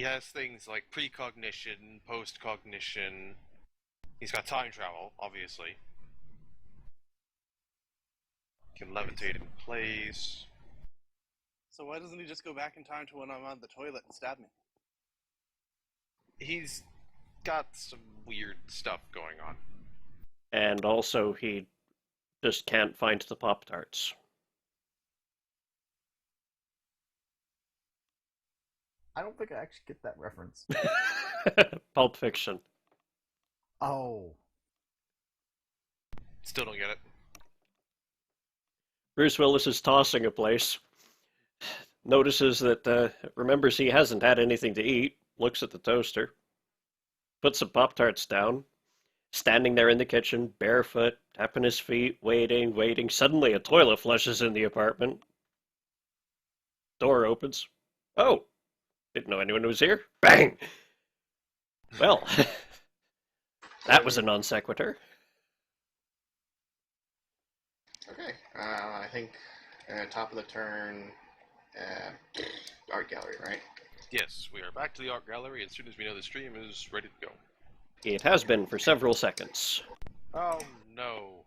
He has things like precognition, postcognition. He's got time travel, obviously. He can levitate in place. So why doesn't he just go back in time to when I'm on the toilet and stab me? He's got some weird stuff going on. And also, he just can't find the Pop-Tarts. I don't think I actually get that reference. Pulp Fiction. Oh. Still don't get it. Bruce Willis is tossing a place. Notices that, remembers he hasn't had anything to eat, looks at the toaster, puts some Pop-Tarts down, standing there in the kitchen, barefoot, tapping his feet, waiting. Suddenly a toilet flushes in the apartment. Door opens. Oh! Didn't know anyone was here. Bang! Well, that was a non sequitur. Okay, I think top of the turn, art gallery, right? Yes, we are back to the art gallery as soon as we know the stream is ready to go. It has been for several seconds. Oh no.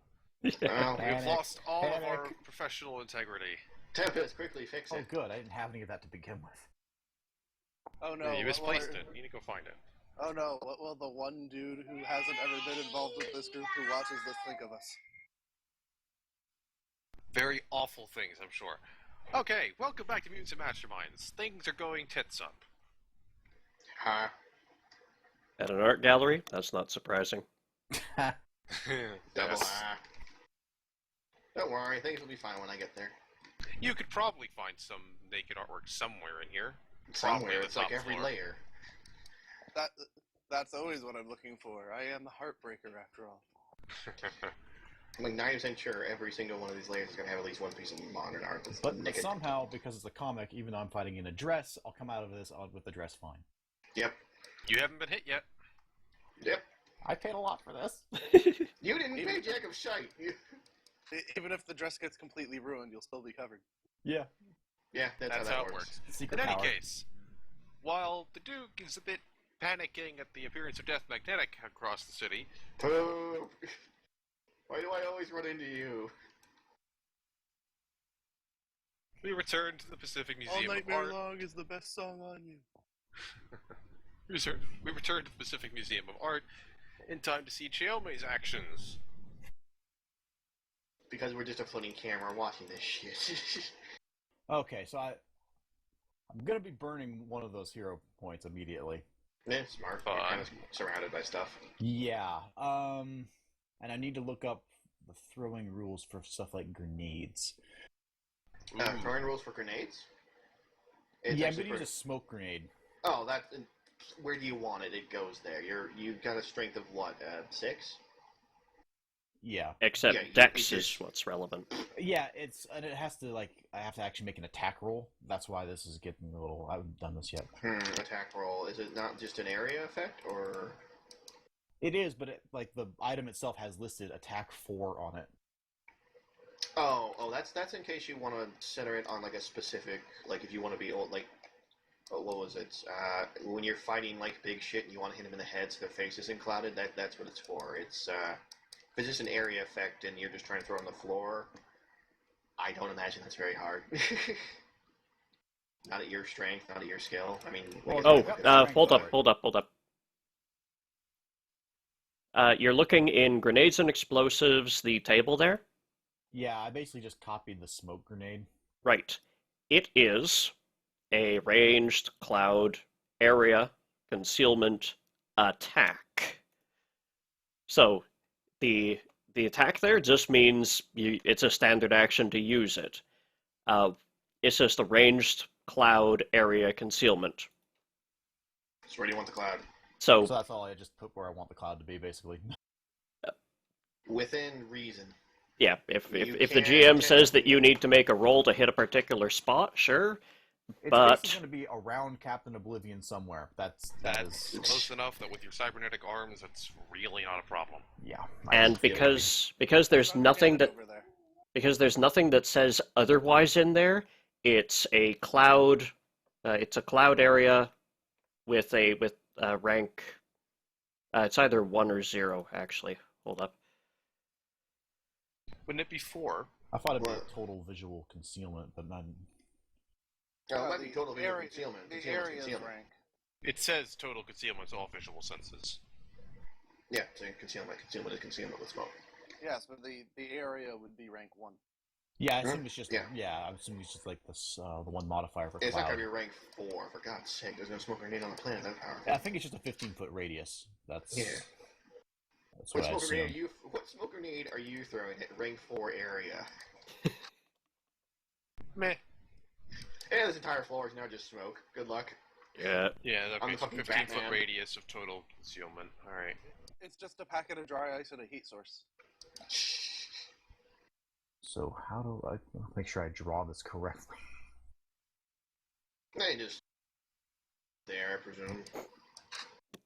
Well, We've lost all of our Panic. professional integrity. Tempest, quickly fix Oh, it. good. I didn't have any of that to begin with. Oh no. Yeah, you what will misplaced our- it. You need to go find it. Oh no, what will the one dude who hasn't ever been involved with this group who watches this think of us? Very awful things, I'm sure. Okay, welcome back to Mutants and Masterminds. Things are going tits up. Ha. At an art gallery? That's not surprising. Double Yes. ha. Don't worry, things will be fine when I get there. You could probably find some naked artwork somewhere in here. Somewhere, on the it's like top every floor. layer. That's always what I'm looking for. I am the heartbreaker after all. I'm like 90% sure every single one of these layers is going to have at least one piece of modern art that's But naked. somehow, because it's a comic, even though I'm fighting in a dress, I'll come out of this with the dress fine. Yep. You haven't been hit yet. Yep. I paid a lot for this. You didn't pay jack of shite. Even if the dress gets completely ruined, you'll still be covered. Yeah. Yeah, that's how how it that works. Secret In any power. case, while the Duke is a bit panicking at the appearance of Death Magnetic across the city, Boo. Why do I always run into you? we return to the Pacific All Museum of Nightmare Art. Long is the best song on you. We return to the Pacific Museum of Art in time to see Chiyome's actions. Because we're just a floating camera watching this shit. Okay, so I'm gonna be burning one of those hero points immediately. Yeah, smart. You're kind of surrounded by stuff. Yeah. And I need to look up the throwing rules for stuff like grenades. Throwing rules for grenades? Yeah, I'm actually gonna use a smoke grenade. Oh, that's... Where do you want it? It goes there. You've got a strength of what, 6? Yeah. Except Yeah, Dex it is is- what's relevant. Yeah, and it has to, like, I have to actually make an attack roll. That's why this is getting a little, I haven't done this yet. Attack roll. Is it not just an area effect, or... It is, but the item itself has listed attack 4 on it. Oh, that's in case you want to center it on, like, a specific... Like, if you want to be, like... what was it? When you're fighting, like, big shit and you want to hit them in the head so their face isn't clouded, that's what it's for. It's, if it's just an area effect and you're just trying to throw on the floor, I don't imagine that's very hard. Not at your strength, not at your skill. I mean... Well, Hold up. You're looking in Grenades and Explosives, the table there? Yeah, I basically just copied the smoke grenade. Right. It is a ranged cloud area concealment attack. So the attack there just means it's a standard action to use it. It's just a ranged cloud area concealment. So where do you want the cloud? So So that's all I just put where I want the cloud to be, basically. Within reason. yeah, if You the can't- GM says that you need to make a roll to hit a particular spot, sure. It's But- basically going to be around Captain Oblivion somewhere. That's Close enough that with your cybernetic arms, it's really not a problem. yeah. And because there's Fucking nothing get it that over there. because there's nothing that says otherwise in there, it's a cloud. It's a cloud area with rank. It's either 1 or 0, actually. Hold up. Wouldn't it be 4? I thought it'd be What? a total visual concealment, but not. No, it might be total visual area, concealment. The Concealment's area's concealment. rank. It says total concealment, all visual senses. Yeah, so concealment. Concealment is concealment with smoke. Yes, but the area would be rank 1. Yeah, I assume it's just. Yeah. I assume it's just like this, the one modifier for It's not cloud. gonna be rank 4, for God's sake. There's no smoke grenade on the planet that powerful. I think it's just a 15-foot radius. That's Yeah. That's What what I smoke assume. grenade what smoke grenade are you throwing at rank 4 area? Meh. Yeah, this entire floor is now just smoke. Good luck. Yeah. Yeah, I'm okay, the so fucking 15-foot Batman. radius of total concealment. Alright. It's just a packet of dry ice and a heat source. So how do I make sure I draw this correctly? They just there, I presume.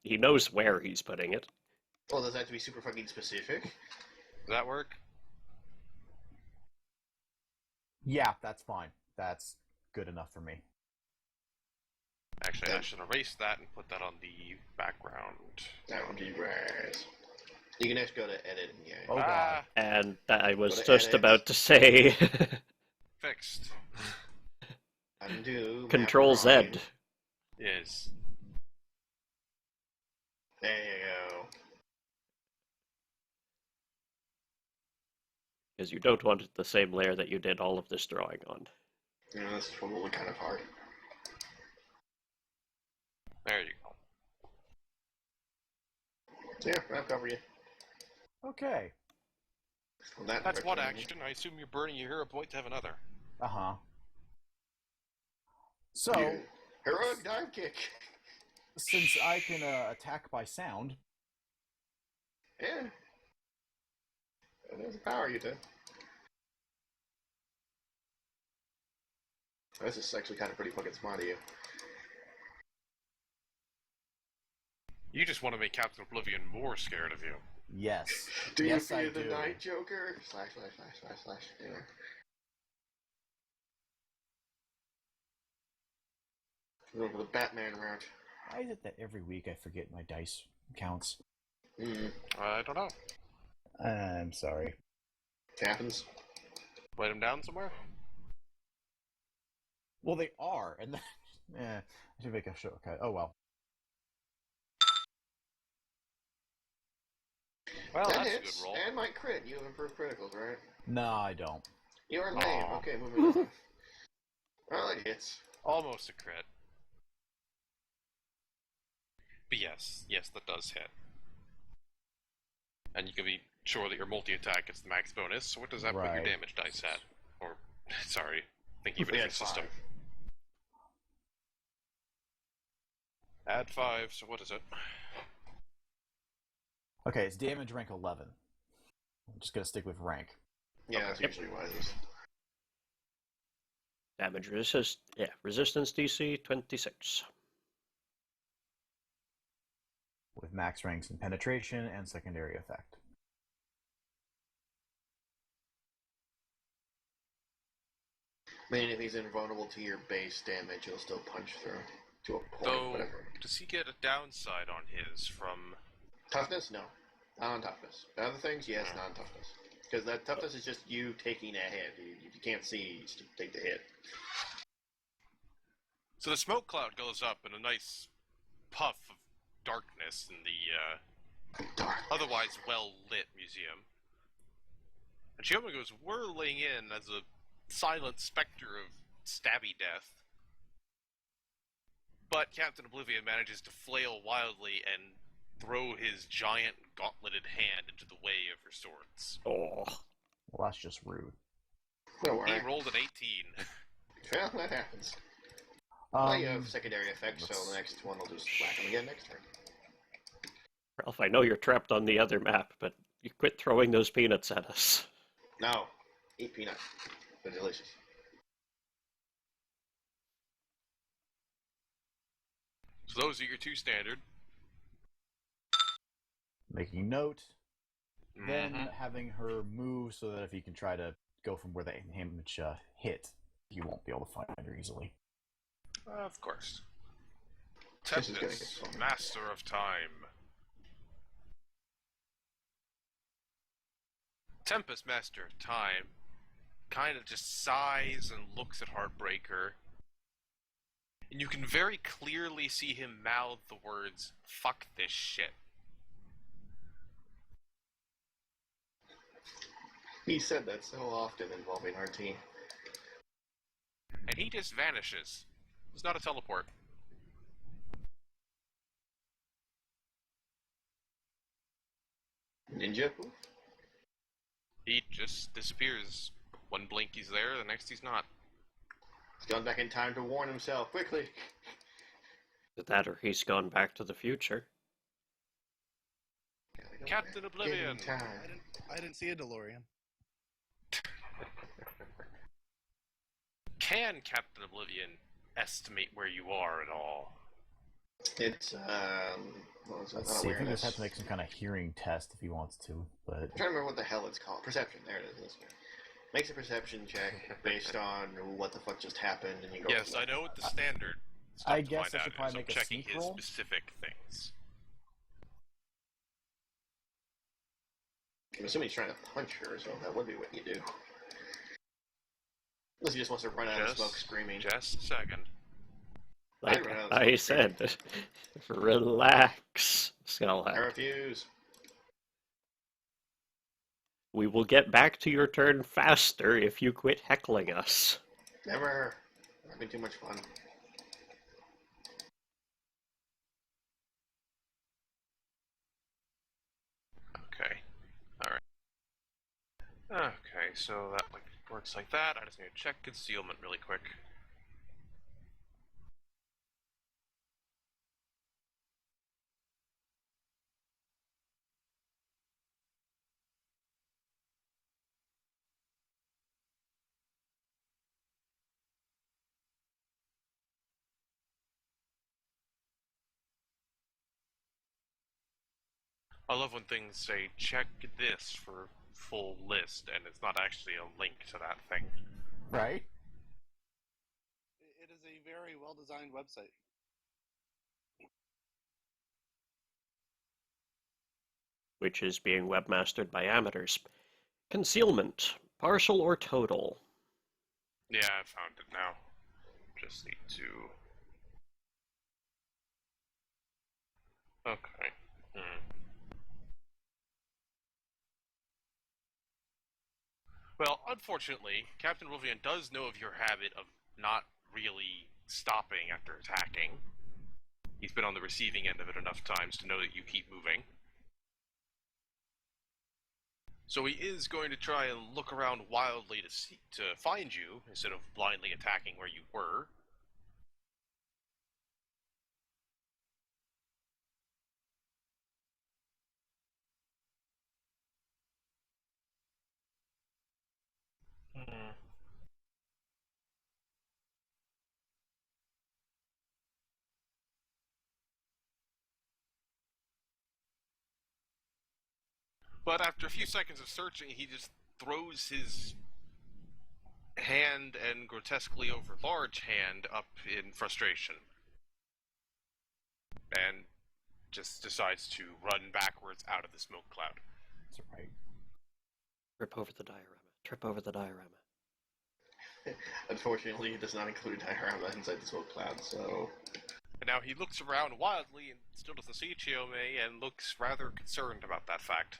He knows where he's putting it. Well, does that have to be super fucking specific? Does that work? Yeah, that's fine. That's good enough for me. Actually, I should erase that and put that on the background. That would be right. You can just go to edit and yeah. Oh god. Ah, And I was Go to just edit. about to say fixed. Undo. map Control Z. drawing. Yes. There you go. Because you don't want the same layer that you did all of this drawing on. You know, this is probably kind of hard. There you go. So yeah, I'll cover you. Okay. Well, that That's one direction. action. I assume you're burning your hero point to have another. Uh-huh. So, Yeah. Heroic dive kick. since I can attack by sound, Yeah. There's a power you do. This is actually kind of pretty fucking smart of you. You just want to make Captain Oblivion more scared of you. yes. Do you Yes, fear I the do. Night Joker? / Yeah. Going for the Batman route. Why is it that every week I forget my dice counts? I don't know. I'm sorry. It happens. Write them down somewhere? Well, they are, and then, I should make a shortcut. Oh well. Well, That that's a hits, good roll. and might crit. You have improved criticals, right? No, I don't. You are lame. Aw. Okay, moving on. Well, it hits. Almost a crit. But yes, that does hit. And you can be sure that your multi-attack gets the max bonus, so what does that put your Right. damage dice at? Or, sorry, thinking of a Yeah, different system. 5. Add 5, so what is it? Okay, it's damage rank 11. I'm just gonna stick with rank. Yeah, that's Yep. usually what it is. Damage resistance DC 26. With max ranks in penetration and secondary effect. I mean, if he's invulnerable to your base damage, he'll still punch through to a point. Though, Whatever. does he get a downside on his from... Toughness? No. Not on toughness. The other things, yes, not on toughness. Because that toughness is just you taking a hit. If you can't see, you just take the hit. So the smoke cloud goes up in a nice puff of darkness in the Dark. otherwise well-lit museum. And Chioma goes whirling in as a silent specter of stabby death. But Captain Oblivion manages to flail wildly and throw his giant gauntleted hand into the way of her swords. Oh. Well, that's just rude. Don't worry. He rolled an 18. Well, that happens. Well, you have secondary effects, so the next one will just whack him again next turn. Ralph, I know you're trapped on the other map, but you quit throwing those peanuts at us. No. Eat peanut. They're delicious. So those are your two standard. Making note, then Mhm. having her move so that if you can try to go from where the damage hit, you won't be able to find her easily. Of course. This is gonna get Tempest, fun. Master of Time. Tempest, Master of Time, kind of just sighs and looks at Heartbreaker. And you can very clearly see him mouth the words, "Fuck this shit." He said that so often involving our team. And he just vanishes. It's not a teleport. Ninja? He just disappears. One blink he's there, the next he's not. He's gone back in time to warn himself. Quickly! That or he's gone back to the future. Captain Oblivion! Get in time. I didn't see a DeLorean. Can Captain Oblivion estimate where you are at all? It's, what was that? Let's see. I think we Awareness. just have to make some kind of hearing test if he wants to. But I'm trying to remember what the hell it's called. Perception. There it is. Makes a perception check based on what the fuck just happened, and you go. Yes, I know what the standard stuff I to guess find I should out probably is. make I'm a checking sneak his roll. specific things. I'm assuming he's trying to punch her, so that would be what you do. Unless he just wants to run out of smoke screaming. Just a second. Like ran out of I smoke said, relax, I Skullhead. refuse. We will get back to your turn faster if you quit heckling us. Never. Having too much fun. Okay. Alright. Okay, so that works like that. I just need to check concealment really quick. I love when things say, check this for full list, and it's not actually a link to that thing. right? It is a very well-designed website. Which is being webmastered by amateurs. Concealment, partial or total. Yeah, I found it now. Just need to... Okay. Well, unfortunately, Captain Wilvian does know of your habit of not really stopping after attacking. He's been on the receiving end of it enough times to know that you keep moving. So he is going to try and look around wildly to find you, instead of blindly attacking where you were. But after a few seconds of searching, he just throws his hand and grotesquely over large hand up in frustration. And just decides to run backwards out of the smoke cloud. That's right. Trip over the diorama. Trip over the diorama. Unfortunately, it does not include a diorama inside the smoke cloud, so... And now he looks around wildly and still doesn't see Chiome and looks rather concerned about that fact.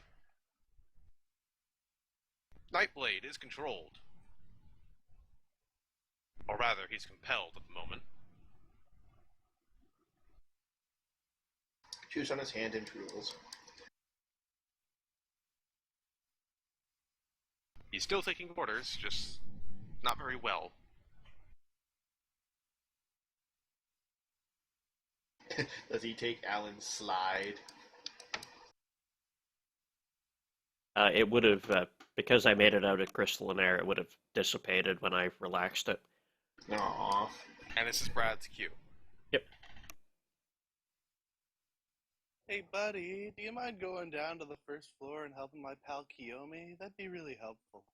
Nightblade is controlled. Or rather, he's compelled at the moment. Shoes on his hand and drools. He's still taking orders, just not very well. Does he take Alan's slide? It would have, because I made it out of crystalline air, it would have dissipated when I relaxed it. Aww. And this is Brad's cue. Yep. Hey, buddy, do you mind going down to the first floor and helping my pal Kiyomi? That'd be really helpful.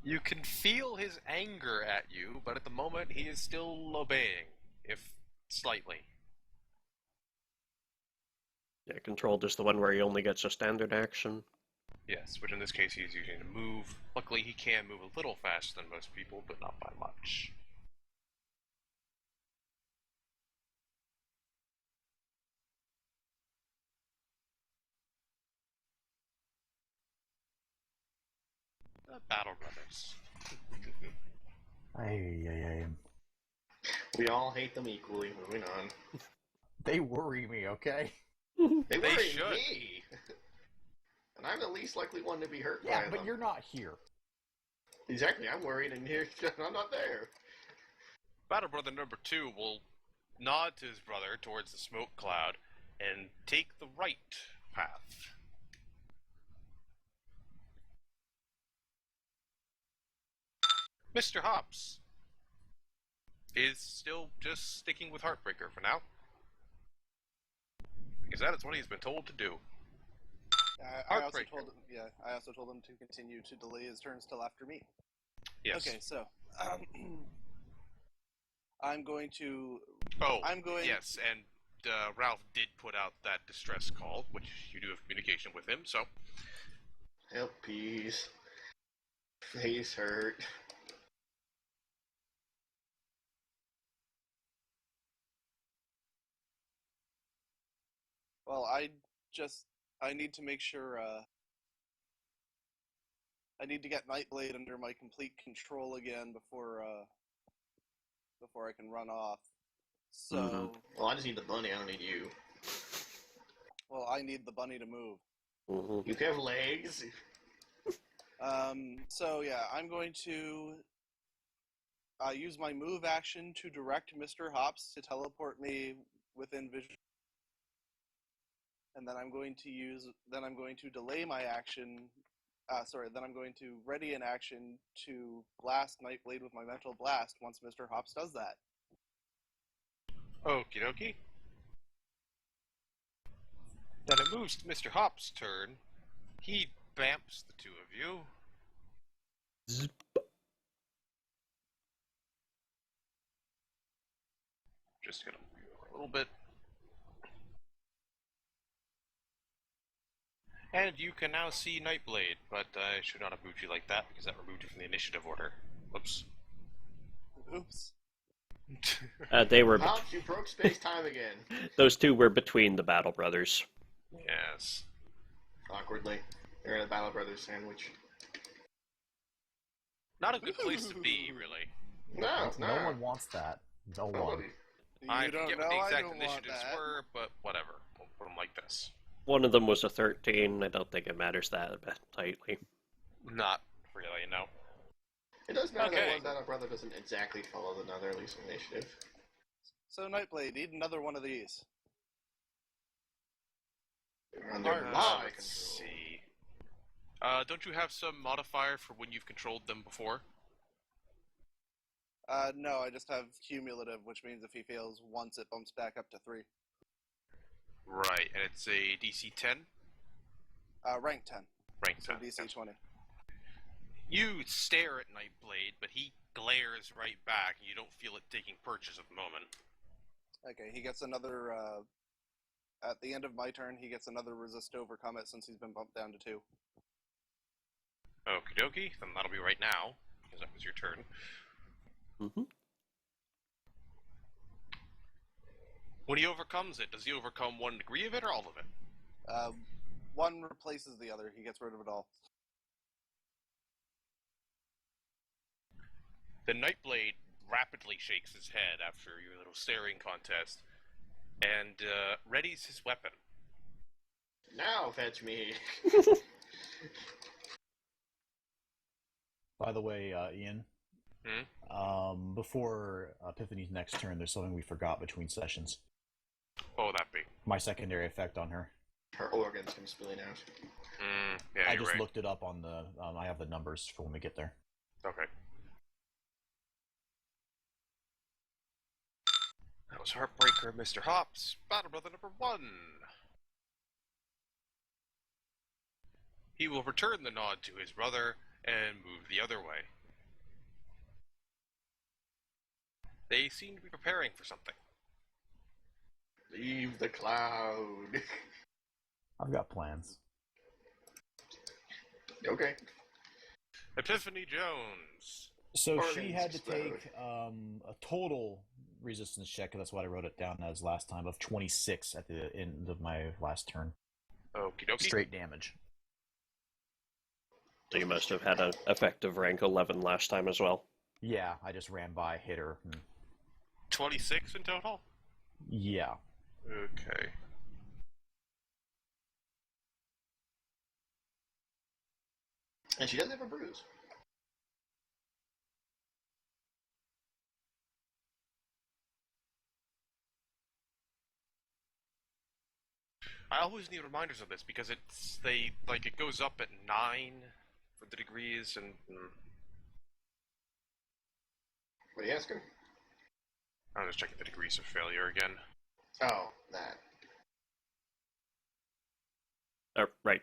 You can feel his anger at you, but at the moment he is still obeying, if slightly. Yeah, controlled is the one where he only gets a standard action. Yes, which in this case he's using to move. Luckily he can move a little faster than most people, but not by much. The Battle Brothers. Ay. We all hate them equally. Moving on. They worry me, okay? They They worry should. me. And I'm the least likely one to be hurt Yeah, by but them. you're not here. Exactly, I'm worried and here I'm not there. Battle Brother number 2 will nod to his brother towards the smoke cloud and take the right path. Mr. Hops is still just sticking with Heartbreaker for now. Because that is what he's been told to do. I also Heartbreaker. told him. Yeah, I also told him to continue to delay his turns till after me. Yes. Okay, so I'm going to. Oh, I'm going. yes, and Ralph did put out that distress call, which you do have communication with him, so. Help, please. Face hurt. Well, I need to make sure. I need to get Nightblade under my complete control again before I can run off. So, Well, I just need the bunny, I don't need you. well, I need the bunny to move. Mm-hmm. You have legs? So yeah, I'm going to use my move action to direct Mr. Hops to teleport me within vision. And then I'm going to delay my action. Then I'm going to ready an action to blast Nightblade with my mental blast once Mr. Hops does that. Okie dokie. Then it moves to Mr. Hop's turn. He bamps the two of you. Zip. Just gonna move you over a little bit. And you can now see Nightblade, but I should not have moved you like that because that removed you from the initiative order. Whoops. Oops. They were Hops, you broke space-time again. those two were between the Battle Brothers. Yes. Awkwardly. They're in a Battle Brothers sandwich. Not a good place to be, really. No, No one wants that. No one. Nobody. I You don't forget know what the I exact don't want initiatives that. were, but whatever. We'll put them like this. One of them was a 13. I don't think it matters that tightly. Not really, no. It does matter Okay. that one Battle Brother doesn't exactly follow another, at least in initiative. So Nightblade, need another one of these. They're under Alright, my Let's control. see. Don't you have some modifier for when you've controlled them before? No, I just have cumulative, which means if he fails once, it bumps back up to 3. Right, and it's a DC 10? Rank 10, Rank so 10. DC 20. You stare at Nightblade, but he glares right back, and you don't feel it taking purchase at the moment. Okay, he gets another, at the end of my turn, he gets another resist to overcome it since he's been bumped down to 2. Okie dokie, then that'll be right now, because that was your turn. Mm-hmm. When he overcomes it, does he overcome 1 degree of it or all of it? One replaces the other, he gets rid of it all. The Nightblade rapidly shakes his head after your little staring contest, and readies his weapon. Now fetch me. By the way, Ian. Before Epiphany's next turn, there's something we forgot between sessions. What would that be? My secondary effect on her. Her organs come spilling out. Yeah, I you're just right. looked it up on the. I have the numbers for when we get there. Okay. That was Heartbreaker, Mr. Hops, Battle Brother number 1. He will return the nod to his brother and move the other way. They seem to be preparing for something. Leave the cloud. I've got plans. Okay. Epiphany Jones. So she Organs had to explode. take a total resistance check, and that's what I wrote it down as last time, of 26 at the end of my last turn. Okie dokie. Straight damage. So you must have had an effective rank 11 last time as well. Yeah, I just ran by, hit her. 26 in total? Yeah. Okay. And she does have a bruise. I always need reminders of this because it goes up at 9 for the degrees and What are you asking? I'm just checking the degrees of failure again. Oh, that. Right.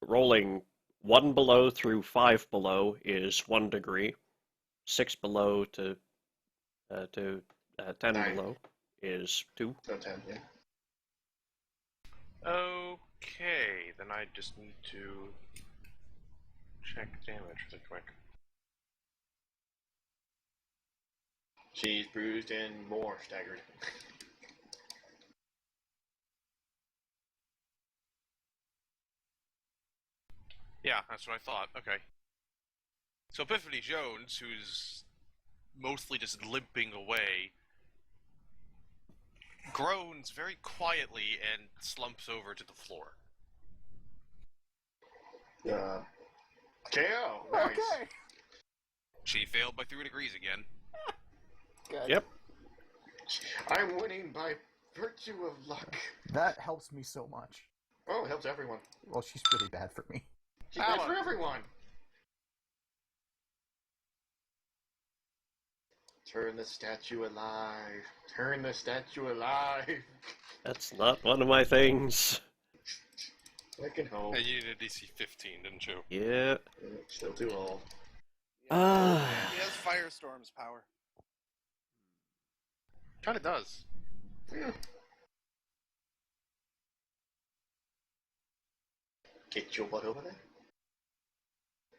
Rolling 1 below through 5 below is 1 degree. 6 below to 10 9. below is 2. So 10, yeah. Okay, then I just need to check damage really quick. She's bruised and more staggered. Yeah, that's what I thought. Okay. So Epiphany Jones, who's mostly just limping away, groans very quietly and slumps over to the floor. KO. Nice. Okay. She failed by 3 degrees again. Good. Yep. I'm winning by virtue of luck. That helps me so much. Oh, it helps everyone. Well, she's really bad for me. She's bad for everyone. Turn the statue alive. Turn the statue alive. That's not one of my things. I can hope. And you did a DC 15, didn't you? Yeah. Still too old. Yeah, he has Firestorm's power. Kinda does. Yeah. Get your butt over there.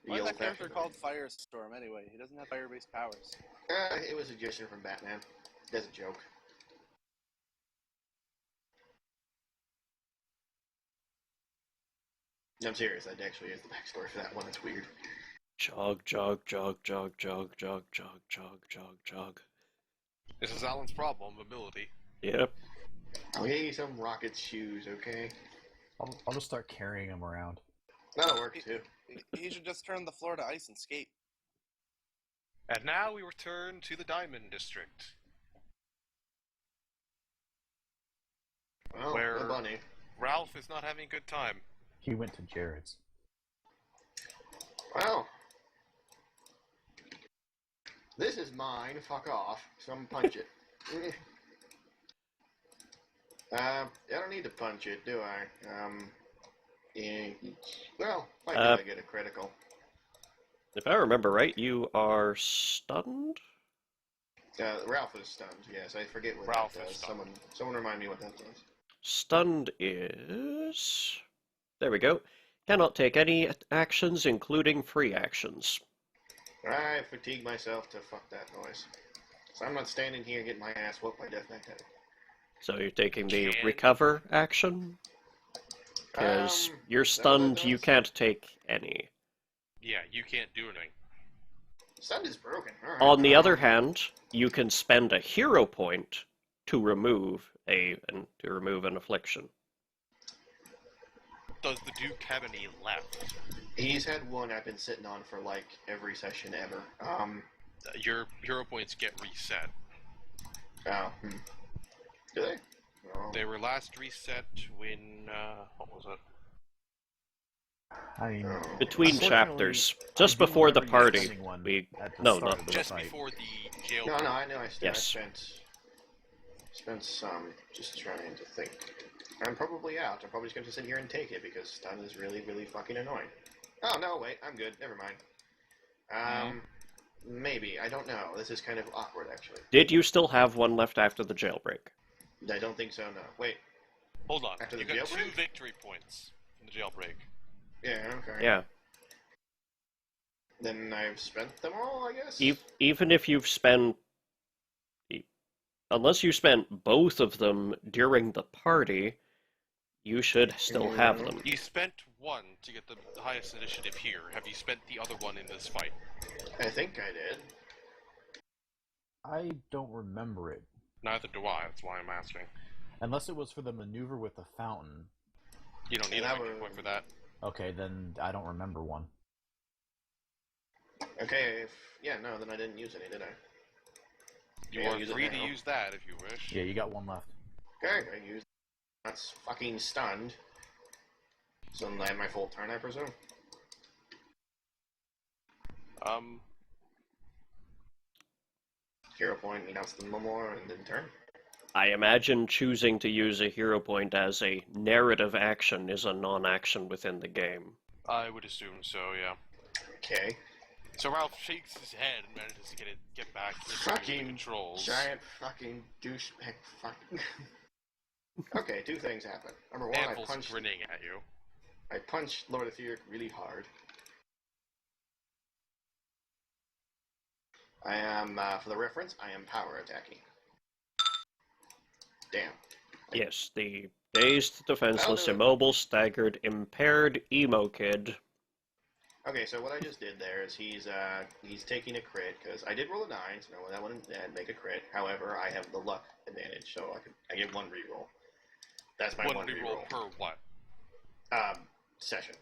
Why is that character old-fashioned called way. Firestorm anyway? He doesn't have fire-based powers. It was a gesture from Batman. That's a joke. I'm serious, that actually is the backstory for that one. It's weird. Jog, jog, jog, jog, jog, jog, jog, jog, jog, jog. This is Alan's problem, mobility. Yep. I'll get you some rocket shoes, okay? I'll just start carrying him around. That'll work too. He should just turn the floor to ice and skate. And now we return to the Diamond District. Well, Where- the bunny. Ralph is not having a good time. He went to Jared's. Well, this is mine. Fuck off. Some punch it. I don't need to punch it, do I? Yeah, well, I did I get a critical. If I remember right, you are stunned? Ralph is stunned. Yes, I forget what Ralph that is does. stunned. Someone remind me what that does. Stunned is... There we go. Cannot take any actions, including free actions. I fatigued myself to fuck that noise. So I'm not standing here getting my ass whooped by Death Knight. So you're taking the Can- recover action? Because you're stunned, you can't take any. Yeah, you can't do anything. Stunned is broken. Alright. On the other hand, you can spend a hero point to remove an affliction. Does the Duke have any left? He's had one I've been sitting on for like every session ever. Your hero points get reset. Oh. Do they? Oh. They were last reset when, what was it? I mean, Between unfortunately, chapters, I just do before the remember you party, sending one we... at the No, start not of the Just fight. before the jail. No, I know. I Yes. spent some just trying to think. I'm probably out. I'm probably just going to sit here and take it because stun is really, really fucking annoying. Oh, no, wait. I'm good. Never mind. Maybe. I don't know. This is kind of awkward, actually. Did you still have one left after the jailbreak? I don't think so, no. Wait. Hold on. After You the got jailbreak? 2 victory points from the jailbreak. Yeah, okay. Yeah. Then I've spent them all, I guess? Even if you've spent... Unless you spent both of them during the party, you should still have them. You spent 1 to get the highest initiative here. Have you spent the other 1 in this fight? I think I did. I don't remember it. Neither do I, that's why I'm asking. Unless it was for the maneuver with the fountain. You don't need a victory point for that. Okay, then I don't remember one. Okay, no, then I didn't use any, did I? You Yeah, are use it free to now. use that if you wish. Yeah, you got one left. Okay, I used. That's fucking stunned. So then I have my full turn, I presume. Hero point, announce the more, and then turn. I imagine choosing to use a hero point as a narrative action is a non-action within the game. I would assume so, yeah. Okay. So Ralph shakes his head and manages to get back to the Fucking controls. giant fucking douchebag fucking. Okay, 2 things happen. Number 1, Anvil's grinning at you. I punched Lord Etheric really hard. I am, for the reference, I am power attacking. Damn. Yes, the dazed, defenseless, That'll do it. immobile, staggered, impaired emo kid. Okay, so what I just did there is he's taking a crit, because I did roll a 9, so no, that wouldn't make a crit. However, I have the luck advantage, so I get 1 reroll. That's my 1 reroll reroll. per what? Session.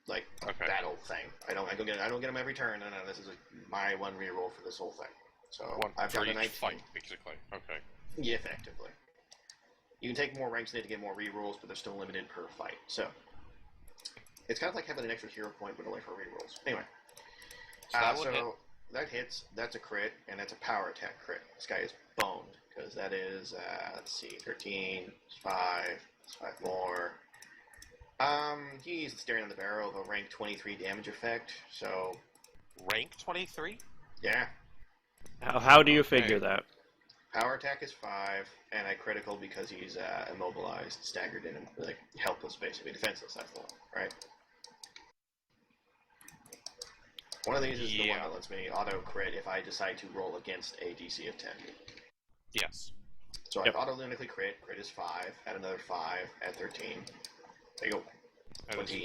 Like, Okay. battle thing. I don't get them every turn. No, this is my 1 reroll for this whole thing. So, 1 I've for got a each 19. fight, basically. Okay. Yeah, effectively. You can take more ranks in it to get more rerolls, but they're still limited per fight. So, it's kind of like having an extra hero point, but only for rerolls. Anyway. So that would hit. That hits. That's a crit, and that's a power attack crit. This guy is boned, because that is, let's see, 13, 5, 5 more. He's staring on the barrel of a rank 23 damage effect, so... Rank 23? Yeah. How do you figure that? Power attack is 5, and I critical because he's immobilized, staggered, and like helpless, basically. Defenseless, that's the one, right? One of these is the one that lets me auto-crit if I decide to roll against a DC of 10. Yes. So Yep. I auto-linically crit is 5, add another 5, add 13. There you go.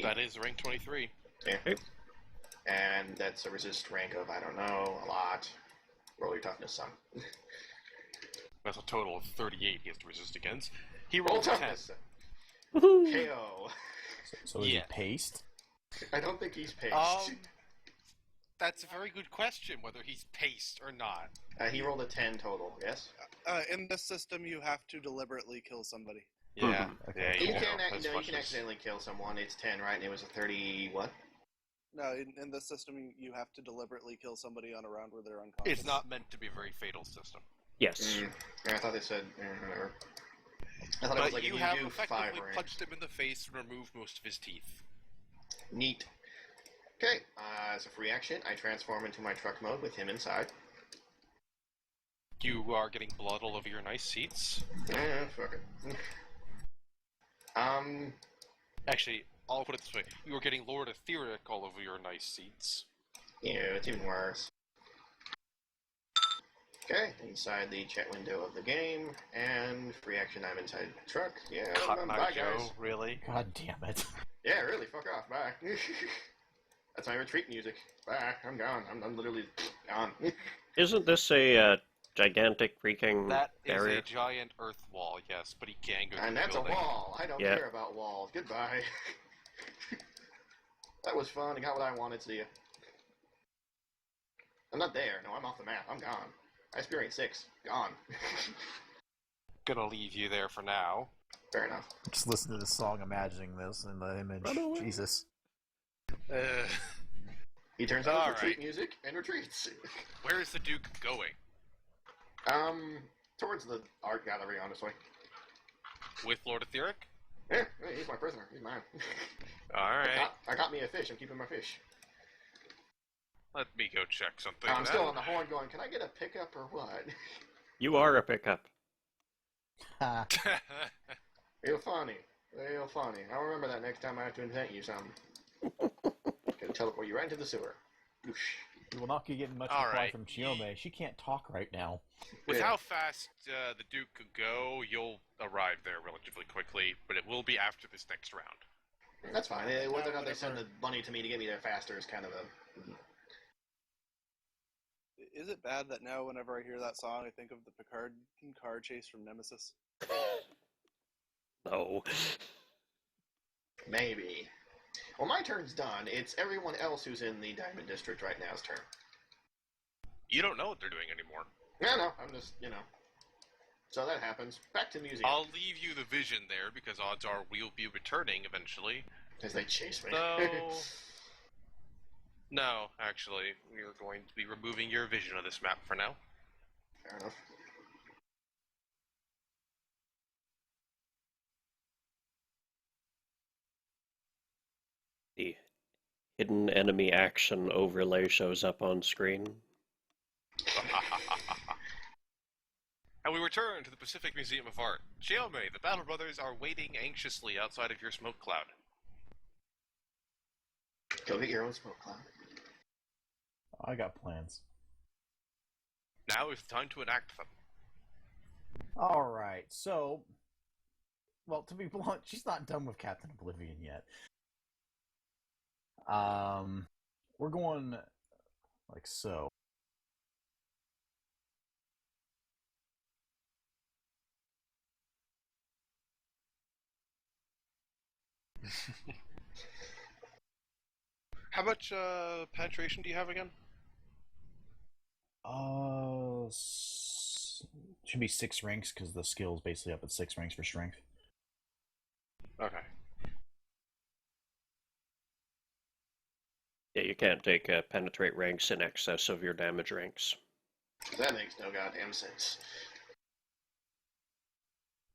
That is rank 23. Yeah. Okay. And that's a resist rank of, I don't know, a lot. Roll your toughness, son. That's a total of 38 he has to resist against. He Roll rolled a 10. toughness. Woohoo! KO. So is he Yeah. paced? I don't think he's paced. That's a very good question, whether he's paced or not. He rolled a 10 total, yes? In this system, you have to deliberately kill somebody. Yeah. Okay. Yeah, You know, can, that's you can fudges. accidentally kill someone. It's 10, right? And it was a 30, what? No, in this system, you have to deliberately kill somebody on a round where they're unconscious. It's not meant to be a very fatal system. Yes. I thought they said, whatever. I thought it was But like you if have you do 5 effectively rank. punched him in the face and removed most of his teeth. Neat. Okay, as a free action, I transform into my truck mode with him inside. You are getting blood all over your nice seats. Fuck it. Actually, I'll put it this way. You are getting Lord Etheric all over your nice seats. Yeah, it's even worse. Okay, inside the chat window of the game, and free action, I'm inside the truck. Yeah, Cotton bye, Eye guys. Joe, really? God damn it. Yeah, really, fuck off, bye. That's my retreat music. Bye, I'm gone. I'm literally gone. Isn't this a gigantic freaking That is barrier? a giant earth wall, yes, but he can go through And the that's a building. wall. I don't Yeah. care about walls. Goodbye. That was fun. I got what I wanted, see ya. I'm not there. No, I'm off the map. I'm gone. I experienced 6. Gone. Gonna leave you there for now. Fair enough. Just listen to this song, imagining this in the image. Run away. Jesus. He turns on his All retreat right. music and retreats. Where is the Duke going? Towards the art gallery, honestly. With Lord Etheric? Yeah, he's my prisoner. He's mine. Alright. I got me a fish. I'm keeping my fish. Let me go check something. I'm still then. on the horn going, can I get a pickup or what? You are a pickup. Ha. Real funny. Real funny. I'll remember that next time I have to invent you something. Gonna teleport you right into the sewer. Whoosh. You will not be getting much All reply right. from Chiome. She can't talk right now. With Yeah. how fast the Duke could go, you'll arrive there relatively quickly, but it will be after this next round. That's fine. Whether or not they whatever. send the money to me to get me there faster is kind of a... Is it bad that now whenever I hear that song, I think of the Picard car chase from Nemesis? No. Maybe. Well, my turn's done. It's everyone else who's in the Diamond District right now's turn. You don't know what they're doing anymore. Yeah, no, I'm just, So that happens. Back to museum. I'll leave you the vision there because odds are we'll be returning eventually. As they chase me. So, no, actually, we're going to be removing your vision of this map for now. Fair enough. The hidden enemy action overlay shows up on screen. And we return to the Pacific Museum of Art. Chiome, the Battle Brothers are waiting anxiously outside of your smoke cloud. Go get your own smoke cloud. I got plans. Now is the time to enact them. All right, so, well, to be blunt, she's not done with Captain Oblivion yet. We're going like so. How much penetration do you have again? Should be 6 ranks because the skill is basically up at 6 ranks for strength. Okay. Yeah, you can't take penetrate ranks in excess of your damage ranks. That makes no goddamn sense.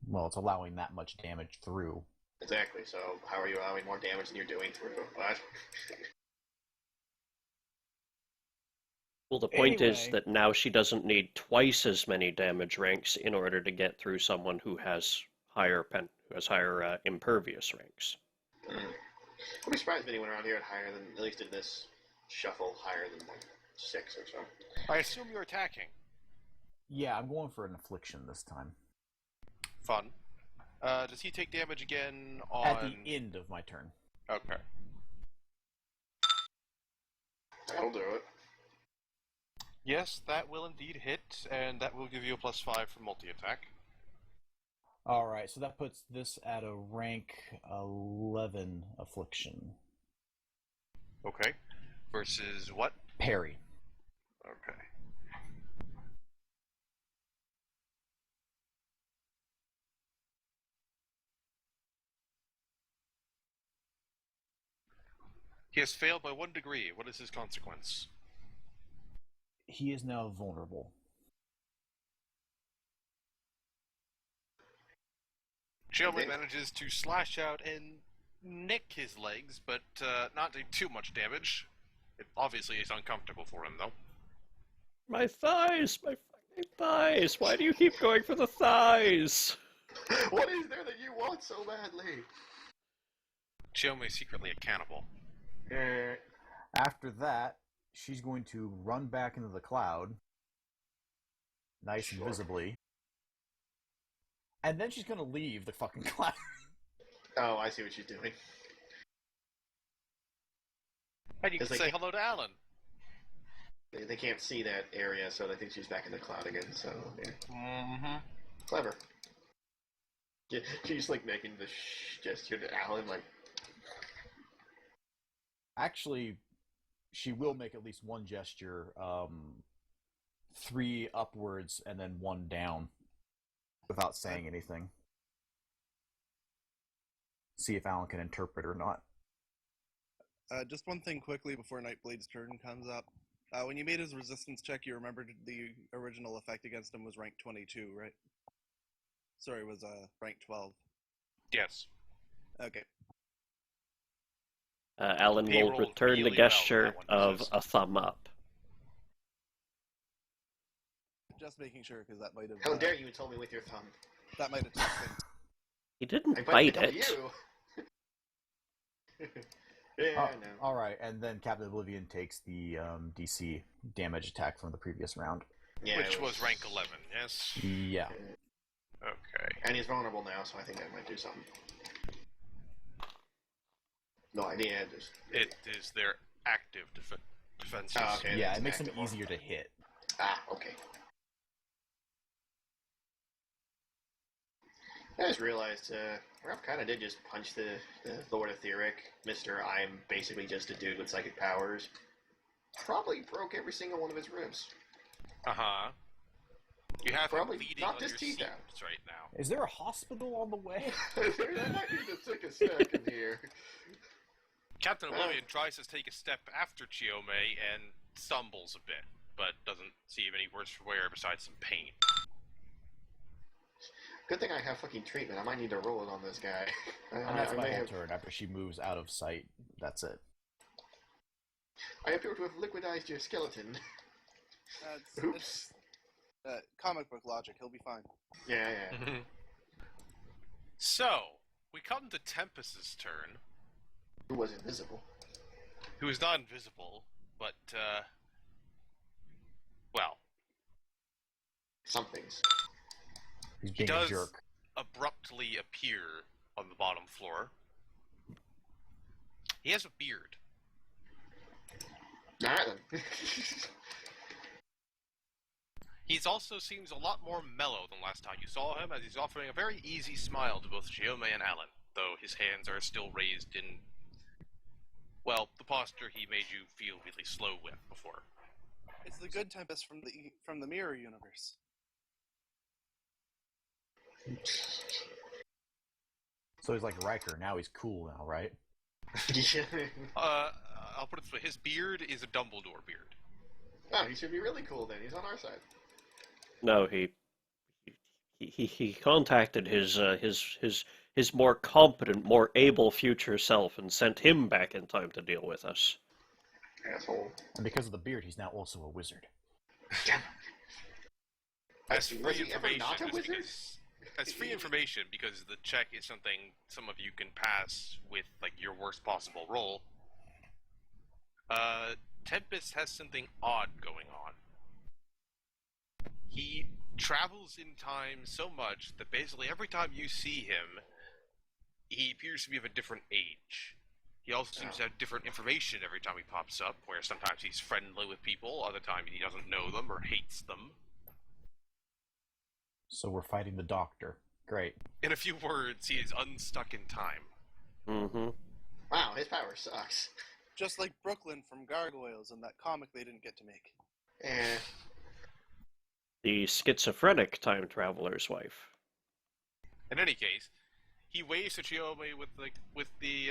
Well, it's allowing that much damage through. Exactly, so how are you allowing more damage than you're doing through? What? Well, the point is Anyway. that now she doesn't need twice as many damage ranks in order to get through someone who has higher impervious ranks. I'd be surprised if anyone around here had higher than, at least in this shuffle, higher than like 6 or so. I assume you're attacking. Yeah, I'm going for an affliction this time. Fun. Does he take damage again on... At the end of my turn. Okay. That'll do it. Yes, that will indeed hit, and that will give you a +5 for multi-attack. Alright, so that puts this at a rank 11 affliction. Okay. Versus what? Parry. Okay. He has failed by 1 degree. What is his consequence? He is now vulnerable. Chiome manages to slash out and nick his legs, but not do too much damage. It obviously is uncomfortable for him, though. My thighs! My fucking thighs! Why do you keep going for the thighs? What is there that you want so badly? Chiome is secretly a cannibal. After that, she's going to run back into the cloud. Nice and Sure. visibly. And then she's going to leave the fucking cloud. Oh, I see what she's doing. And you can Does say they- hello to Alan. They can't see that area, so they think she's back in the cloud again, so, yeah. Mm-hmm. Clever. Yeah, she's like making the gesture to Alan, like, Actually, she will make at least one gesture. 3 upwards and then 1 down. Without saying anything. See if Alan can interpret or not. Just one thing quickly before Nightblade's turn comes up. When you made his resistance check, you remembered the original effect against him was rank 22, right? Sorry, it was rank 12. Yes. Okay. Alan He will rolled return the really well gesture on that one, of says. a thumb up. Just making sure, because that might have. How dare you tell me with your thumb? That might have touched things. He didn't I bite come to it. you. Yeah, no. All right, and then Captain Oblivion takes the DC damage attack from the previous round. Yeah, Which it was rank 11, yes? Yeah. Okay. And he's vulnerable now, so I think that might do something. No idea. Just It is their active defenses. Oh, okay. Yeah, that's it makes them active one. easier to hit. Okay. I just realized Ralph kind of did just punch the Lord Etheric, Mr. I'm basically just a dude with psychic powers. Probably broke every single one of his ribs. Uh-huh. You have Probably him bleeding knocked on his your teeth seats out. right now. Is there a hospital on the way? I might need to take a step in here. Captain Oblivion tries to take a step after Chiome and stumbles a bit, but doesn't seem any worse for wear besides some pain. Good thing I have fucking treatment. I might need to roll it on this guy. And that's I my may whole have. turn. After she moves out of sight, that's it. I appear to have liquidized your skeleton. It's Oops. comic book logic. He'll be fine. Yeah. So, we come to Tempest's turn, Who was invisible? who is not invisible, but, well, Somethings. He's he being a does jerk. abruptly appear on the bottom floor. He has a beard. Alright then. He also seems a lot more mellow than last time you saw him, as he's offering a very easy smile to both Chiome and Alan, though his hands are still raised in, well, the posture he made you feel really slow with before. It's the good Tempest from the Mirror Universe. So he's like Riker. Now he's cool now, right? I'll put it this way, his beard is a Dumbledore beard. Oh, he should be really cool then. He's on our side. No, he contacted his more competent, more able future self and sent him back in time to deal with us. Asshole. And because of the beard, he's now also a wizard. That's Was free he ever information. not a just wizard? because- That's free information because the check is something some of you can pass with like your worst possible roll. Tempest has something odd going on. He travels in time so much that basically every time you see him, he appears to be of a different age. He also seems to have different information every time he pops up, where sometimes he's friendly with people, other times he doesn't know them or hates them. So we're fighting the Doctor. Great. In a few words, he is unstuck in time. Mm-hmm. Wow, his power sucks. Just like Brooklyn from Gargoyles in that comic they didn't get to make. Eh. The schizophrenic time traveler's wife. In any case, he waves to Chiome with the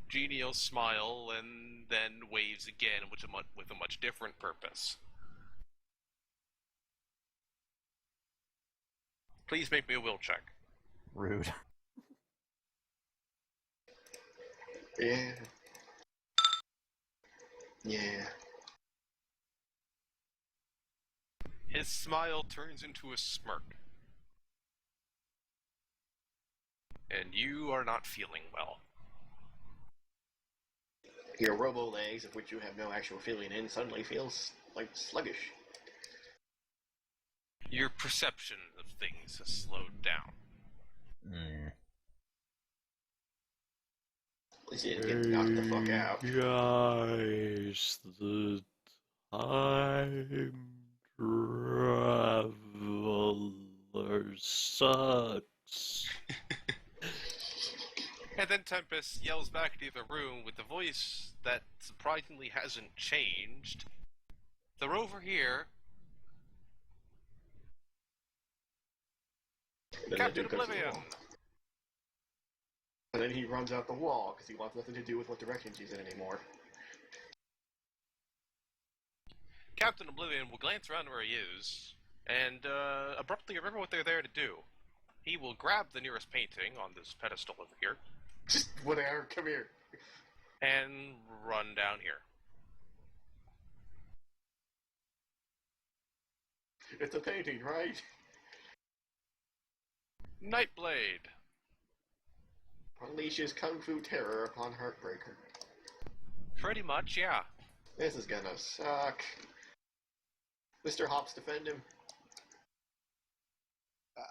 genial smile, and then waves again with a much different purpose. Please make me a will check. Rude. Yeah. Yeah. His smile turns into a smirk. And you are not feeling well. Your robo legs, of which you have no actual feeling in, suddenly feels like sluggish. Your perception of things has slowed down. Mm. At least you didn't get knocked the fuck out. Guys, the time traveler sucks. And then Tempest yells back into the room with a voice that surprisingly hasn't changed. They're over here. And then Captain the dude comes to the Oblivion! wall. And then he runs out the wall because he wants nothing to do with what direction she's in anymore. Captain Oblivion will glance around where he is, and abruptly remember what they're there to do. He will grab the nearest painting on this pedestal over here, Just whatever, come here. and run down here. It's a painting, right? Nightblade. Unleashes Kung Fu terror upon Heartbreaker. Pretty much, yeah. This is gonna suck. Mr. Hops, defend him.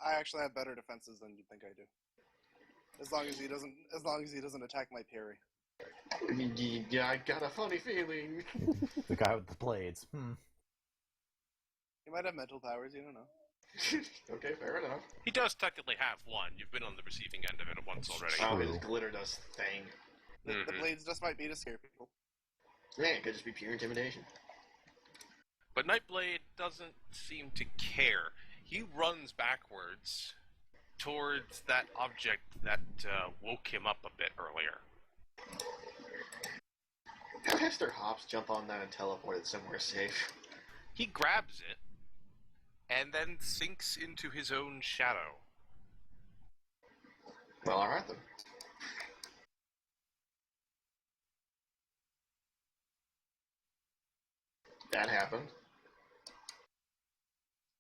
I actually have better defenses than you think I do. As long as he doesn't attack my parry. Yeah, I got a funny feeling. The guy with the blades. He might have mental powers, you don't know. Okay, fair enough. He does technically have one. You've been on the receiving end of it once already. Oh, True. his glitter dust thing. The blades just might be to scare people. Yeah, it could just be pure intimidation. But Nightblade doesn't seem to care. He runs backwards towards that object that woke him up a bit earlier. Have Mr. Hops jump on that and teleport it somewhere safe. He grabs it and then sinks into his own shadow. Well, alright then. That happened.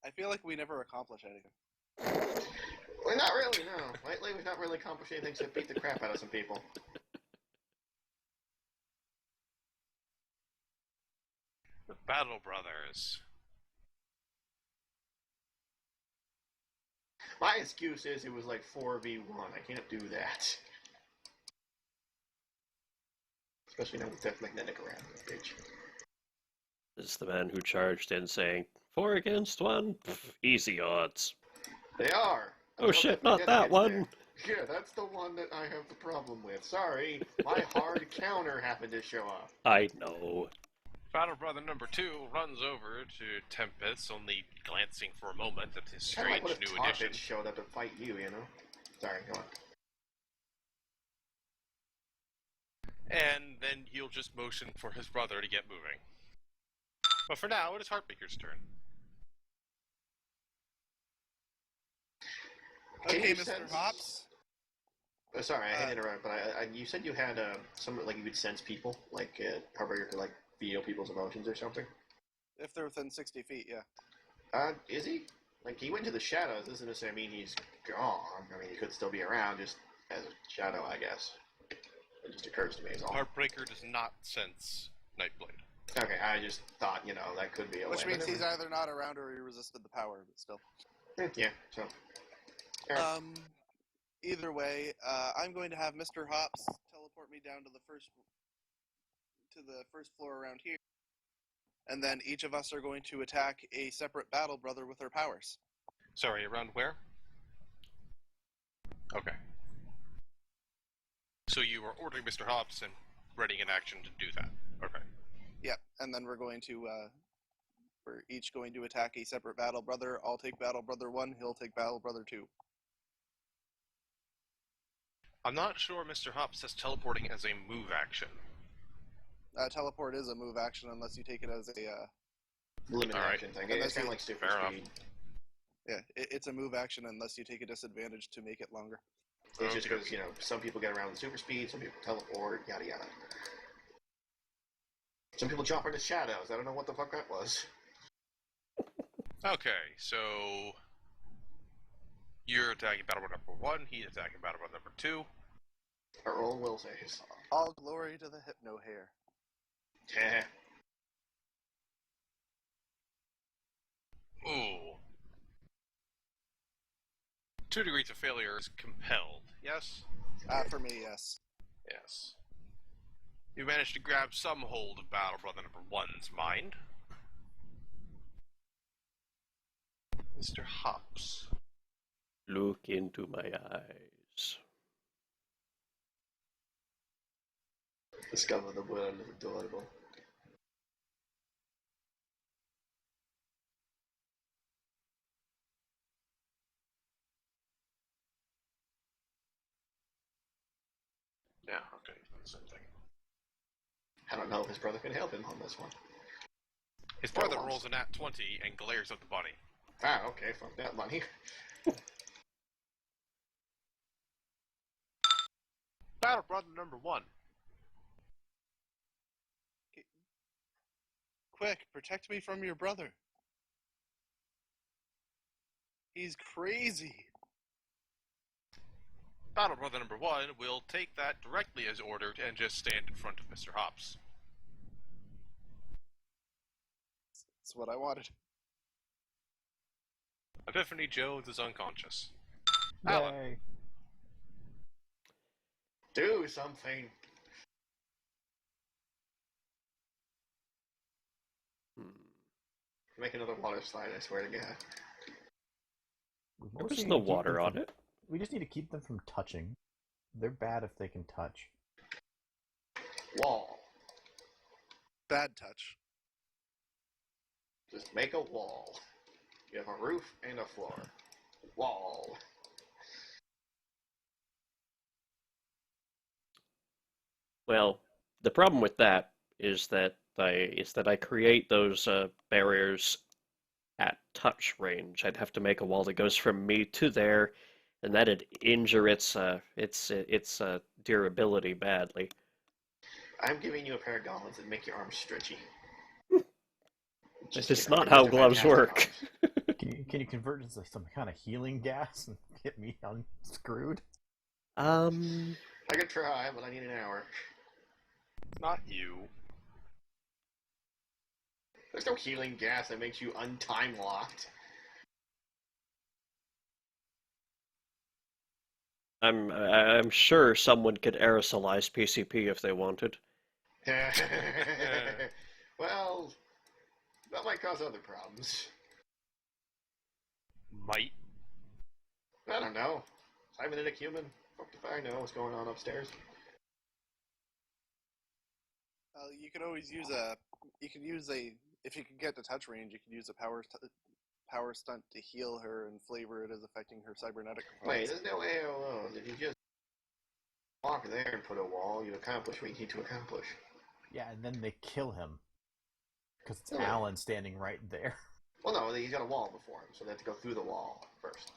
I feel like we never accomplish anything. Well, not really, no. Lately, we've not really accomplished anything except beat the crap out of some people. The Battle Brothers. My excuse is it was like 4v1. I can't do that. Especially now with Death Magnetic around, bitch. This is the man who charged in saying, 4 against 1? Pff, easy odds. They are! Oh shit, not that one! There. Yeah, that's the one that I have the problem with. Sorry, my hard counter happened to show up. I know. Battle Brother number 2 runs over to Tempest, only glancing for a moment at his Kinda strange like what if new Target addition. showed up to fight you, you know? Sorry, go on. And then he'll just motion for his brother to get moving. But for now, it is Heartbreaker's turn. Can Okay, you Mr. sense- Hops. Oh, sorry, I hit interrupt, but you said you had some like you could sense people, like Heartbreaker could like feel people's emotions or something. If they're within 60 feet, yeah. Is he? Like he went to the shadows. Doesn't necessarily mean he's gone. I mean, he could still be around, just as a shadow, I guess. It just occurs to me as all. Heartbreaker does not sense Nightblade. Okay, I just thought, that could be a Which way. means he's either not around or he resisted the power, but still. Yeah, so. Alright. Either way, I'm going to have Mr. Hops teleport me down to the first floor around here, and then each of us are going to attack a separate battle brother with our powers. Sorry, around where? Okay. So you are ordering Mr. Hops and readying an action to do that. Okay. Yep, and then we're each going to attack a separate battle brother. I'll take battle brother 1, he'll take battle brother 2. I'm not sure Mr. Hops says teleporting as a move action. Teleport is a move action unless you take it as a Limited Alright. action thing. And It's that's kind of it. like super Fair enough. speed. yeah. It's a move action unless you take a disadvantage to make it longer. It's just Okay. because, some people get around with super speed, some people teleport, yada yada. Some people jump into shadows. I don't know what the fuck that was. Okay, so you're attacking battle brother number 1, he's attacking battle brother number 2. Our roll will saves. All glory to the hypno hair. Yeah. Ooh. 2 degrees of failure is compelled, yes? For me, yes. Yes. You managed to grab some hold of battle brother number 1's mind. Mr. Hops. Look into my eyes. Discover the world is adorable. Yeah, okay, same thing. I don't know if his brother can help him on this one. His brother Oh, rolls a nat 20 and glares at the bunny. Ah, okay, fuck that money. Battle brother number 1. quick, protect me from your brother. He's crazy. Battle Brother number 1 will take that directly as ordered and just stand in front of Mr. Hops. That's what I wanted. Epiphany Jones is unconscious. Alan. Yay. Do something. Make another water slide, I swear to God. There was no water on it. We just need to keep them from touching. They're bad if they can touch. Wall. Bad touch. Just make a wall. You have a roof and a floor. Wall. Well, the problem with that is that I create those barriers at touch range. I'd have to make a wall that goes from me to there, and that'd injure its durability badly. I'm giving you a pair of gauntlets that make your arms stretchy. This is not how gloves work. Can you convert it into some kind of healing gas and get me unscrewed? I could try, but I need an hour. Not you. There's no healing gas that makes you untime locked. I'm sure someone could aerosolize PCP if they wanted. Well, that might cause other problems. Might. I don't know. Cybernetic human. Fuck if I know what's going on upstairs. You could always use a. You can use a. If you can get to touch range, you can use a power stunt to heal her and flavor it as affecting her cybernetic Wait, components. there's no AOOs. If you just walk there and put a wall, you accomplish what you need to accomplish. Yeah, and then they kill him. Because it's Yeah. Alan standing right there. Well, no, he's got a wall before him, so they have to go through the wall first.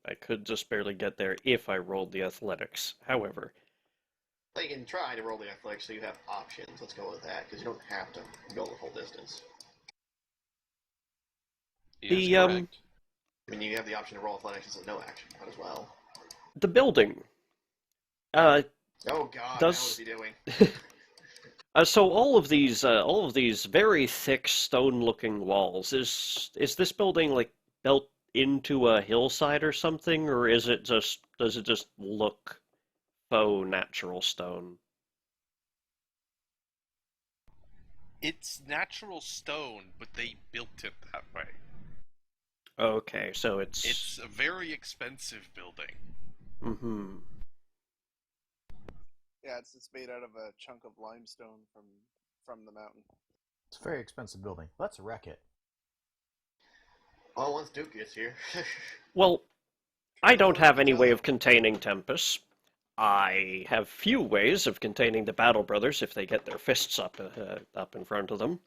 I could just barely get there if I rolled the athletics. However, Well, you can try to roll the athletics so you have options. Let's go with that, because you don't have to go the full distance. He The, is correct. I mean, you have the option to roll athletics as a no action. Might as well. the building. Oh God, Does- now what is he doing? So all of these very thick stone-looking walls. Is this building like built into a hillside or something, or does it just look faux natural stone? It's natural stone, but they built it that way. Okay, so It's a very expensive building. Mm-hmm. Yeah, it's made out of a chunk of limestone from the mountain. It's a very expensive building. Let's wreck it. Oh, once Duke gets here. Well, I don't have any way Hello. of containing Tempest. I have few ways of containing the Battle Brothers if they get their fists up in front of them.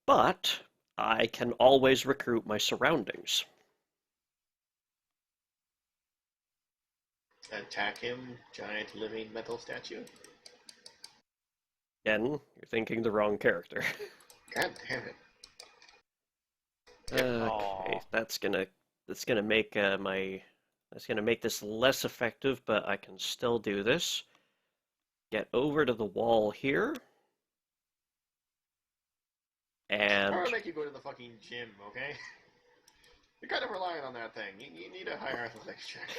But I can always recruit my surroundings. Attack him, giant living metal statue. Again, you're thinking the wrong character. God damn it. Okay, Aw. that's gonna make that's gonna make this less effective, but I can still do this. Get over to the wall here, I'm and gonna make you go to the fucking gym, okay? You're kind of relying on that thing. You need a higher athletics check.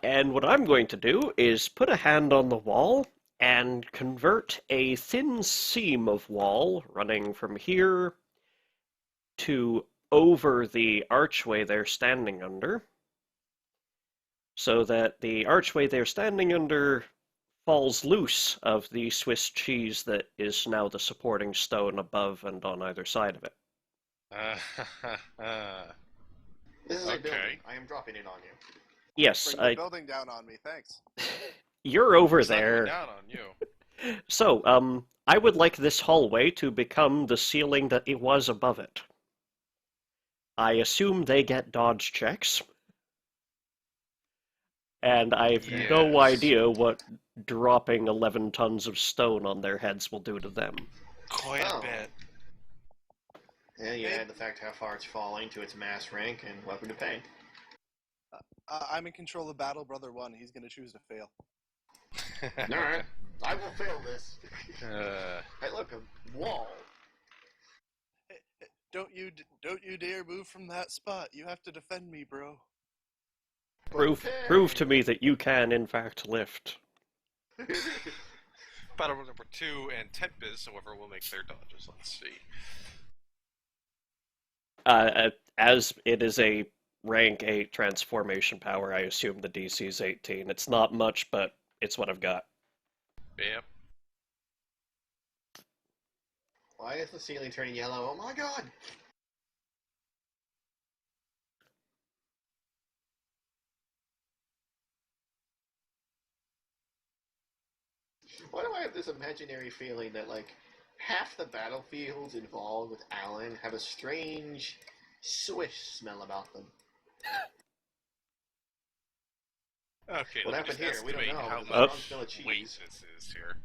and what I'm going to do is put a hand on the wall and convert a thin seam of wall running from here to over the archway they're standing under, so that the archway they're standing under falls loose of the Swiss cheese that is now the supporting stone above and on either side of it. This is a Okay. building. I am dropping it on you. Yes, Bring the building down on me, thanks. you're over It's not coming there. down on you. So, I would like this hallway to become the ceiling that it was above it. I assume they get dodge checks. and I've no Yes. idea what dropping 11 tons of stone on their heads will do to them. Quite Oh. a bit. And you add the fact how far it's falling to its mass rank and weapon to pain. I'm in control of Battle Brother 1. He's going to choose to fail. Alright, I will fail this. Uh, Hey, look, a wall. Don't you dare move from that spot. You have to defend me, bro. Prove to me that you can, in fact, lift. Battle number 2 and Tempest, however, will make their dodges. Let's see. As it is a rank 8 transformation power, I assume the DC is 18. It's not much, but it's what I've got. Yep. Why is the ceiling turning yellow? Oh my god! Why do I have this imaginary feeling that, like, half the battlefields involved with Alan have a strange swish smell about them? Okay, What let me happened just here? We don't estimate know. how There's a much strong smell of cheese. weight this is here.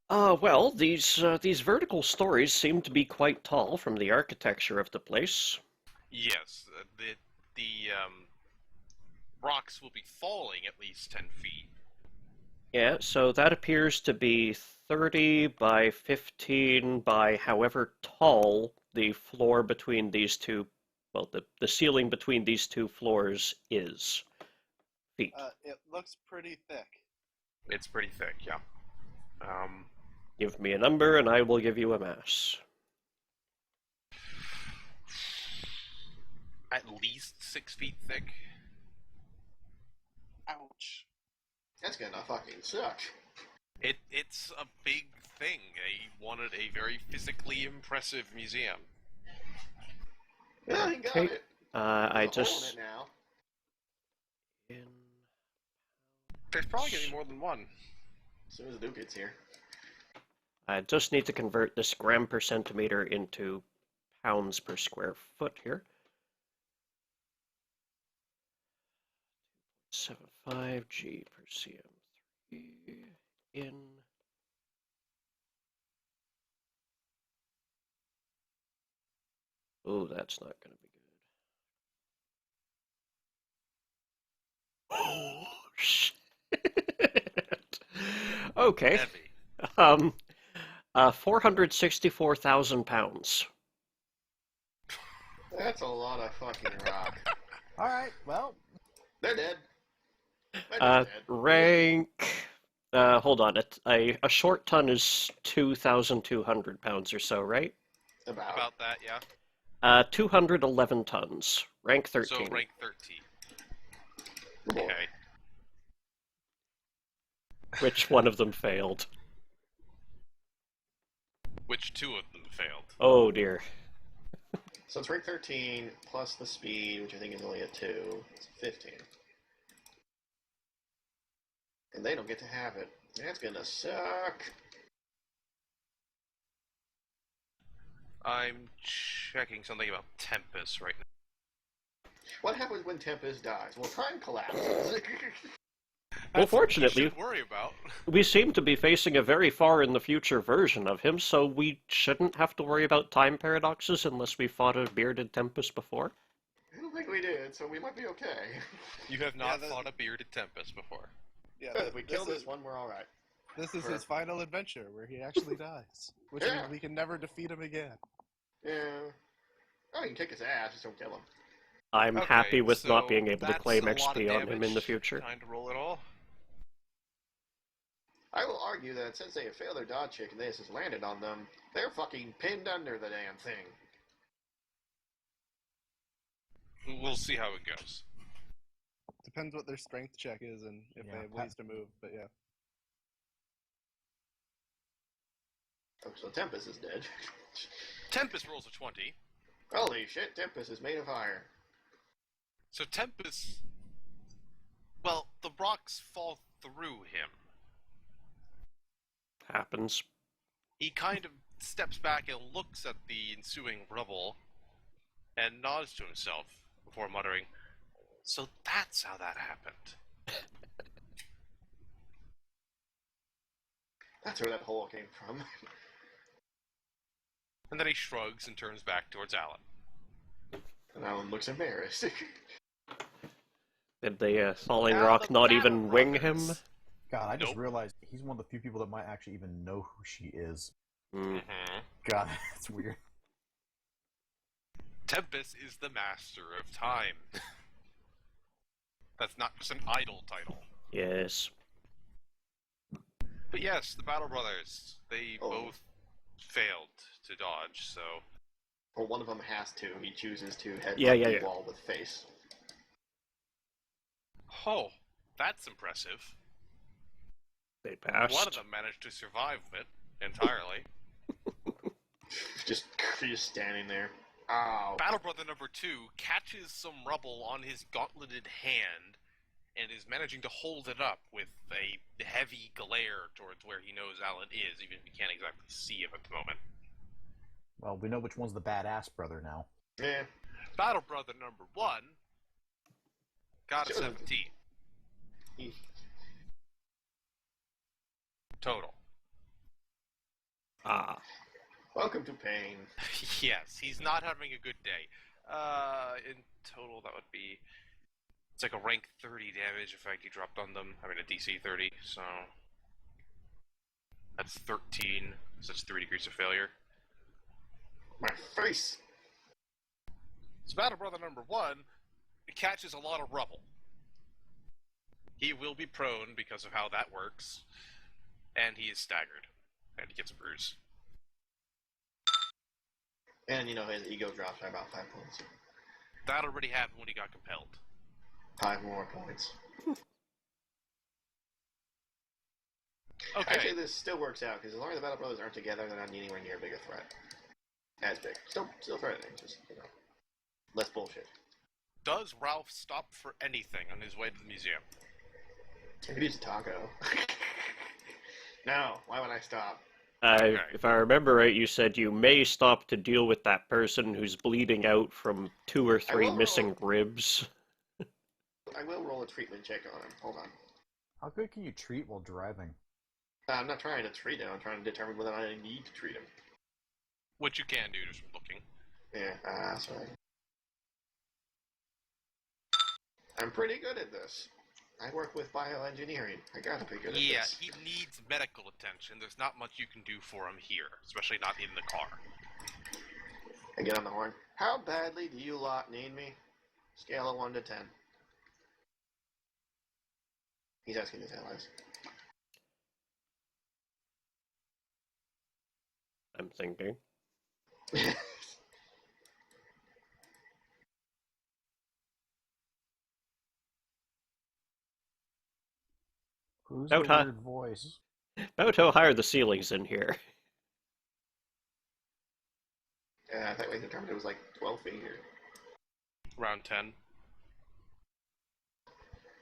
Well, these vertical stories seem to be quite tall from the architecture of the place. Yes, the rocks will be falling at least 10 feet. Yeah, so that appears to be 30 by 15 by however tall the floor between these two, well, the ceiling between these two floors is. Feet. It looks pretty thick. It's pretty thick, yeah. Give me a number and I will give you a mass. At least 6 feet thick. Ouch. That's gonna fucking suck. It's a big thing. They wanted a very physically impressive museum. Yeah, he got Okay. it. I There's a hole in just it now. There's probably gonna be more than one. As soon as Duke gets here. I just need to convert this gram per centimeter into pounds per square foot here. 75 G per cm3 in. Oh, that's not going to be good. Oh, shit. Okay. Heavy. 464,000 pounds. That's a lot of fucking rock. Alright, well, They're dead. They're dead. Rank. Hold on. A short ton is 2,200 pounds or so, right? About that, yeah. 211 tons. Rank 13. So rank 13. Okay. Which one of them failed? Which 2 of them failed? Oh dear. So it's rank 13 plus the speed, which I think is only a 2. It's 15. And they don't get to have it. That's gonna suck. I'm checking something about Tempest right now. What happens when Tempest dies? Well, time collapses. Well, That's what fortunately, we should worry about. we seem to be facing a very far in the future version of him, so we shouldn't have to worry about time paradoxes unless we fought a bearded Tempest before. I don't think we did, so we might be okay. You have not Yeah, fought a bearded Tempest before. Yeah, If we kill this one, we're alright. This is Sure. his final adventure where he actually dies, which Yeah. means we can never defeat him again. Yeah. Oh, you can kick his ass, just don't kill him. I'm Okay, happy with not so being able to that's claim a lot of XP on him in the damage. future. Time to roll it all. I will argue that since they have failed their dodge check and this has landed on them, they're fucking pinned under the damn thing. We'll see how it goes. Depends what their strength check is and if Yeah, they have ways to move, but yeah. Oh, so Tempest is dead. Tempest rolls a 20. Holy shit, Tempest is made of fire. So Tempest... Well, the rocks fall through him. Happens. He kind of steps back and looks at the ensuing rubble and nods to himself before muttering, So that's how that happened. That's where that hole came from. And then he shrugs and turns back towards Alan. And Alan looks embarrassed. Did the falling Now rock the not Battle even wing him? Brothers. God, I just Nope. realized he's one of the few people that might actually even know who she is. Mm. Mm-hmm. God, that's weird. Tempest is the master of time. That's not just an idle title. Yes. But yes, the Battle Brothers, they Oh. both failed to dodge, so... Well, one of them has to. He chooses to head Yeah, the yeah. wall with face. Oh, that's impressive. They passed. One of them managed to survive it entirely. Just standing there. Ow. Battle Brother number 2 catches some rubble on his gauntleted hand and is managing to hold it up with a heavy glare towards where he knows Alan is, even if he can't exactly see him at the moment. Well, we know which one's the badass brother now. Yeah. Battle Brother number 1 got a Sure. 17 He- total. Ah. Welcome to pain. Yes, he's not having a good day. In total, that would be... It's like a rank 30 damage effect he dropped on them. I mean, a DC 30, so... That's 13, so that's 3 degrees of failure. My face. So Battle Brother number 1 catches a lot of rubble. He will be prone because of how that works, and he is staggered, and he gets a bruise. And, his ego drops by about 5 points. That already happened when he got compelled. 5 more points. Okay, Actually, this still works out, because as long as the Battle Brothers aren't together, they're not anywhere near a bigger threat. As big. Still threatening, just, less bullshit. does Ralph stop for anything on his way to the museum? I could use a taco. No, why would I stop? Okay. If I remember right, you said you may stop to deal with that person who's bleeding out from 2 or 3 will missing roll. ribs. I will roll a treatment check on him. Hold on. How good can you treat while driving? I'm not trying to treat him. I'm trying to determine whether I need to treat him. Which you can do just from looking. Yeah, that's right. I'm pretty good at this. I work with bioengineering. I gotta be good at Yeah, this. he needs medical attention. There's not much you can do for him here, especially not in the car. I get on the horn. How badly do you lot need me? Scale of 1 to 10. He's asking his allies. I'm thinking. Who's Out the high. weird voice? About how high are the ceilings in here? I thought we determined it was like 12 feet or... Around 10.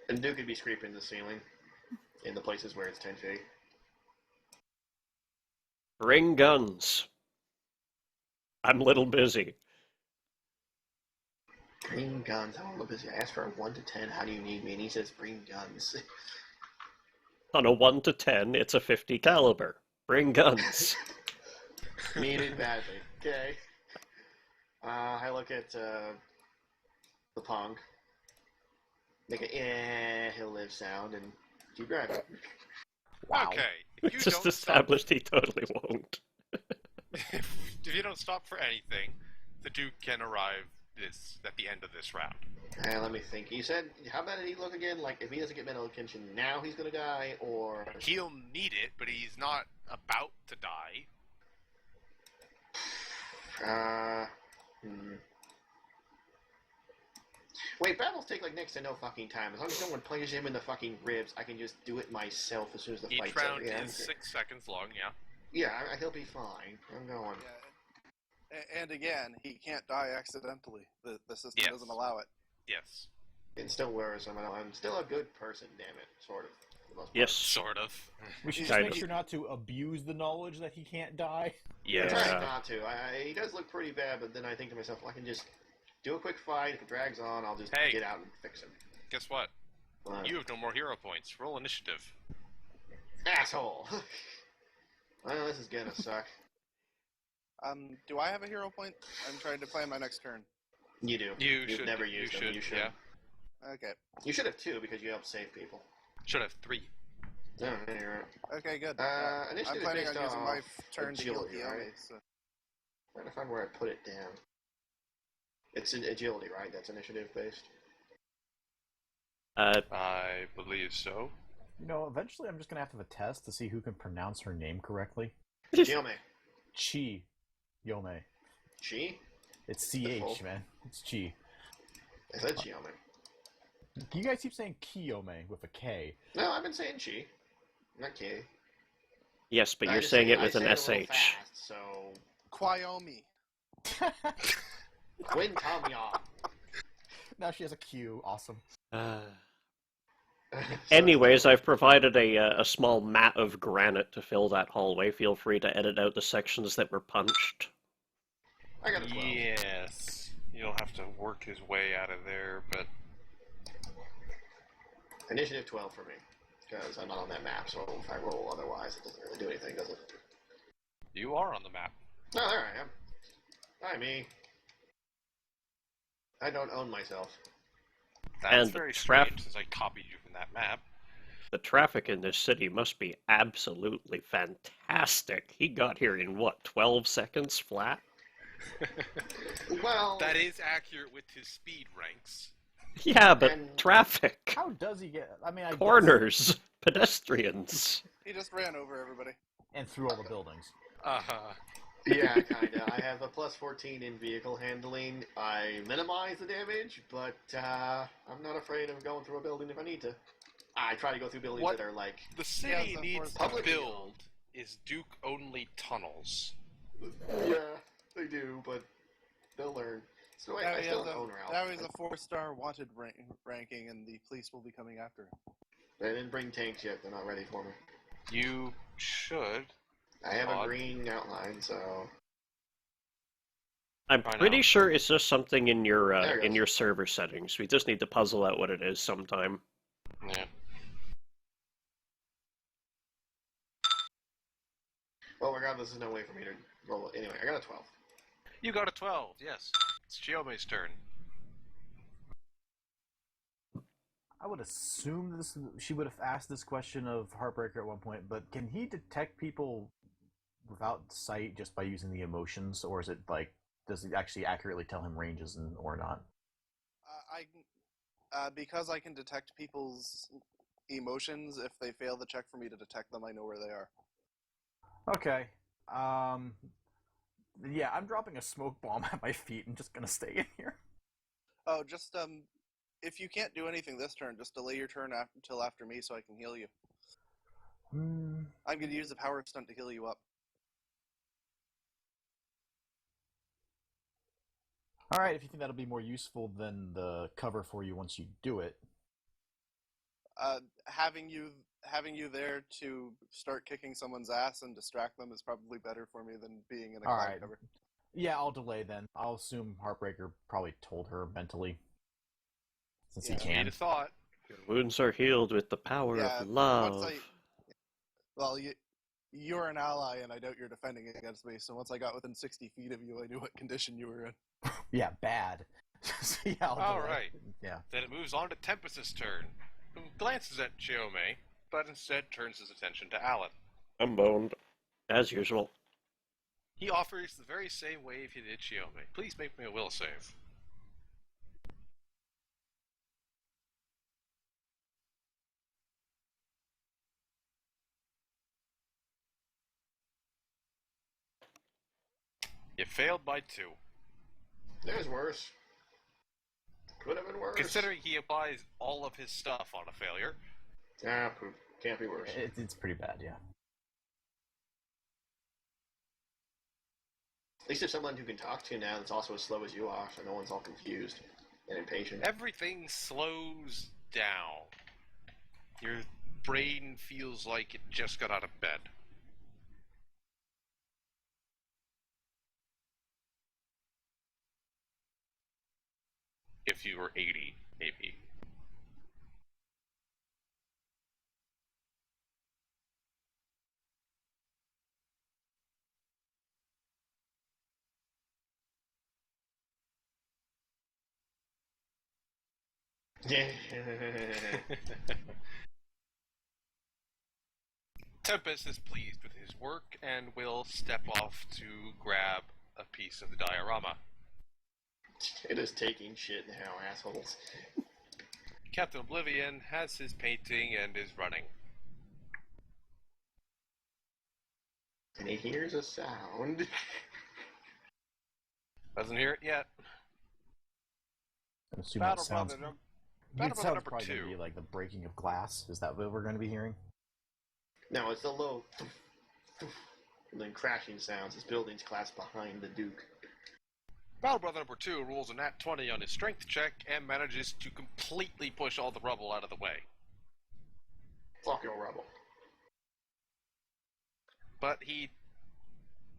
And Duke could be scraping the ceiling in the places where it's 10 feet. Bring guns. I'm a little busy. Bring guns. I'm a little busy. I asked for a 1 to 10. How do you need me? And he says, bring guns. On a 1 to 10, it's a 50 caliber. Bring guns. Need it badly. Okay. I look at the punk. Make a he'll live sound and keep driving. Wow. Okay, We if you just don't established he totally won't. if you don't stop for anything, the Duke can arrive at the end of this round. Let me think. You said, how bad did he look again? Like, if he doesn't get medical attention now, he's gonna die, or... He'll need it, but he's not about to die. Wait, battles take like next to no fucking time. As long as someone punches him in the fucking ribs, I can just do it myself as soon as the Each fight's round over. Yeah, is 6 seconds long, yeah. yeah, he'll be fine. I'm going. Yeah. And again, he can't die accidentally. The system Yes. doesn't allow it. Yes. It still wears. I'm still a good person, damn it. Sort of. For the most part. Yes. Sort of. We should just Kind make of. sure not to abuse the knowledge that he can't die. I'm Yeah. trying not to. He does look pretty bad, but then I think to myself, well, I can just do a quick fight. If it drags on, I'll just Hey. get out and fix him. Guess what? What? You have no more hero points. Roll initiative. Asshole! Well, this is gonna suck. Do I have a hero point? I'm trying to plan my next turn. You do. You You've should. never used them. You should. Yeah. Okay. You should have 2 because you help save people. Should have 3. No, yeah, you're right. Okay, good. Initiative I'm is planning on based using my off turn to heal agility, Kiyomi, right? so... Trying to find where I put it down. It's an agility, right? That's initiative based. I believe so. You know, eventually I'm just gonna have to have a test to see who can pronounce her name correctly. Chiome. Chi Yome. Chi? It's Full. CH, man. It's Chi. I said Chiome. You guys keep saying Kiyome with a K. No, I've been saying Chi. Not K. Yes, but I you're just saying say- it I with say an it a little SH. fast, so Kwaomi. Quinn Tamiya. Now she has a Q. Awesome. Anyways, I've provided a small mat of granite to fill that hallway. Feel free to edit out the sections that were punched. I got a 12. Yes. You'll have to work his way out of there, but Initiative 12 for me. Because I'm not on that map, so if I roll otherwise, it doesn't really do anything, does it? you are on the map. Oh, there I am. Hi, me. I don't own myself. That's And the very trap- strange, since I copied you from that map. The traffic in this city must be absolutely fantastic. He got here in what, 12 seconds flat? Well, That is accurate with his speed ranks. Yeah, but And- traffic, How does he get? I mean, I guess- corners, pedestrians. He just ran over everybody. and through all the buildings. Uh-huh. yeah, kinda. I have a plus 14 in vehicle handling. I minimize the damage, but I'm not afraid of going through a building if I need to. I try to go through buildings What? that are like... The city Yeah, needs the to public- build is Duke-only tunnels. Yeah, they do, but they'll learn. So I still don't own Ralph. Now he's a 4-star wanted ranking, and the police will be coming after him. They didn't bring tanks yet. They're not ready for me. You should. I have Odd. a green outline, so... I'm I pretty know. sure it's just something in There it in goes. your server settings. We just need to puzzle out what it is sometime. Yeah. Well, regardless, there's no way for me to roll it. Anyway, I got a 12. You got a 12, yes. It's Chiome's turn. I would assume this. She would have asked this question of Heartbreaker at one point, but can he detect people without sight just by using the emotions, or is it like does it actually accurately tell him ranges and or not? Because I can detect people's emotions, if they fail the check for me to detect them, I know where they are. Okay. Yeah, I'm dropping a smoke bomb at my feet and just gonna stay in here. Oh, just if you can't do anything this turn, just delay your turn until after me so I can heal you. I'm going to use a power stunt to heal you up. All right, if you think that'll be more useful than the cover for you once you do it. Having you there to start kicking someone's ass and distract them is probably better for me than being in a All cloud right. cover. Yeah, I'll delay then. I'll assume Heartbreaker probably told her mentally, since Yeah. he Need can. a thought. Your wounds are healed with the power Yeah, of love. once Well, you're an ally, and I doubt you're defending against me. So once I got within 60 feet of you, I knew what condition you were in. Yeah, bad. So, yeah, I'll All delay. right. Yeah. Then it moves on to Tempest's turn, who glances at Chiome, but instead turns his attention to Alan. I'm boned, as usual. He offers the very same wave he did Chiome. Please make me a will save. You failed by 2. There's worse. Could have been worse. Considering he applies all of his stuff on a failure. Ah, poop. Can't be worse. It's pretty bad, yeah. At least there's someone who can talk to now that's also as slow as you are, so no one's all confused and impatient. Everything slows down. Your brain feels like it just got out of bed. If you were 80, maybe. Yeah. Tempest is pleased with his work and will step off to grab a piece of the diorama. It is taking shit now, assholes. Captain Oblivion has his painting and is running. And he hears a sound. Doesn't hear it yet. I assume that sounds. Battle It Brother sounds number probably going 2. to be like the breaking of glass. Is that what we're going to be hearing? No, it's the low and then crashing sounds as buildings collapse behind the Duke. Battle Brother number 2 rolls a nat 20 on his strength check and manages to completely push all the rubble out of the way. Fuck your rubble. But he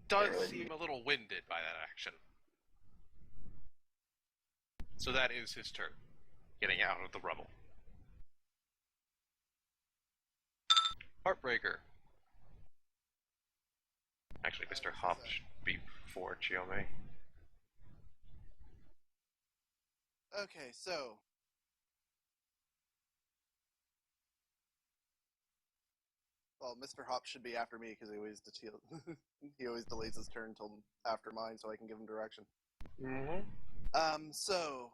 does Really? seem a little winded by that action. So that is his turn, getting out of the rubble. Heartbreaker. Actually, Mr. Hop should be before Chiome. Okay, so well, Mr. Hop should be after me because he always he always delays his turn until after mine, so I can give him direction. Mm-hmm. So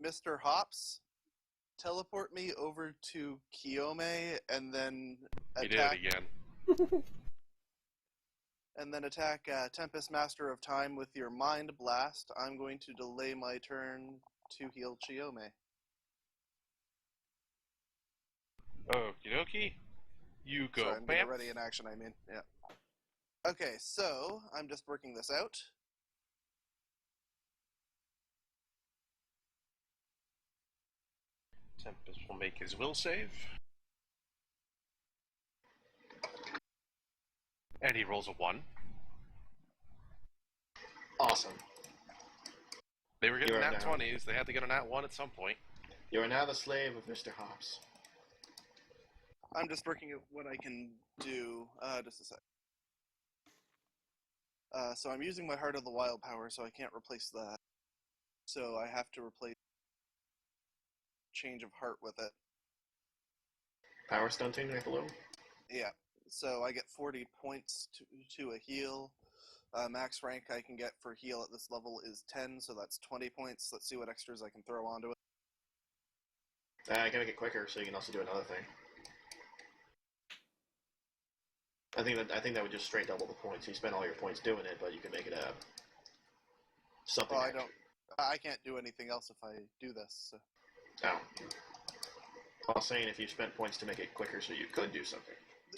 Mr. Hops, teleport me over to Kiyome and then He did attack. it again. And then attack Tempest Master of Time with your Mind Blast. I'm going to delay my turn to heal Chiome. Okie dokie. You go. Sorry, I'm Bam. getting ready in action, I mean. Yeah. Okay, so I'm just working this out. Tempest will make his will save. And he rolls a 1. Awesome. They were getting You are nat now- 20s. They had to get a nat 1 at some point. You are now the slave of Mr. Hops. I'm just working at what I can do. Just a sec. So I'm using my Heart of the Wild power, so I can't replace that. So I have to replace Change of Heart with it. Power stunting right below. Yeah. So I get 40 points to a heal. Max rank I can get for heal at this level is 10, so that's 20 points. Let's see what extras I can throw onto it. I can make it quicker, so you can also do another thing. I think that would just straight double the points. You spend all your points doing it, but you can make it something. Well, extra. I can't do anything else if I do this. So. Oh. I was saying if you spent points to make it quicker, so you could do something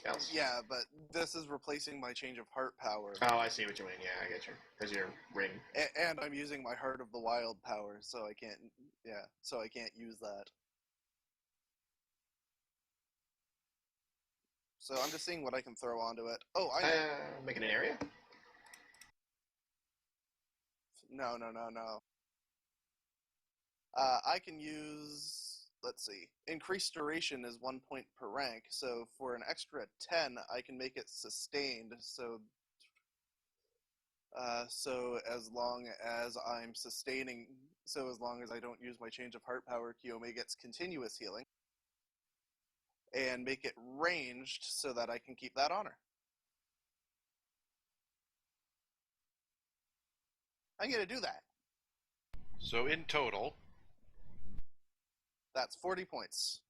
else. Yeah, but this is replacing my Change of Heart power. Oh, I see what you mean. Yeah, I get you. Because your ring. And I'm using my Heart of the Wild power, so I can't. Yeah, so I can't use that. So I'm just seeing what I can throw onto it. Oh, I know. Making an area. No. I can use, let's see, increased duration is 1 point per rank, so for an extra 10, I can make it sustained, so as long as I'm sustaining, so as long as I don't use my Change of Heart power, Kiyome gets continuous healing, and make it ranged so that I can keep that honor. I'm going to do that. So in total, That's 40 points.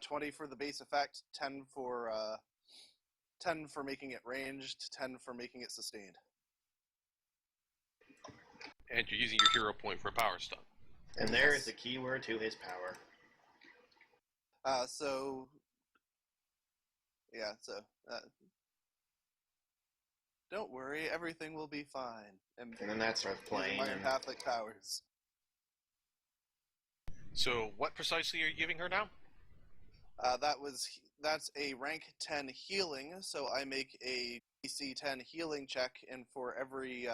20 for the base effect, 10 for making it ranged, 10 for making it sustained. and you're using your hero point for a power stun. And there is the keyword to his power. Don't worry, everything will be fine. And then that starts playing. My empathic powers. So what precisely are you giving her now? That's a rank 10 healing, so I make a DC 10 healing check, and for every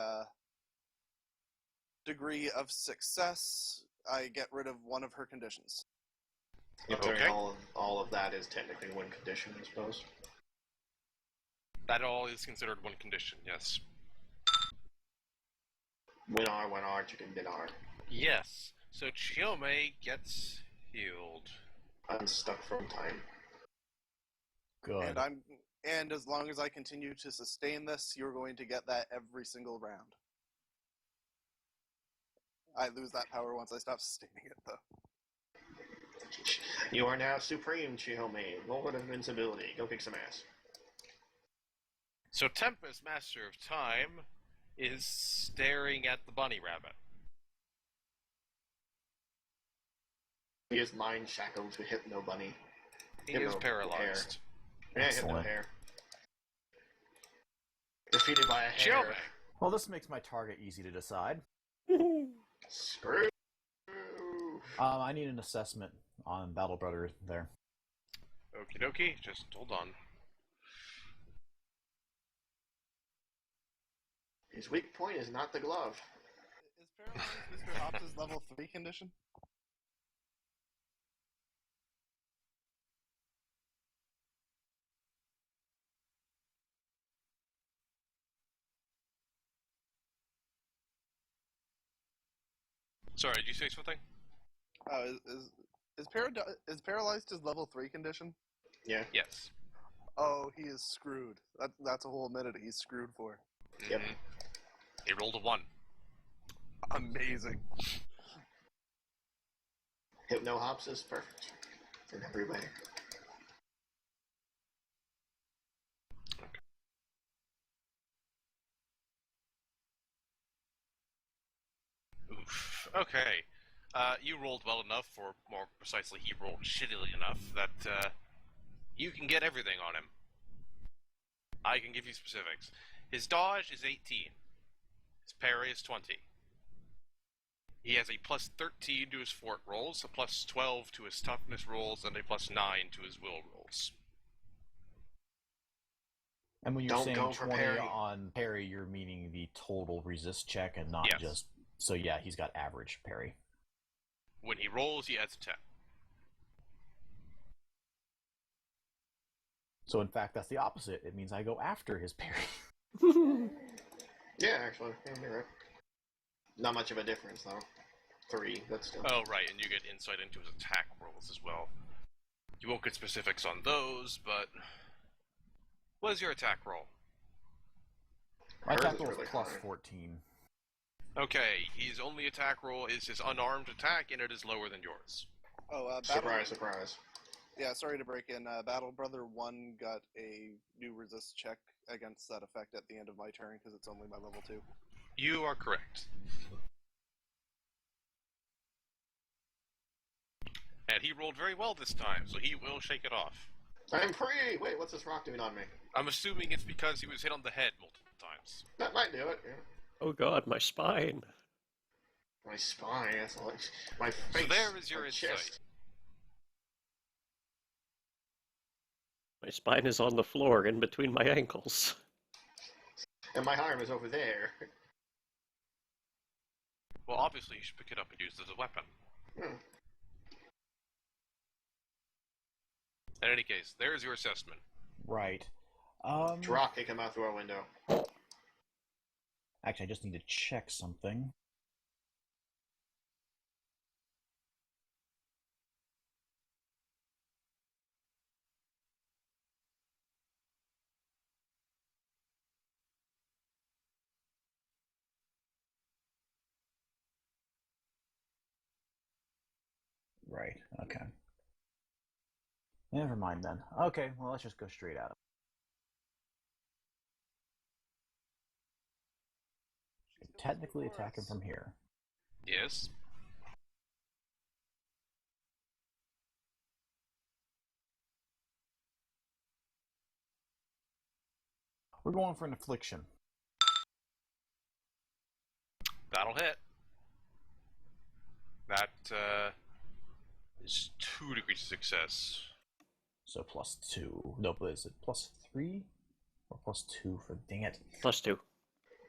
degree of success, I get rid of one of her conditions. Considering Okay. all of that is technically one condition, I suppose. That all is considered one condition, yes. Win R, chicken dinner. Yes. So Chiome gets healed. Unstuck from time. Good. And as long as I continue to sustain this, you're going to get that every single round. I lose that power once I stop sustaining it, though. You are now supreme, Chihome. Lord of Invincibility. Go kick some ass. So Tempest, Master of Time, is staring at the bunny rabbit. He is mind shackled to Hypno Bunny. He is paralyzed. Yeah, Hypno Excellent. Hair. Defeated by a hair. Chiome! Well, this makes my target easy to decide. Screw. I need an assessment on Battle Brother there. Okie dokie, just hold on. His weak point is not the glove. Is Paralyzed Mr. Hops' level 3 condition? Sorry, did you say something? Is Paralyzed his level 3 condition? Yeah. Yes. Oh, he is screwed. That's a whole minute he's screwed for. Yep. Mhm. He rolled a 1. Amazing. Hypno Hops is perfect. In every way. Oof. Okay. You rolled well enough, or more precisely, he rolled shittily enough, that you can get everything on him. I can give you specifics. His dodge is 18. His parry is 20. He has a plus 13 to his fort rolls, a plus 12 to his toughness rolls, and a plus 9 to his will rolls. And when you're Don't saying go for 20 parry. on parry, you're meaning the total resist check and not Yes. just... So yeah, he's got average parry. When he rolls, he adds a 10. So in fact, that's the opposite. It means I go after his parry. Yeah, actually. Yeah, you're right. Not much of a difference, though. 3, but still. Oh, right, and you get insight into his attack rolls as well. You won't get specifics on those, but... What is your attack roll? My Hers attack is roll is really plus high. 14. Okay, his only attack roll is his unarmed attack, and it is lower than yours. Oh, Surprise, surprise. Yeah, sorry to break in. Battle Brother 1 got a new resist check against that effect at the end of my turn because it's only my level 2. You are correct. And he rolled very well this time, so he will shake it off. I'm free! Wait, what's this rock doing on me? I'm assuming it's because he was hit on the head multiple times. That might do it, yeah. Oh god, my spine. My spine, that's all. My face. So there is your my insight. chest. My spine is on the floor in between my ankles. And my arm is over there. Well, obviously you should pick it up and use it as a weapon. Hmm. In any case, there's your assessment. Right. Rock kick him out through our window. Actually, I just need to check something. Right, okay. Never mind then. Okay, well, let's just go straight at him. Technically attack him from here. Yes? We're going for an affliction. That'll hit. That, is 2 degrees of success. So plus 2. No, but is it plus 3? Or plus 2 for... Dang it. +2.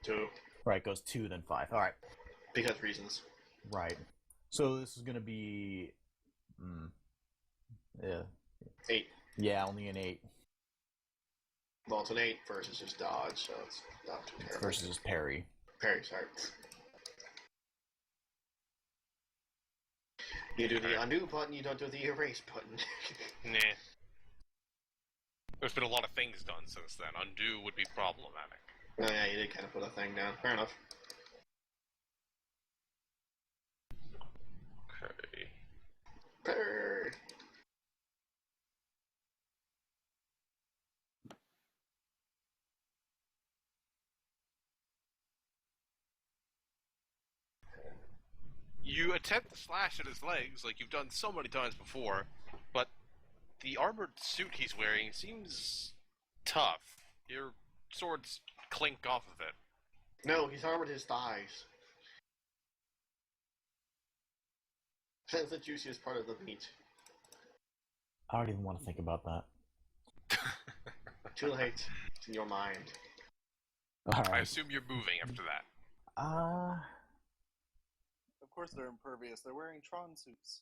2. Right, goes 2, then 5. Alright. Because reasons. Right. So this is going to be... yeah. 8. Yeah, only an 8. Well, it's an 8 versus his dodge, so it's not too terrible. Versus his parry. Parry, sorry. You do the undo button, you don't do the erase button. Nah. There's been a lot of things done since then. Undo would be problematic. Oh yeah, you did kind of put a thing down. Fair enough. Okay. Parry. You attempt to slash at his legs like you've done so many times before, but the armored suit he's wearing seems tough. Your swords clink off of it. No, he's armored his thighs. That's the juiciest part of the meat. I don't even want to think about that. Too late. It's in your mind. All I right. assume you're moving after that. Of course they're impervious. They're wearing Tron suits.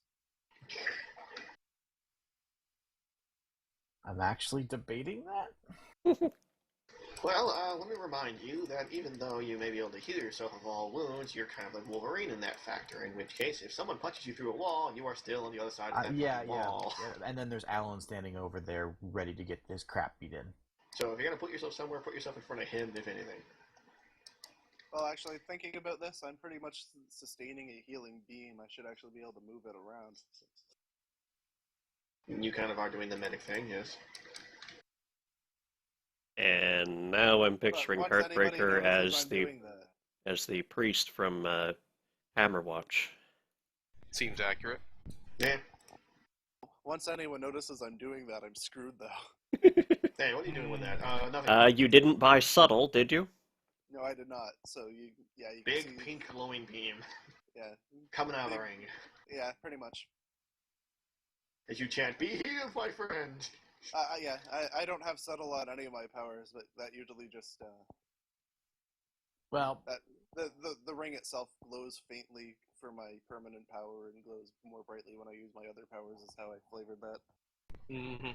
I'm actually debating that. Well, let me remind you that even though you may be able to heal yourself of all wounds, you're kind of like Wolverine in that factor, in which case, if someone punches you through a wall, you are still on the other side of that fucking wall. Yeah. And then there's Alan standing over there, ready to get his crap beat in. So if you're going to put yourself somewhere, put yourself in front of him, if anything. Well, actually, thinking about this, I'm pretty much sustaining a healing beam. I should actually be able to move it around. You kind of are doing the medic thing, yes. And now I'm picturing But once anybody Heartbreaker notices as I'm doing the priest from Hammerwatch. Seems accurate. Yeah. Once anyone notices I'm doing that, I'm screwed, though. Hey, what are you doing with that? Nothing. You didn't buy subtle, did you? No, I did not. So, you can Big see... pink glowing beam Yeah, coming out of the ring. yeah, pretty much. As you chant, "Be healed, my friend!" Yeah, I don't have subtle on any of my powers, but that usually just... Well, The ring itself glows faintly for my permanent power and glows more brightly when I use my other powers is how I flavored that. Mm-hmm.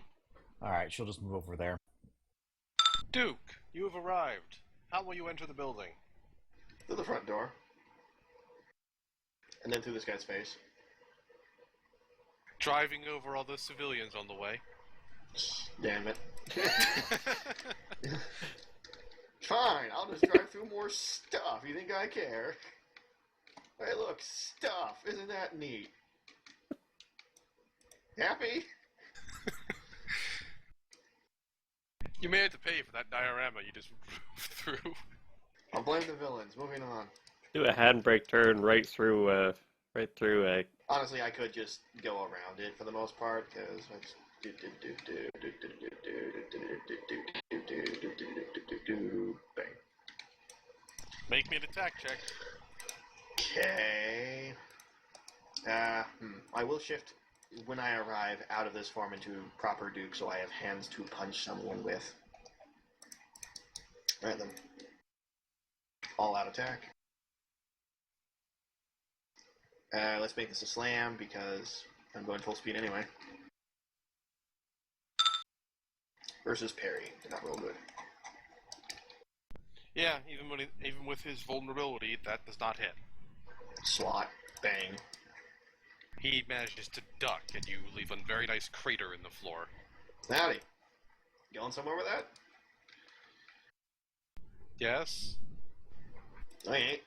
all right, she'll just move over there. Duke, you have arrived. How will you enter the building? Through the front door. And then through this guy's face. Driving over all those civilians on the way. Damn it. Fine, I'll just drive through more stuff. You think I care? Hey, look, stuff. Isn't that neat? Happy? You may have to pay for that diorama you just drove through. I'll blame the villains. Moving on. Do a handbrake turn right through Honestly, I could just go around it for the most part, because bang. Make me an attack check. Okay. I will shift when I arrive out of this form into proper Duke, so I have hands to punch someone with. Alright then. All out attack. Let's make this a slam because I'm going full speed anyway. Versus parry. Did not roll good. Yeah, even with his vulnerability, that does not hit. Slot. Bang. He manages to duck, and you leave a very nice crater in the floor. Howdy. Going somewhere with that? Yes? I ain't.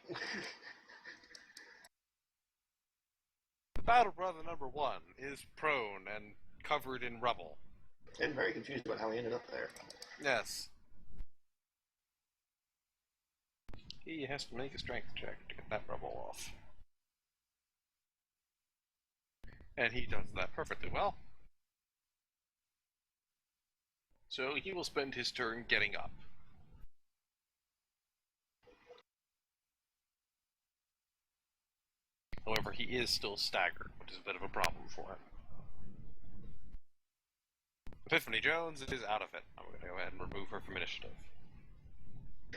Battle Brother number 1 is prone and covered in rubble. I'm very confused about how he ended up there. Yes. He has to make a strength check to get that rubble off. And he does that perfectly well. So he will spend his turn getting up. However, he is still staggered, which is a bit of a problem for him. Epiphany Jones is out of it. I'm going to go ahead and remove her from initiative.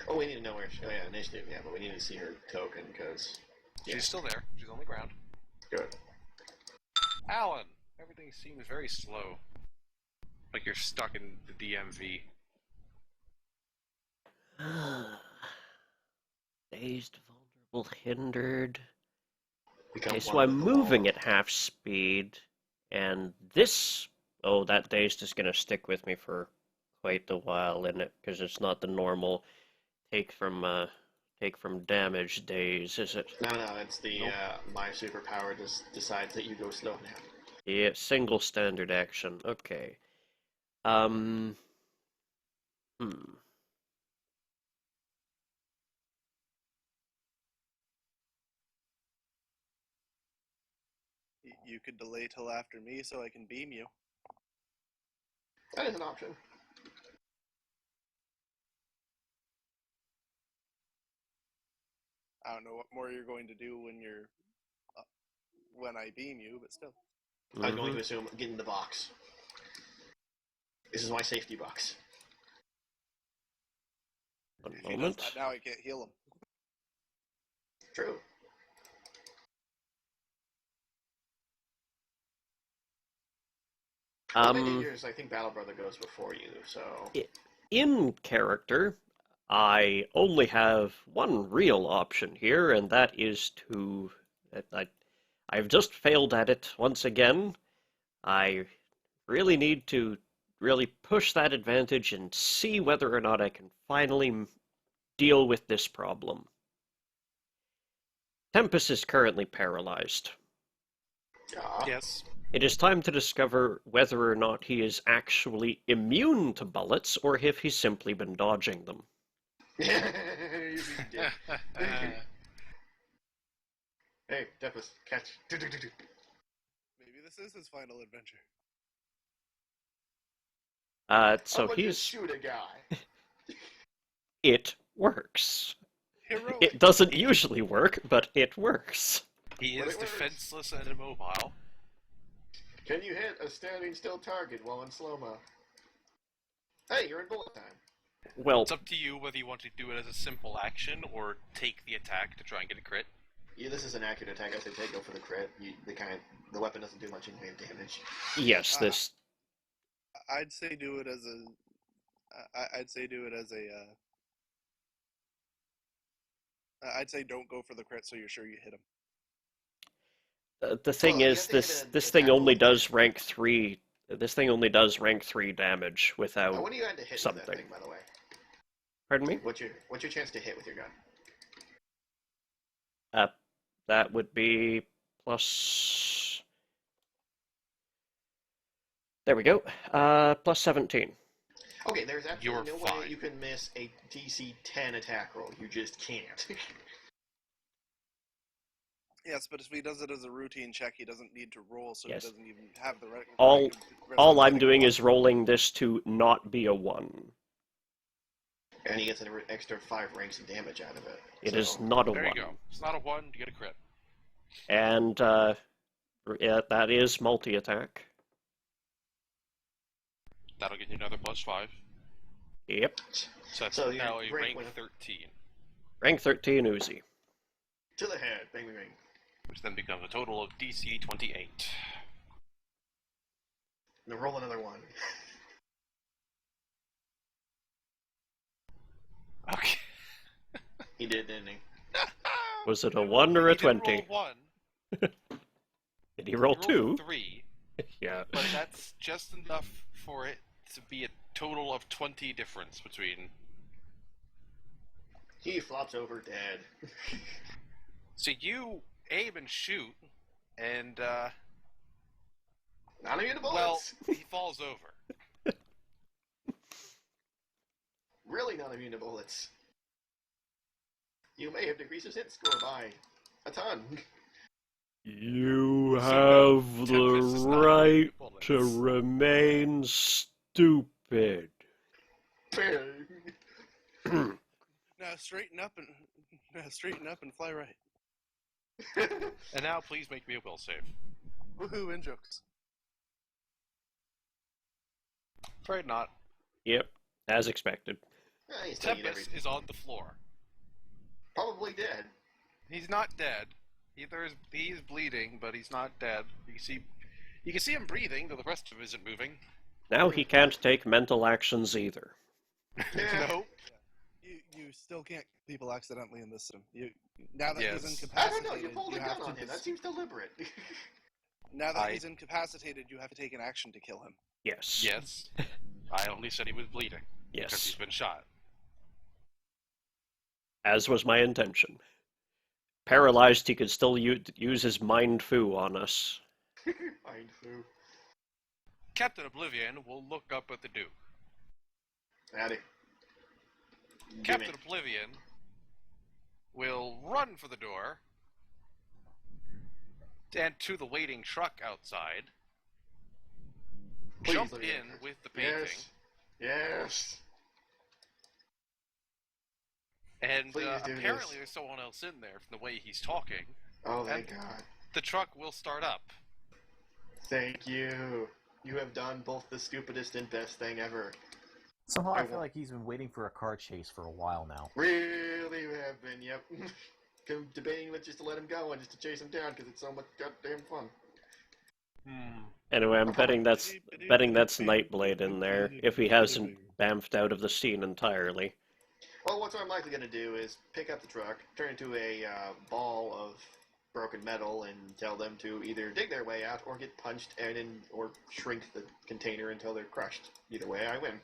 Oh, we need to know where she... Oh, yeah, initiative, yeah, but we need to see her token, because... Yeah. She's still there. She's on the ground. Good. Alan, everything seems very slow. Like you're stuck in the DMV. Dazed, vulnerable, hindered. Become Okay, so one I'm with the moving wall. at half speed, and this... Oh, that dazed is going to stick with me for quite a while, isn't it? Because it's not the normal take from damage daze, is it? No, it's the Nope. my superpower just decides that you go slow now. Yeah, single standard action. Okay. Hmm. You could delay till after me so I can beam you. That is an option. I don't know what more you're going to do when I beam you, but still. I was going Mhm. to assume get in the box. This is my safety box. One If he does moment. that now, I can't heal him. True. Well, many years, I think Battle Brother goes before you, so... In character, I only have one real option here, and that is to... I've just failed at it once again. I really need to really push that advantage and see whether or not I can finally deal with this problem. Tempest is currently paralyzed. Ah. Yes. It is time to discover whether or not he is actually immune to bullets, or if he's simply been dodging them. You did. Hey, Tempest, catch. Maybe this is his final adventure. So I'm gonna just he's... shoot a guy. It works. Heroic. It doesn't usually work, but it works. He But is it works. defenseless and immobile. Can you hit a standing still target while in slow-mo? Hey, you're in bullet time. Well, It's up to you whether you want to do it as a simple action or take the attack to try and get a crit. Yeah, this is an accurate attack. I say go for the crit. The weapon doesn't do much in way of damage. yes, this... I'd say do it as a. I'd say do it as a. I'd say don't go for the crit so you're sure you hit him. The thing Well, you is, have to hit this an this thing attack only roll. does rank 3... This thing only does rank 3 damage Now, without... when do you had to hit with something. that thing, by the way? Pardon me? What's your chance to hit with your gun? That would be plus... There we go. Plus 17. Okay, there's actually You're no way fine. that you can miss a DC 10 attack roll. You just can't. Yes, but if he does it as a routine check, he doesn't need to roll, so Yes. he doesn't even have the right. All I'm getting doing one. is rolling this to not be a 1. And he gets an extra 5 ranks of damage out of it. It So, is not a There 1. you go. It's not a 1, you get a crit. And, yeah, that is multi-attack. That'll get you another +5. Yep. So that's So you now a break rank with- 13, Rank 13 Uzi. To the head, bang, bang, bang. which then becomes a total of DC 28. Now roll another one. Okay. He did, didn't he? Was it a 1 or a He didn't 20? roll 1. Did he roll He 2? rolled a 3, Yeah. but that's just enough for it to be a total of 20 difference between. He flops over dead. So you aim and shoot, and Not even the well, bullets. he falls over. Really not immune to bullets. You may have decreased his hit score by a ton. You So, have Tempest the is not right immune to bullets. to remain stupid. Now straighten up and fly right. And now, please make me a will save. Woohoo! In jokes. Afraid not. Yep, as expected. He's taking Tempest everything. is on the floor. Probably dead. He's not dead. He's bleeding, but he's not dead. You can see him breathing, though the rest of him isn't moving. Now he can't take mental actions either. Yeah. Nope. You still can't kill people accidentally in this system. Now that Yes. he's I don't incapacitated, know. You pulled a have gun to on him. That seems deliberate. now that I- he's incapacitated, you have to take an action to kill him. Yes. Yes. I only said he was bleeding because Yes. he's been shot. As was my intention. Paralyzed, he could still use his mind foo on us. Mind foo. Captain Oblivion will look up at the Duke. Howdy. Captain Oblivion will run for the door and to the waiting truck outside. Please Jump let me in get with the painting. Yes. And Please do apparently this. there's someone else in there from the way he's talking. Oh, thank And- God. The truck will start up. Thank you. You have done both the stupidest and best thing ever. Somehow I I feel won't. like he's been waiting for a car chase for a while now. Really have been, yep. Debating with just to let him go and just to chase him down because it's so much goddamn fun. Anyway, I'm betting that's Nightblade in there, if he hasn't bamfed out of the scene entirely. Well, what I'm likely going to do is pick up the truck, turn into a ball of broken metal, and tell them to either dig their way out or get punched or shrink the container until they're crushed. Either way, I win.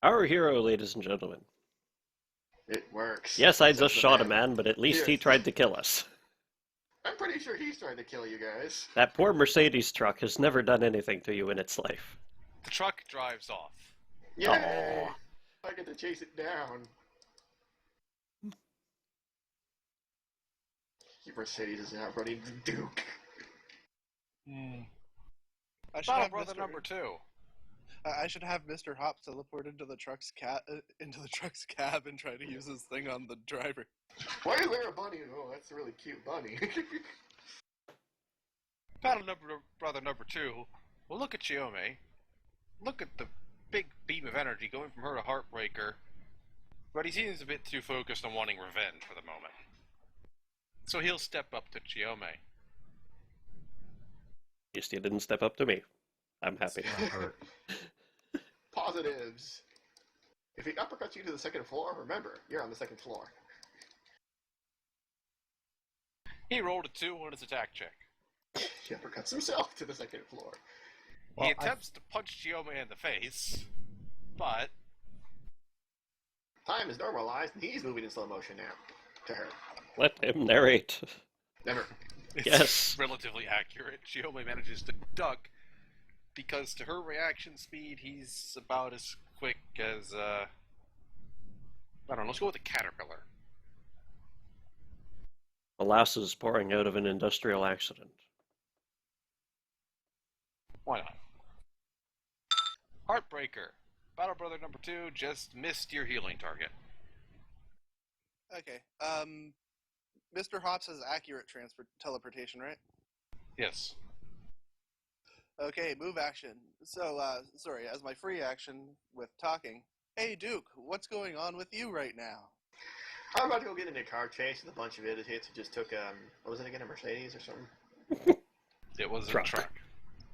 Our hero, ladies and gentlemen. It works. Yes, I Says just the shot a man, but at least he Yes. tried to kill us. I'm pretty sure he's trying to kill you guys. That poor Mercedes truck has never done anything to you in its life. The truck drives off. Yeah, I get to chase it down. Your Mercedes is now running the Duke. I should Battle have Brother Mr. number 2. I should have Mr. Hops teleport into the truck's cab and try to use his thing on the driver. Why is there a bunny? Oh, that's a really cute bunny. Brother number 2 will look at Chiome, look at the big beam of energy going from her to Heartbreaker, but he seems a bit too focused on wanting revenge for the moment. So he'll step up to Chiome. At least he didn't step up to me. I'm happy. Positives. If he uppercuts you to the second floor, remember, you're on the second floor. He rolled a 2 on his attack check. He uppercuts himself to the second floor. Well, He attempts to punch Chiome in the face, but Time is normalized, and he's moving in slow motion now. To her. Let him narrate. Never. it's Yes. relatively accurate. Chiome manages to duck, because to her reaction speed, he's about as quick as, I don't know, let's go with a caterpillar. Molasses pouring out of an industrial accident. Why not? Heartbreaker. Battle Brother number 2 just missed your healing target. Okay. Mr. Hops has accurate teleportation, right? Yes. Okay, move action. So, sorry, as my free action with talking. Hey, Duke, what's going on with you right now? I'm about to go get in a car chase with a bunch of idiots who just took, what was it again, a Mercedes or something? It was Truck. a truck.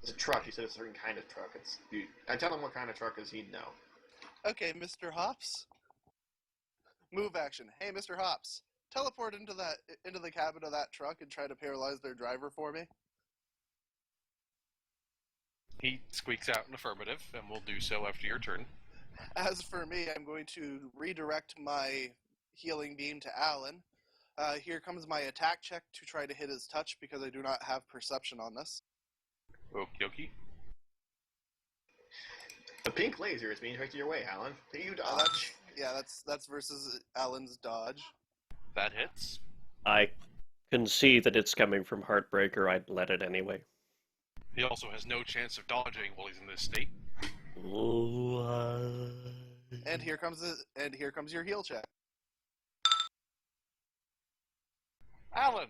It's a truck. He said it's a certain kind of truck. I tell him what kind of truck is, he'd know. Okay, Mr. Hops. Move action. Hey, Mr. Hops, teleport into the cabin of that truck and try to paralyze their driver for me. He squeaks out an affirmative, and will do so after your turn. As for me, I'm going to redirect my healing beam to Alan. Here comes my attack check to try to hit his touch because I do not have perception on this. Okie dokie. The pink laser is being directed your way, Alan. You dodge. That's versus Alan's dodge. That hits. I can see that it's coming from Heartbreaker. I'd let it anyway. He also has no chance of dodging while he's in this state. And here comes your heal check. Alan,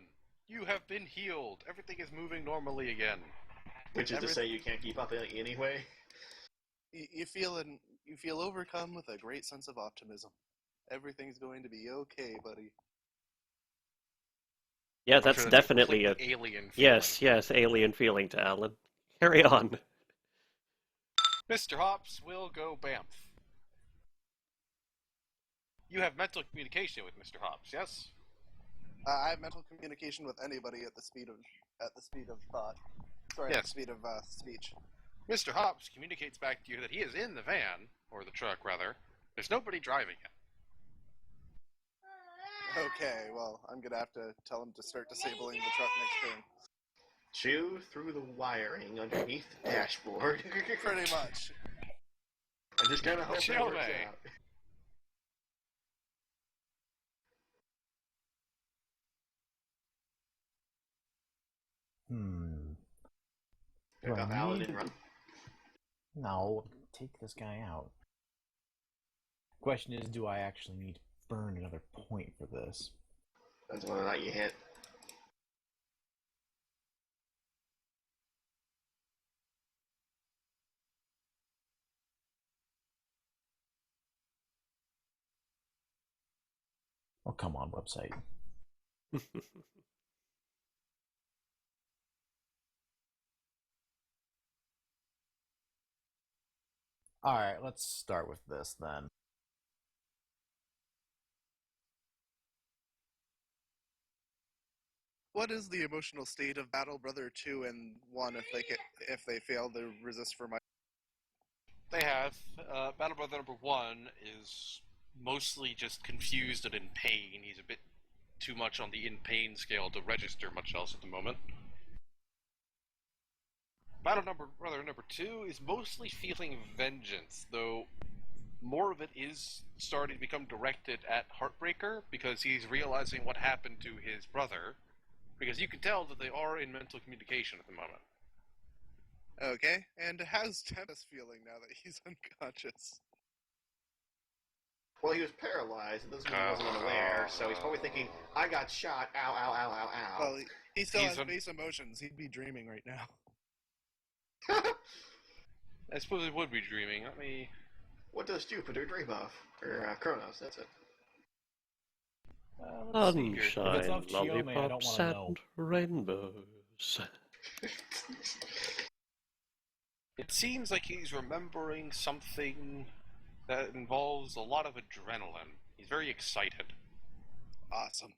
you have been healed. Everything is moving normally again. Which is to say you can't keep up anyway. You feel overcome with a great sense of optimism. Everything's going to be okay, buddy. Yeah, I'm that's sure definitely a completely alien feeling. yes, alien feeling to Alan. Carry on. Mr. Hops will go Bamf. You have mental communication with Mr. Hops, yes? I have mental communication with anybody at the speed of thought. Sorry, at the Yes. speed of speech. Mr. Hops communicates back to you that he is in the van, or the truck, rather. There's nobody driving it. Okay, well, I'm gonna have to tell him to start disabling the truck next turn. Chew through the wiring underneath the dashboard. Pretty much. I'm just gonna hope that Chill, works mate. out. Do I Pick up Alan need... and run. No, take this guy out. Question is, do I actually need to burn another point for this? Depends on whether or not you hit. Oh, come on, website. Alright, let's start with this then. What is the emotional state of Battle Brother 2 and 1 if they fail to resist for my... They have. Battle Brother number 1 is mostly just confused and in pain. He's a bit too much on the in pain scale to register much else at the moment. Battle Brother number 2 is mostly feeling vengeance, though more of it is starting to become directed at Heartbreaker because he's realizing what happened to his brother. Because you can tell that they are in mental communication at the moment. Okay, and how's Dennis feeling now that he's unconscious? Well, he was paralyzed. It doesn't mean he wasn't unaware, so he's probably thinking, I got shot. Ow, ow, ow, ow, ow. Well, he still He's has base emotions. He'd be dreaming right now. I suppose he would be dreaming. Let me... What does Jupiter dream of? Or Kronos, that's it. Let's see here. If Sunshine, it's of Chiome, I don't lollipops, wanna know. and rainbows. It seems like he's remembering something that involves a lot of adrenaline. He's very excited. Awesome.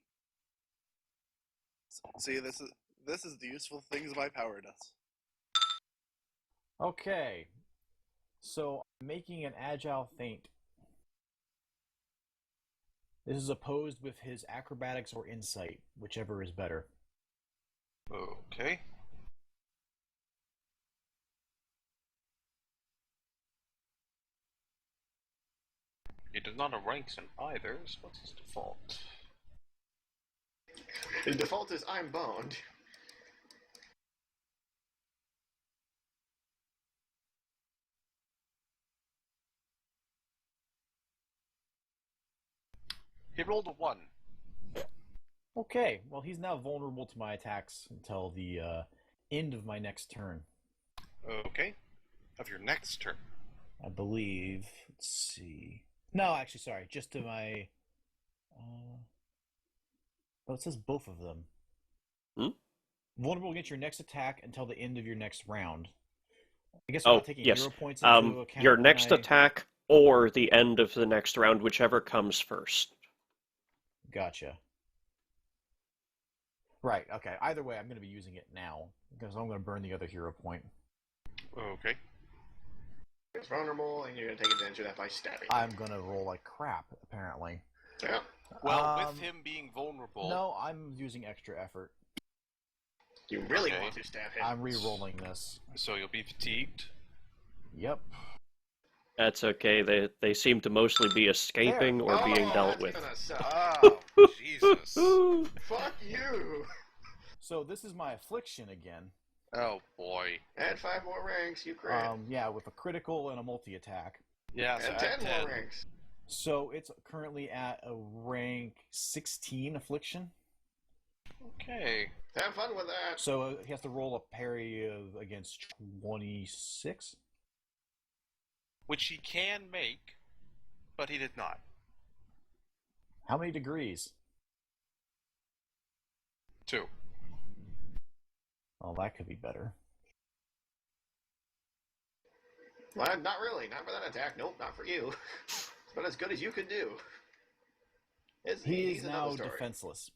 See, this is the useful things my power does. Okay. So, I'm making an agile feint. This is opposed with his acrobatics or insight, whichever is better. Okay. He does not have ranks in either, so what's his default? His default is I'm boned. He rolled a 1. Okay, well, he's now vulnerable to my attacks until the end of my next turn. Okay. Of your next turn. I believe. Let's see. No, actually, sorry. Just to my. Oh, it says both of them. Vulnerable against your next attack until the end of your next round. I guess we're not taking yes. hero points into account. Your when next attack or the end of the next round, whichever comes first. Gotcha. Right, okay. Either way, I'm going to be using it now, because I'm going to burn the other hero point. Okay. It's vulnerable, and you're going to take advantage of that by stabbing. I'm going to roll like crap, apparently. Yeah. Well, with him being vulnerable... No, I'm using extra effort. You really Okay. want to stab him. I'm re-rolling this. So you'll be fatigued? Yep. That's okay. They seem to mostly be escaping or being dealt that's with. gonna suck. Oh, Jesus. Fuck you! So this is my affliction again. Oh, boy. Add 5 more ranks, you crit. Yeah, with a critical and a multi-attack. Yeah, so Add at 10 10. more ranks. So it's currently at a rank 16 affliction. Okay. Have fun with that. So he has to roll a parry of against 26. Which he can make, but he did not. How many degrees? 2. Oh, that could be better. Well, not really. Not for that attack. Nope, not for you. It's not as good as you could do. He is He's another now story. defenseless.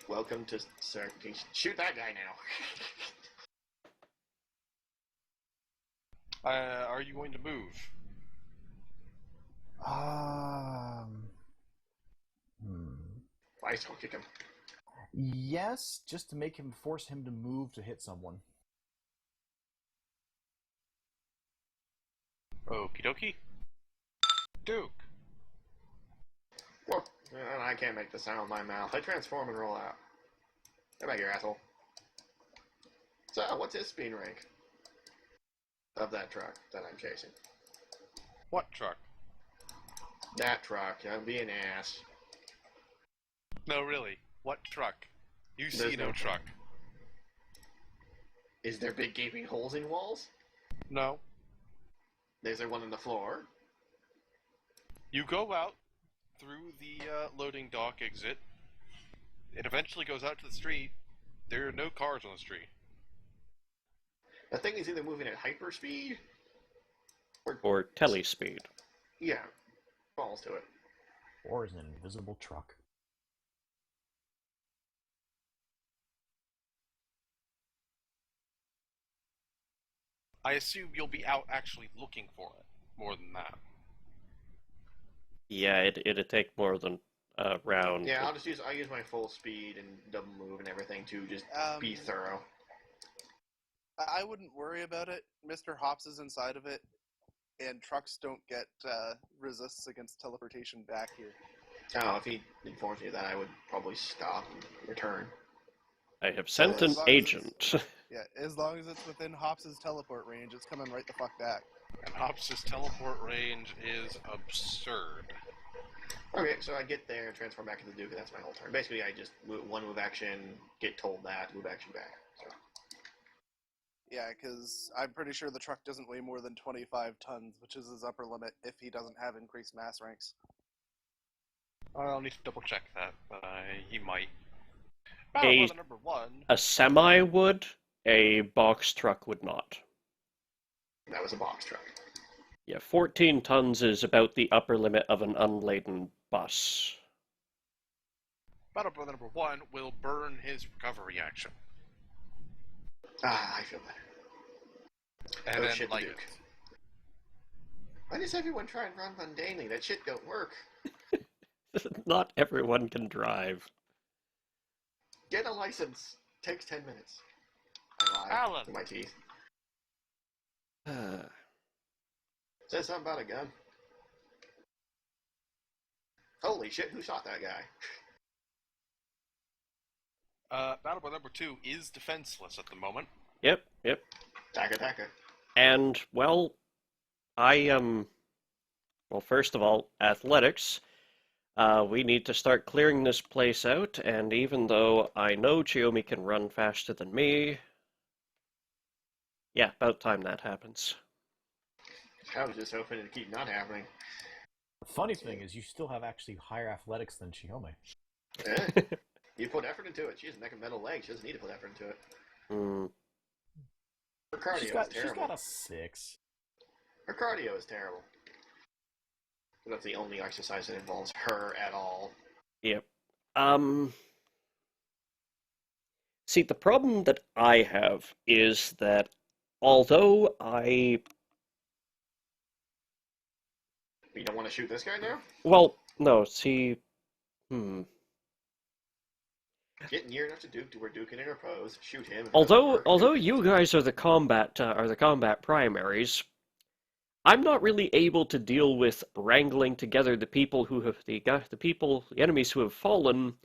Welcome to Sir. Shoot that guy now. Are you going to move? Please don't kick him. Yes, just to force him to move to hit someone. Okie dokie. Duke. Whoa. I can't make the sound with my mouth. I transform and roll out. Get back here, asshole. So, what's his speed rank? Of that truck that I'm chasing. What truck? That truck. I'm being ass. No, really. What truck? You see There's no no truck. Is there big gaping holes in walls? No. Is there one in the floor? You go out through the loading dock exit. It eventually goes out to the street. There are no cars on the street. The thing is either moving at hyperspeed Or telespeed. yeah, falls to it. Or is an invisible truck. I assume you'll be out actually looking for it, more than that. Yeah, it'd take more than a round. Yeah, I'll use my full speed and double move and everything to just be thorough. I wouldn't worry about it. Mr. Hops is inside of it, and trucks don't get resists against teleportation back here. Oh, if he informs me of that, I would probably stop and return. I have sent an as long as agent. Yeah, as long as it's within Hops' teleport range, it's coming right the fuck back. And Hops' teleport range is absurd. Okay, so I get there and transform back into the Duke, and that's my whole turn. Basically, I just one move action, get told that, move action back. So. Yeah, because I'm pretty sure the truck doesn't weigh more than 25 tons, which is his upper limit if he doesn't have increased mass ranks. I'll need to double check that, but he might. A- Battle Brother number 1. A semi would, a box truck would not. That was a box truck. Yeah, 14 tons is about the upper limit of an unladen bus. Battle Brother number 1 will burn his recovery action. Ah, I feel better. And Oh, then, shit, the like, Duke. Why does everyone try and run mundanely? That shit don't work. Not everyone can drive. Get a license. Takes 10 minutes. I lie Alan. to my teeth. Says something about a gun. Holy shit, who shot that guy? Battle Brother number 2 is defenseless at the moment. Yep. Taka. And, well, well, first of all, athletics. We need to start clearing this place out, and even though I know Chiyomi can run faster than me, yeah, about time that happens. I was just hoping it'd keep not happening. The funny thing is, you still have actually higher athletics than Chiome. Eh? You put effort into it. She has neck and metal legs. She doesn't need to put effort into it. Her cardio is terrible. She's got a 6. Her cardio is terrible. But that's the only exercise that involves her at all. Yep. See, the problem that I have is that although You don't want to shoot this guy now? well, no, see, Get near enough to Duke to where Duke can interpose, shoot him. although you guys are the combat primaries, I'm not really able to deal with wrangling together the people who have the enemies who have fallen,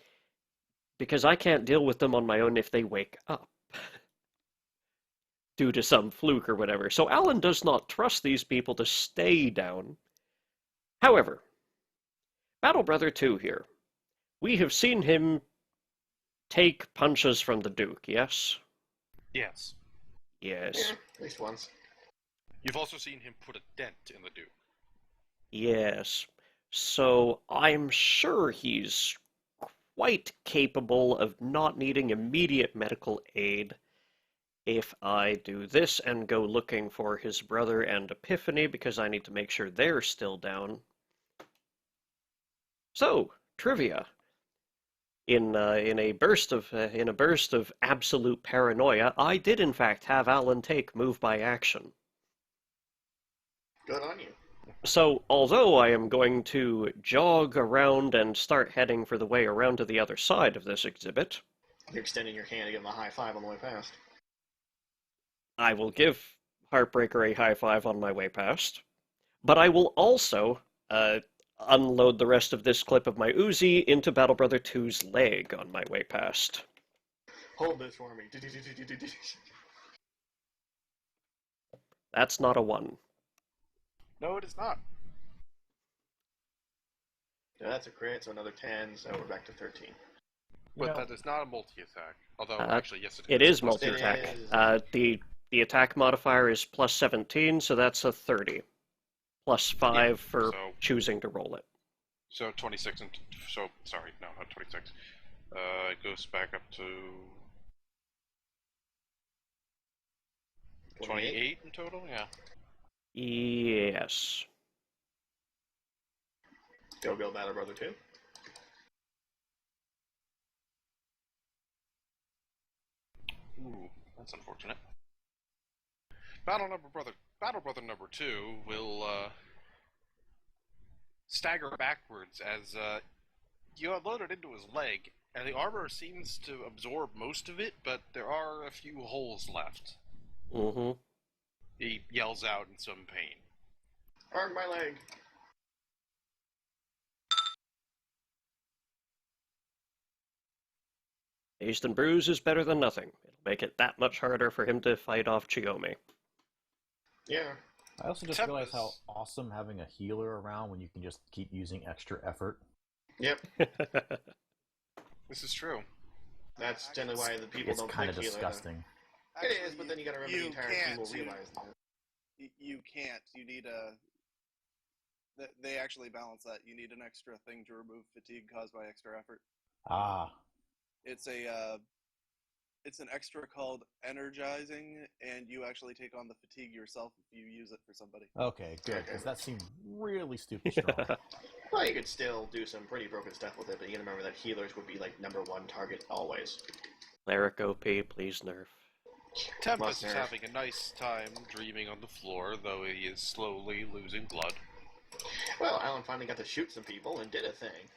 because I can't deal with them on my own if they wake up due to some fluke or whatever. So Alan does not trust these people to stay down. However, Battle Brother 2 here. We have seen him take punches from the Duke, yes? Yes. Yes. Yeah, at least once. You've also seen him put a dent in the Duke. Yes. So I'm sure he's quite capable of not needing immediate medical aid if I do this and go looking for his brother and Epiphany, because I need to make sure they're still down. So, trivia. In a burst of absolute paranoia, I did in fact have Alan take move by action. Good on you. So, although I am going to jog around and start heading for the way around to the other side of this exhibit, You're extending your hand to give him a high five on the way past. I will give Heartbreaker a high five on my way past, but I will also unload the rest of this clip of my Uzi into Battle Brother 2's leg on my way past. Hold this for me. That's not a 1. No, it is not. Yeah, that's a crit, so another 10, so we're back to 13. But that is not a multi-attack. Although, actually, yes, it is. It is Plus multi-attack. It is. The attack modifier is plus 17, so that's a 30. Plus 5 for choosing to roll it. So 26 and... So, sorry, no, not 26. It goes back up to... 28 in total? Yeah. Yes. Go Battle Brother 2. Ooh, that's unfortunate. Battle Brother number 2 will stagger backwards as you unload it into his leg, and the armor seems to absorb most of it, but there are a few holes left. Mm-hmm. He yells out in some pain. Arm my leg. Dazed and bruised is better than nothing. It'll make it that much harder for him to fight off Chiyomi. Yeah. I also just realized how awesome having a healer around when you can just keep using extra effort. Yep. This is true. That's generally why the people It's don't kind pick of healer. disgusting. It is, but then you gotta remember the entire team will realize that. You can't. You need a... They actually balance that. You need an extra thing to remove fatigue caused by extra effort. Ah. It's an extra called energizing, and you actually take on the fatigue yourself if you use it for somebody. Okay, good, because that seemed really stupid strong. Well, you could still do some pretty broken stuff with it, but you gotta remember that healers would be like #1 target always. Cleric OP, please nerf. Tempest is having a nice time dreaming on the floor, though he is slowly losing blood. Well, Alan finally got to shoot some people and did a thing.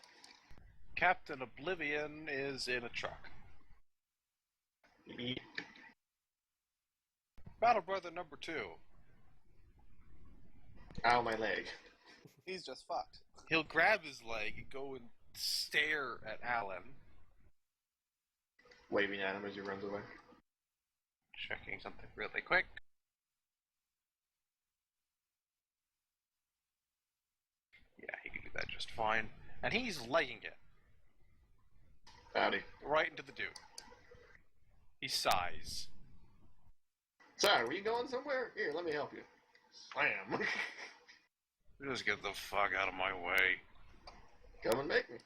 Captain Oblivion is in a truck. Battle Brother number 2. Ow, my leg. He's just fucked. He'll grab his leg and go and stare at Alan. Waving at him as he runs away. Checking something really quick. Yeah, he can do that just fine. And he's legging it. Howdy. Right into the dude. He sighs. Sorry, were you going somewhere? Here, let me help you. Slam. Just get the fuck out of my way. Come and make me.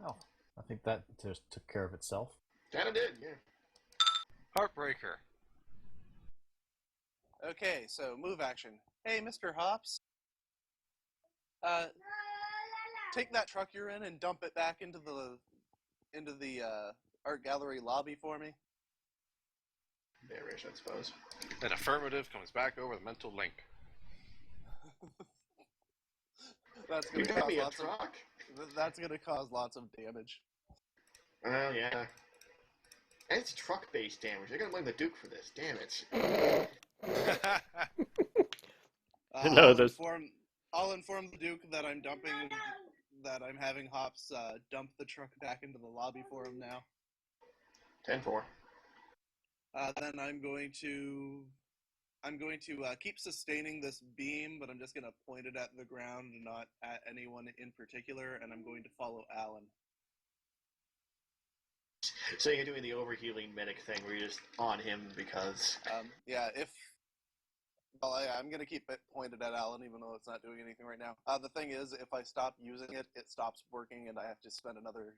Oh, I think that just took care of itself. Kinda did, yeah. Heartbreaker. Okay, so move action. Hey, Mr. Hops. Take that truck you're in and dump it back into the art gallery lobby for me. Bearish, I suppose. An affirmative comes back over the mental link. That's You gonna got cause me a lots of, truck? that's gonna cause lots of damage. Well, yeah. And it's truck-based damage. They're gonna blame the Duke for this. Damn it. No, I'll inform the Duke that I'm having Hops dump the truck back into the lobby for him now. 10-4. Then I'm going to keep sustaining this beam, but I'm just going to point it at the ground and not at anyone in particular, and I'm going to follow Alan. So you're doing the overhealing medic thing where you're just on him because... Yeah, I'm going to keep it pointed at Alan, even though it's not doing anything right now. The thing is, if I stop using it, it stops working, and I have to spend another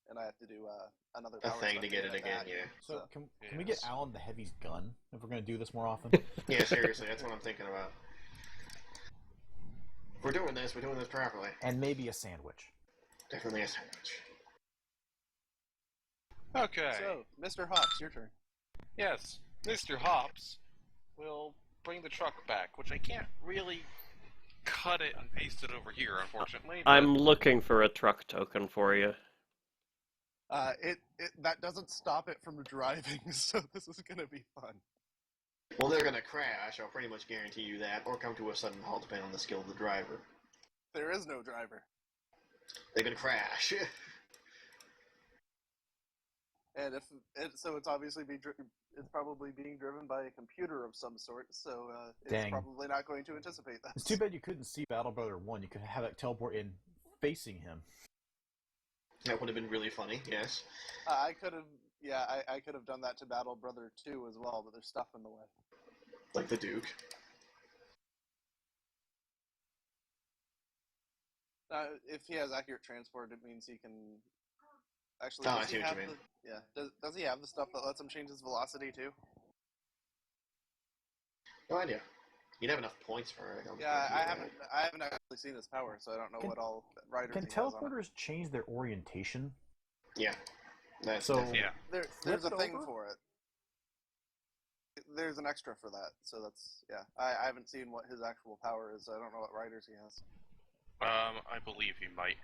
and I have to do another A power thing spec to get it get again, that. yeah. So can we get Yes. Alan the Heavy's gun if we're gonna do this more often? Yeah, seriously, that's what I'm thinking about. We're doing this properly. And maybe a sandwich. Definitely a sandwich. Okay. So, Mr. Hops, your turn. Yes, Mr. Hops will bring the truck back, which I can't really cut it and paste it over here, unfortunately. But I'm looking for a truck token for you. That doesn't stop it from driving, so this is gonna be fun. Well, they're gonna crash, I'll pretty much guarantee you that, or come to a sudden halt depending on the skill of the driver. There is no driver, They're gonna crash. and so it's obviously it's probably being driven by a computer of some sort. So it's Dang. probably not going to anticipate that. It's too bad you couldn't see Battle Brother 1. You could have it teleport in facing him. That would have been really funny, yes. I could have, yeah, I could have done that to Battle Brother 2 as well, but there's stuff in the way. Like the Duke. If he has accurate transport, it means he can actually. Oh, I does see he what have you mean. Does he have the stuff that lets him change his velocity too? No idea. You'd have enough points for it. Yeah, I haven't actually seen his power, so I don't know what all riders Can he has on it. teleporters change their orientation? Yeah. That's So- definitely- yeah, There's Flip a it thing over? for it. There's an extra for that, so that's yeah. I haven't seen what his actual power is. So I don't know what riders he has. I believe he might.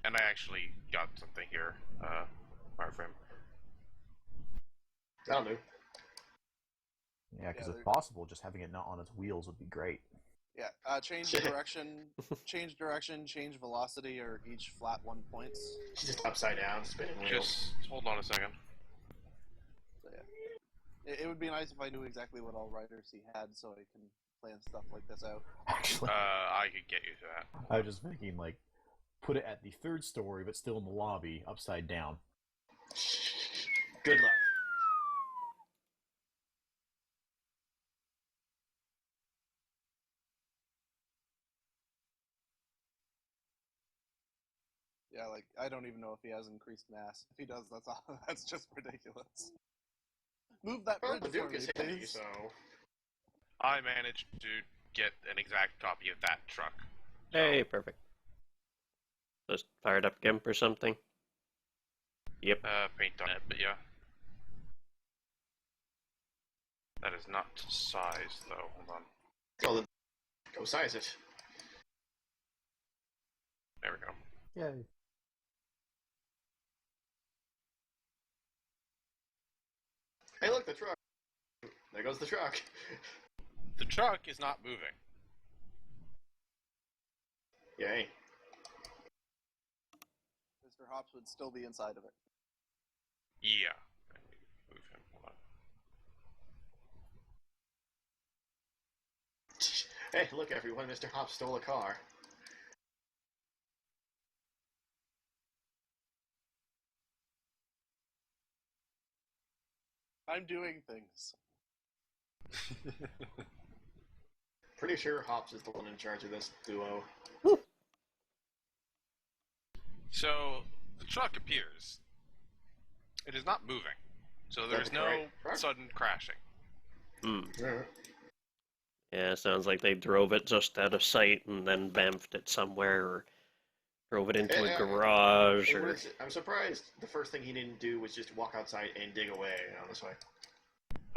And I actually got something here, wireframe. That'll do. Yeah, because Yeah, if there- possible, just having it not on its wheels would be great. Yeah, change direction, change velocity, or each flat 1 points. It's just upside down, spinning wheels. Just hold on a second. So yeah, it would be nice if I knew exactly what all riders he had, so I can plan stuff like this out. Actually, I could get you to that. I was just thinking, like, put it at the third story, but still in the lobby, upside down. Good luck. Yeah, like I don't even know if he has increased mass. If he does, that's all, that's just ridiculous. Move that Well, bridge the for Duke me, is heavy, please. so... I managed to get an exact copy of that truck. Hey, perfect. Just fired up GIMP or something. Yep. Paint on it, but yeah. That is not to size, though. Hold on. Oh, then go size it. There we go. Yay. Hey, look, the truck. There goes the truck. The truck is not moving. Yay. Mr. Hops would still be inside of it. Yeah. Let me move him. Hold on. Hey, look, everyone, Mr. Hop stole a car. I'm doing things. Pretty sure Hops is the one in charge of this duo. So, the truck appears. It is not moving. So there's That's no correct. sudden crashing. Hmm. Yeah. Yeah, sounds like they drove it just out of sight and then bamfed it somewhere, or drove it into a garage, or... I'm surprised the first thing he didn't do was just walk outside and dig away, honestly.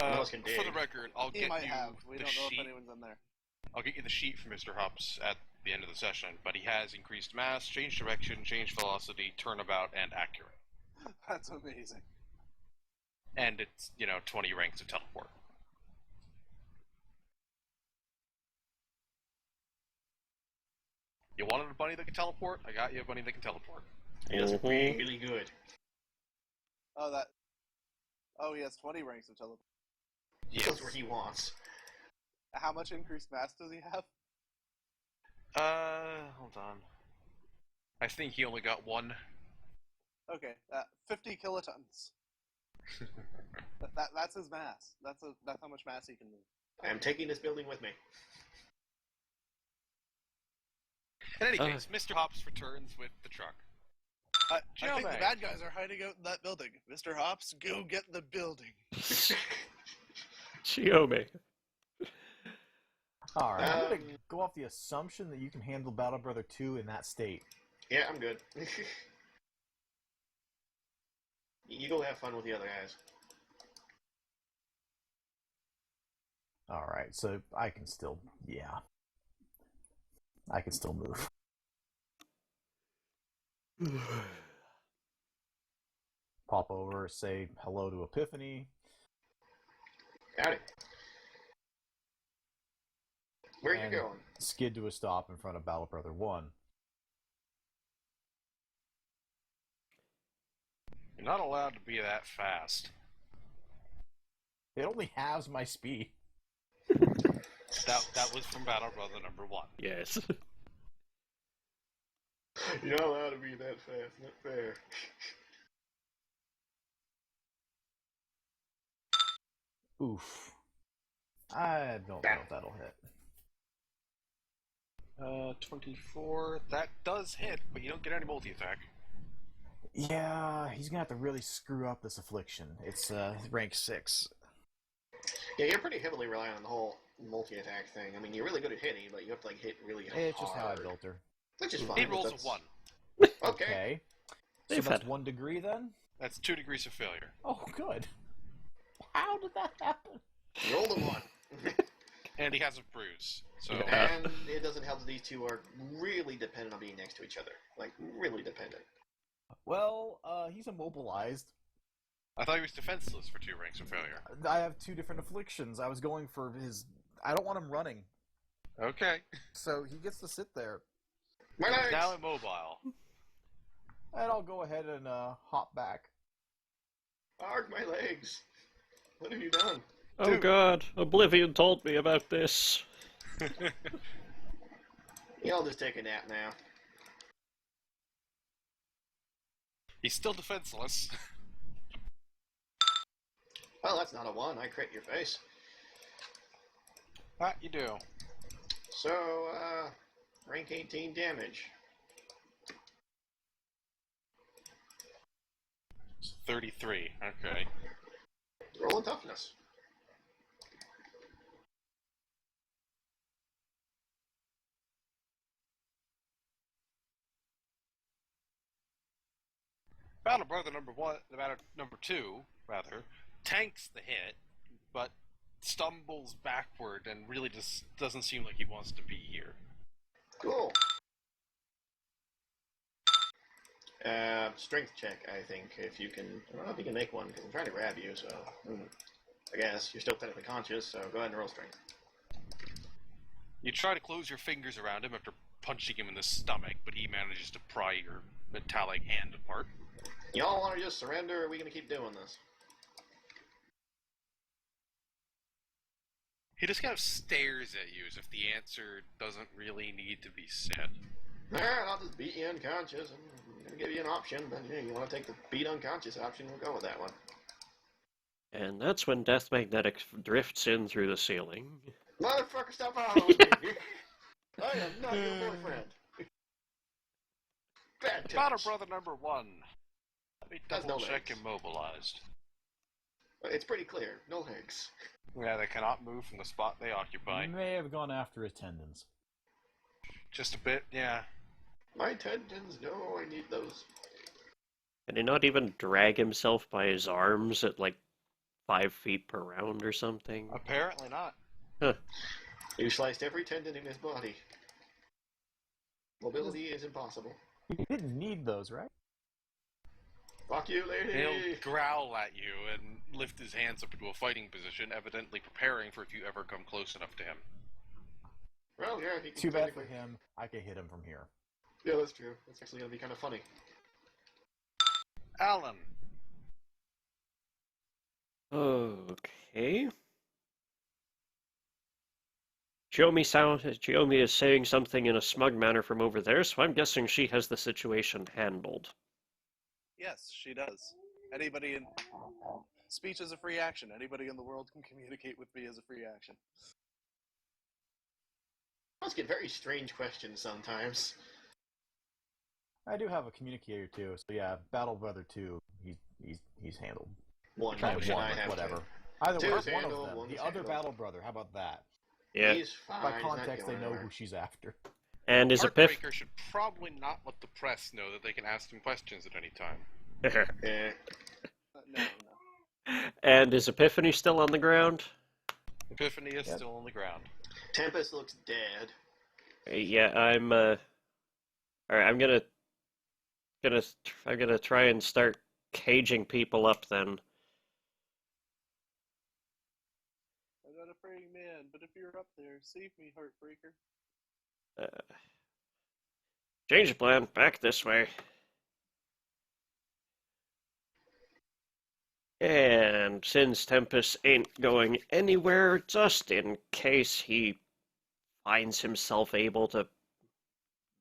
Uh, else can for the dig. record, I'll He get might you have. We the don't know sheet. if anyone's in there. I'll get you the sheet from Mr. Hops at the end of the session, but he has increased mass, changed direction, changed velocity, turnabout, and accurate. That's amazing. And it's, 20 ranks of teleport. You wanted a bunny that can teleport? I got you a bunny that can teleport. He does Mhm. really good. Oh, he has 20 ranks of teleport. He goes where he wants. How much increased mass does he have? Hold on. I think he only got one. Okay, 50 kilotons. That's his mass. That's how much mass he can move. I am taking this building with me. In any case, Mr. Hops returns with the truck. I think the Jome. bad guys are hiding out in that building. Mr. Hops, go get the building. Chiome. Alright, I'm gonna Um, go off the assumption that you can handle Battle Brother 2 in that state. Yeah, I'm good. You go have fun with the other guys. Alright, so I can still, yeah. I can still move. Pop over, say hello to Epiphany, Howdy. Where are you and going? skid to a stop in front of Battle Brother 1. You're not allowed to be that fast. It only halves my speed. That was from Battle Brother number 1. Yes. You're not allowed to be that fast. Not fair. Oof. I don't know if that'll hit. 24. That does hit, but you don't get any multi-attack. Yeah, he's gonna have to really screw up this affliction. It's rank 6. Yeah, you're pretty heavily reliant on the whole multi-attack thing. I mean, you're really good at hitting, but you have to like hit really hard. It's just how I built her. Which is fine. He but rolls a that's- 1. Okay. So They've that's had- 1 degree then? That's 2 degrees of failure. Oh, good. How did that happen? Roll the 1. And he has a bruise. So And it doesn't help that these two are really dependent on being next to each other. Like, really dependent. Well, he's immobilized. I thought he was defenseless for 2 ranks of failure. I have 2 different afflictions. I was going for his... I don't want him running. Okay. So he gets to sit there. My legs! Now immobile. And I'll go ahead and hop back. Arg my legs! What have you done? Oh Dude. god, Oblivion told me about this. Y'all just take a nap now. He's still defenseless. Well, that's not a 1. I crit your face. That you do. So, rank 18 damage. It's 33. Okay. Roll a toughness. Battle Brother number 2, rather, tanks the hit, but stumbles backward and really just doesn't seem like he wants to be here. Cool. Strength check, I think, if you can... I don't know if you can make one, because I'm trying to grab you, so... I guess. You're still technically conscious, so go ahead and roll strength. You try to close your fingers around him after punching him in the stomach, but he manages to pry your metallic hand apart. Y'all want to just surrender, or are we going to keep doing this? He just kind of stares at you as if the answer doesn't really need to be said. Alright, I'll just beat you unconscious. I'm going to give you an option, but yeah, you want to take the beat unconscious option, we'll go with that one. And that's when Death Magnetic drifts in through the ceiling. Motherfucker, stop following me! I am not your boyfriend. Bad touch. Battle Brother number 1. Let me Has no double check legs. immobilized. It's pretty clear. No legs. Yeah, they cannot move from the spot they occupy. May have gone after his tendons. Just a bit, yeah. My tendons, no, I need those. Can he not even drag himself by his arms at like 5 feet per round or something? Apparently not. You sliced every tendon in his body. Mobility is impossible. He didn't need those, right? Fuck you, lady! He'll growl at you and lift his hands up into a fighting position, evidently preparing for if you ever come close enough to him. Well, yeah, he can Too bad for technically- him. I can hit him from here. Yeah, that's true. That's actually gonna be kind of funny. Alan! Okay. Chiyomi is saying something in a smug manner from over there, so I'm guessing she has the situation handled. Yes, she does. Anybody in... Speech is a free action. Anybody in the world can communicate with me as a free action. Must get very strange questions sometimes. I do have a communicator too, so yeah, Battle Brother 2, he's handled. One Kind of motion, one, I have whatever. two. Either way, Two's one of handled, them. one's The other handled. Battle Brother, how about that? Yeah. He's fine. By he's not context, they going know anywhere. who she's after. And is Epiphany... Heartbreaker should probably not let the press know that they can ask him questions at any time. Eh. No. And is Epiphany still on the ground? Epiphany is Yep. still on the ground. Tempest looks dead. Yeah, I'm alright, I'm gonna try and start caging people up then. I'm not a praying man, but if you're up there, save me, Heartbreaker. Change of plan, back this way. And since Tempest ain't going anywhere, just in case he finds himself able to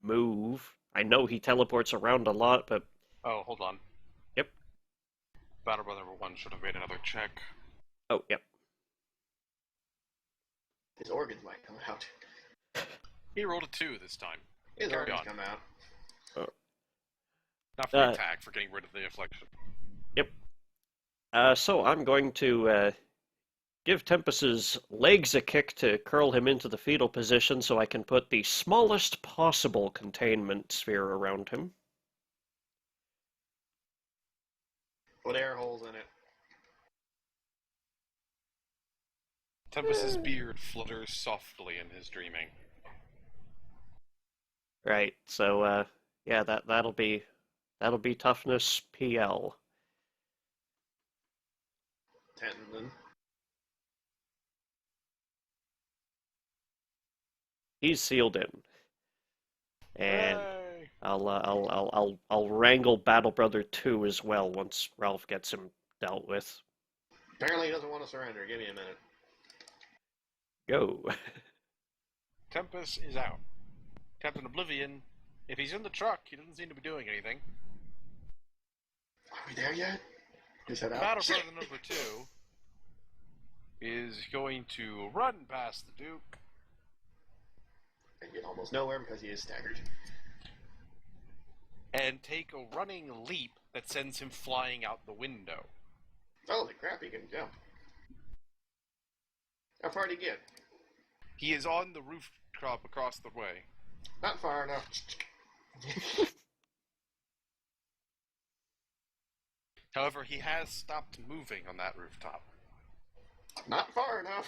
move. I know he teleports around a lot, but... Oh, hold on. Yep. Battle Brother 1 should have made another check. Oh, yep. His organs might come out. He rolled a 2 this time. His Carry organs on. come out. Not for the attack, for getting rid of the affliction. So I'm going to give Tempest's legs a kick to curl him into the fetal position so I can put the smallest possible containment sphere around him. Put air holes in it. Tempest's beard flutters softly in his dreaming. Right, so yeah, that'll be toughness PL. Tendon. He's sealed in. And Hooray! I'll wrangle Battle Brother 2 as well once Ralph gets him dealt with. Apparently he doesn't want to surrender. Give me a minute. Go. Tempest is out. Captain Oblivion, if he's in the truck, he doesn't seem to be doing anything. Are we there yet? Just head out. Battle Brother number 2 is going to run past the Duke And get almost nowhere because he is staggered. and take a running leap that sends him flying out the window. Holy crap, he can jump. How far did he get? He is on the rooftop across the way. Not far enough. However, he has stopped moving on that rooftop. Not far enough.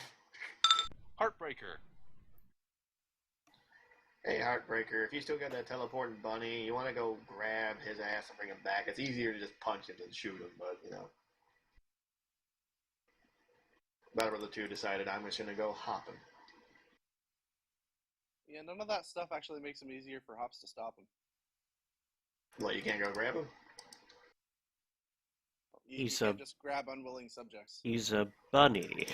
Heartbreaker. Hey, Heartbreaker, if you still got that teleporting bunny, you want to go grab his ass and bring him back. It's easier to just punch him than shoot him, but, you know. Battle Brother 2 decided I'm just going to go hopping. Yeah, none of that stuff actually makes him easier for Hops to stop him. Well, you can't go grab him? You He's can't a- just grab unwilling subjects. He's a bunny.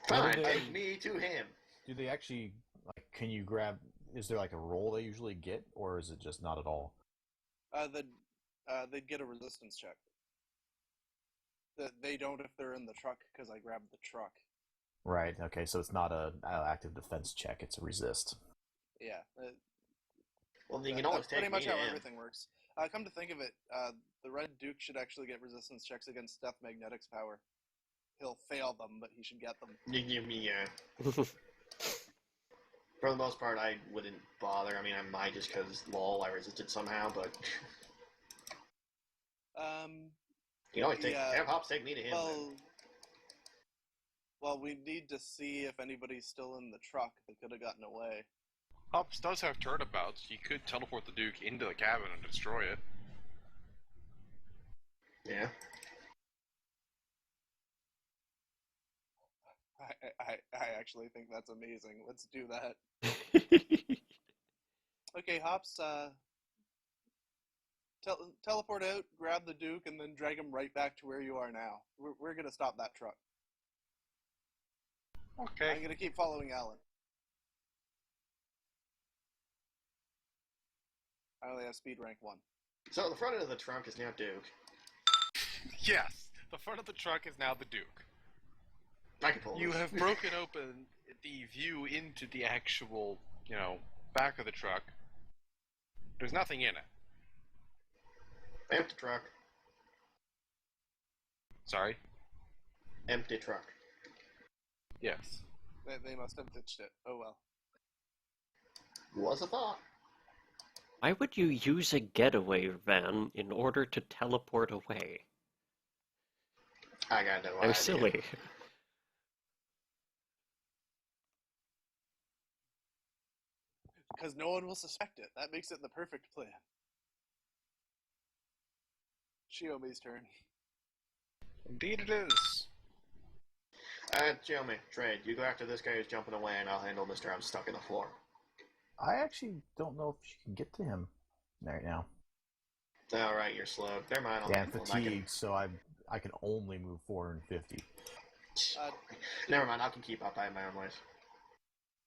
Fine, they- take me to him. Do they actually, like, can you grab, is there like a roll they usually get, or is it just not at all? They'd get a resistance check. They don't if they're in the truck, because I grabbed the truck. Right, okay, so it's not a active defense check, it's a resist. Yeah. Well, you can always That's take pretty me much to how him. everything works. Come to think of it, the Red Duke should actually get resistance checks against Death Magnetic's power. He'll fail them, but he should get them. Yeah. For the most part, I wouldn't bother. I mean, I might just because, lol, I resisted somehow, but... You can always take... Yeah. Have Hops take me to him. then. Well, we need to see if anybody's still in the truck that could have gotten away. Hops does have turnabouts. He could teleport the Duke into the cabin and destroy it. Yeah. I actually think that's amazing. Let's do that. Okay, Hops, teleport out, grab the Duke, and then drag him right back to where you are now. We're gonna stop that truck. Okay. I'm gonna keep following Alan. I only have speed rank 1. So the front end of the trunk is now Duke. Yes! The front of the truck is now the Duke. I can pull You this. have broken open the view into the actual, back of the truck. There's nothing in it. Empty truck. Sorry? Empty truck. Yes. They must have ditched it. Oh well. Was a thought. Why would you use a getaway van in order to teleport away? I got no They're idea. silly. Because no one will suspect it. That makes it the perfect plan. Shiomi's turn. Indeed it is. Xiaomi, trade. You go after this guy who's jumping away, and I'll handle Mr. I'm stuck in the floor. I actually don't know if you can get to him right now. Alright, you're slow. Never mind. I'll Yeah, I'm handle him. fatigued, so I can only move 450. Never mind. I can keep up. I have my own ways.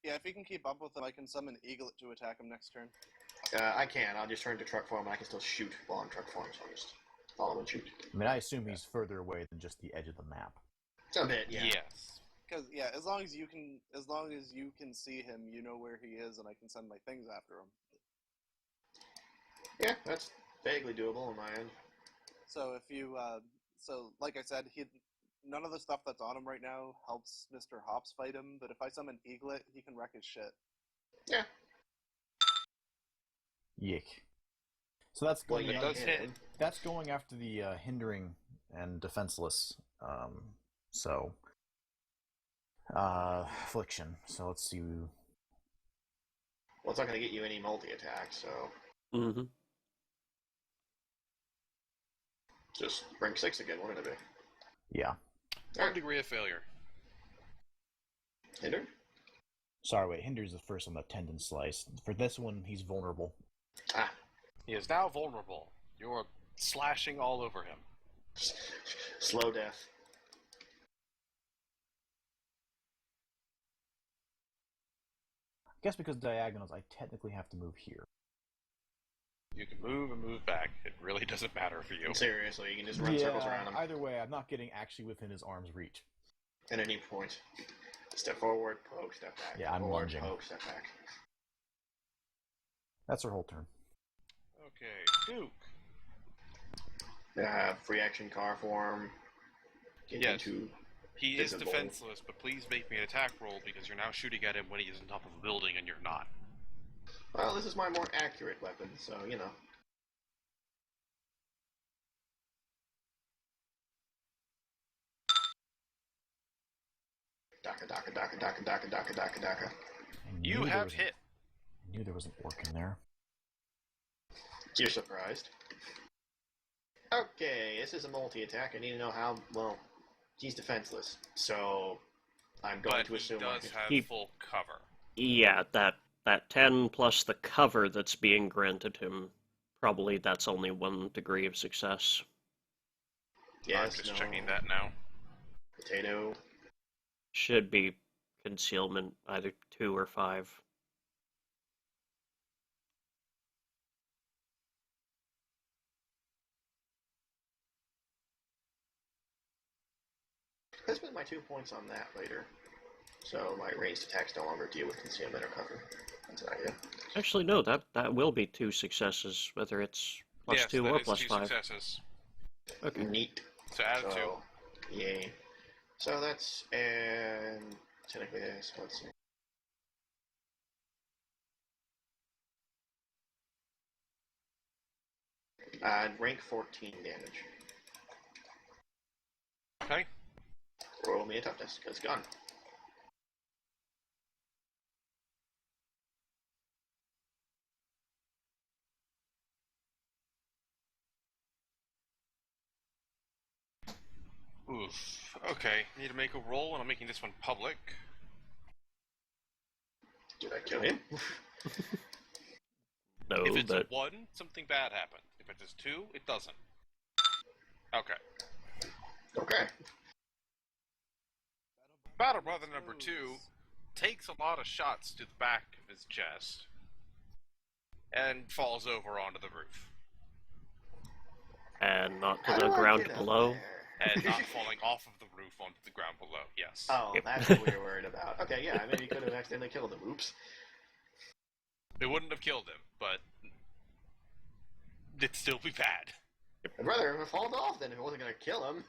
Yeah, if you can keep up with him, I can summon Eaglet to attack him next turn. I can. I'll just turn to truck form, and I can still shoot while I'm truck form, so I'll just follow and shoot. I mean, I assume he's further away than just the edge of the map. A bit, yeah. Yes. Because as long as you can see him, you know where he is, and I can send my things after him. Yeah, that's vaguely doable on my end. So if you, like I said, none of the stuff that's on him right now helps Mr. Hops fight him. But if I summon Eaglet, he can wreck his shit. Yeah. Yick. So that's Well, going. It does hit. That's going after the hindering and defenseless. Affliction. So let's see. Well, it's not going to get you any multi-attack, so Mm-hmm. just rank 6 again, wouldn't it be? Yeah. One degree of failure. Hindered? Sorry, wait. Hinder's the first on the tendon slice. For this one, he's vulnerable. Ah. He is now vulnerable. You're slashing all over him. Slow death. I guess because diagonals, I technically have to move here. You can move and move back. It really doesn't matter for you. Seriously, you can just run circles around him Either way, I'm not getting actually within his arm's reach. at any point. Step forward, poke, step back. Yeah, I'm forward, lunging. Poke, step back. That's her whole turn. Okay, Duke. Free action car form. Get Yes. into He is visible. defenseless, but please make me an attack roll because you're now shooting at him when he is on top of a building and you're not. Well, this is my more accurate weapon, so, you know. Daka, daka, daka, daka, daka, daka, daka, daka. I You knew there have was hit. I knew there was an orc in there. You're surprised. Okay, this is a multi-attack. I need to know how, well, he's defenseless, so I'm going But to he assume... does have He- full cover. Yeah, that 10 plus the cover that's being granted him, probably that's only 1 degree of success. Yes, I'm just no. checking that now. Potato. Should be concealment, either 2 or 5. Let's spend my 2 points on that later. So my ranged attacks no longer deal with concealment or cover. That's an idea. Actually, no, that will be 2 successes, whether it's plus yes, 2 that or is plus 2 5. successes. Okay. Neat. So add 2. So, yay. So that's, and technically this, let's see. Rank 14 damage. Okay. Roll me a toughness, because gun. Oof. Okay, need to make a roll, and I'm making this one public. Did I kill him? No, If it's but a 1, something bad happened. If it's a 2, it doesn't. Okay. Okay. Battle Brother number 2 takes a lot of shots to the back of his chest and falls over onto the roof. and not to How the do I ground get up below. there? And not falling off of the roof onto the ground below, yes. Oh, Yep. that's what we were worried about. Okay, yeah, maybe you could have accidentally killed him. Oops. It wouldn't have killed him, but it'd still be bad. I'd rather have hauled off than if it wasn't going to kill him.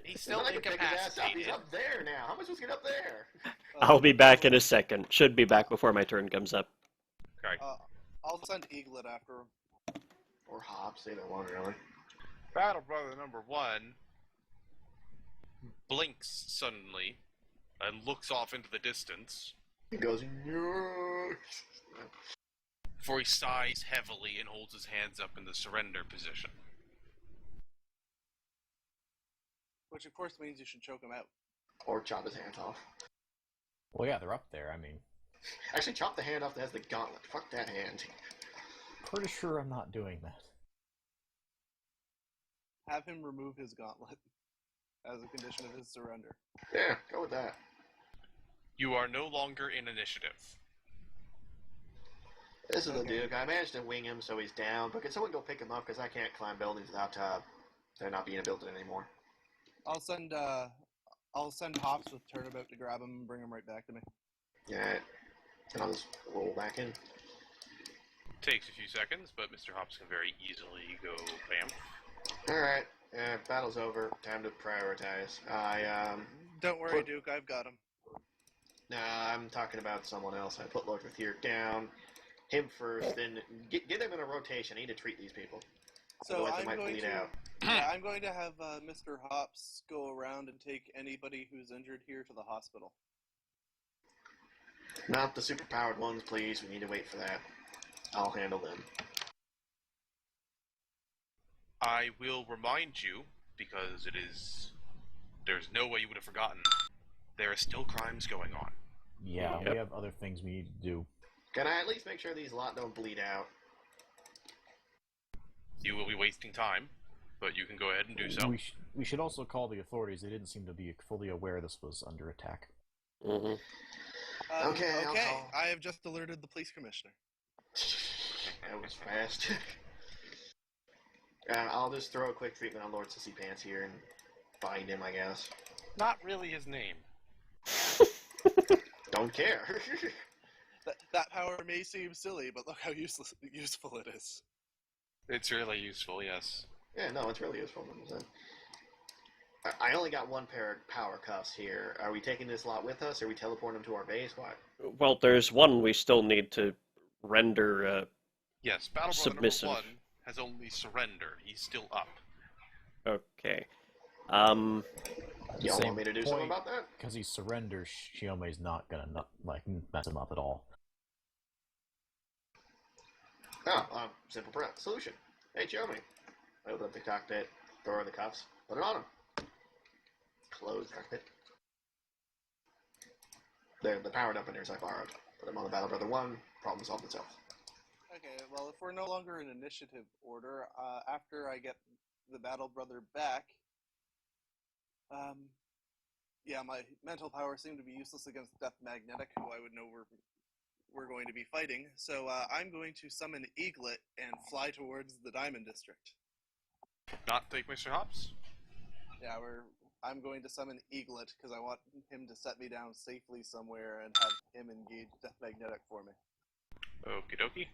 He's still I can pick his ass up. He's incapacitated. up there now. How am I supposed to get up there? I'll be back in a second. Should be back before my turn comes up. Okay. I'll send Eaglet after him. Or Hops, either one, really. Battle Brother number 1 blinks suddenly and looks off into the distance He goes, no. before he sighs heavily and holds his hands up in the surrender position. Which of course means you should choke him out. Or chop his hands off. Well, yeah, they're up there. I mean, Actually, chop the hand off that has the gauntlet. Fuck that hand. pretty sure I'm not doing that. Have him remove his gauntlet as a condition of his surrender. Yeah, go with that. You are no longer in initiative. This is the Okay. Duke. I managed to wing him so he's down, but can someone go pick him up? Because I can't climb buildings without there not being a building anymore. I'll send Hops with Turnabout to grab him and bring him right back to me. Yeah, and I'll just roll back in. Takes a few seconds, but Mr. Hops can very easily go bam. Alright, battle's over. Time to prioritize. Don't worry, Put- Duke, I've got him. Nah, I'm talking about someone else. I put Lord Rathir down. Him first, then get them in a rotation. I need to treat these people. So Otherwise they I'm might going bleed to out. yeah, I'm going to have Mr. Hops go around and take anybody who's injured here to the hospital. Not the superpowered ones, please. We need to wait for that. I'll handle them. I will remind you, because there's no way you would have forgotten, there are still crimes going on. Yeah, Yep. we have other things we need to do. Can I at least make sure these lot don't bleed out? You will be wasting time, but you can go ahead and do so. We should also call the authorities. They didn't seem to be fully aware this was under attack. Mm-hmm. Okay, I'll Okay, call. I have just alerted the police commissioner. That was fast. I'll just throw a quick treatment on Lord Sissy Pants here and bind him, I guess. Not really his name. Don't care. That power may seem silly, but look how useful it is. It's really useful, yes. Yeah, no, it's really useful. I only got one pair of power cuffs here. Are we taking this lot with us? Are we teleporting them to our base? What? Well, there's one we still need to render. Yes, Battle Brother Submissive. number 1 has only surrendered. He's still up. Okay. Y'all Same want me to do something point. about that? Because he surrenders, Shiome's not gonna mess him up at all. Oh, simple solution. Hey, Xiaomi. Open up the cockpit, throw in the cuffs, put it on him. Close the cockpit. The powered up in there, so I borrowed. Put him on the Battle Brother 1, problem solved itself. Okay, well, if we're no longer in initiative order, after I get the Battle Brother back, yeah, my mental powers seem to be useless against Death Magnetic, who I would know we're going to be fighting. So I'm going to summon Eaglet and fly towards the Diamond District. Not take Mr. Hops? Yeah, I'm going to summon Eaglet because I want him to set me down safely somewhere and have him engage Death Magnetic for me. Okie dokie.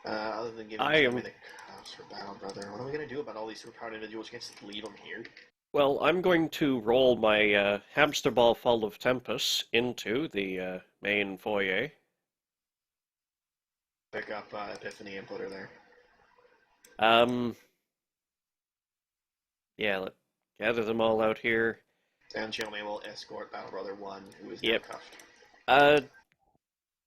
Other than giving Xiaomi the cuffs for Battle Brother, what are we going to do about all these superpowered individuals? You can't just leave them here. Well, I'm going to roll my hamster ball full of Tempest into the main foyer. Pick up Epiphany and put her there. Yeah, gather them all out here. And Xiaomi will escort Battle Brother 1, who is Yep. now cuffed.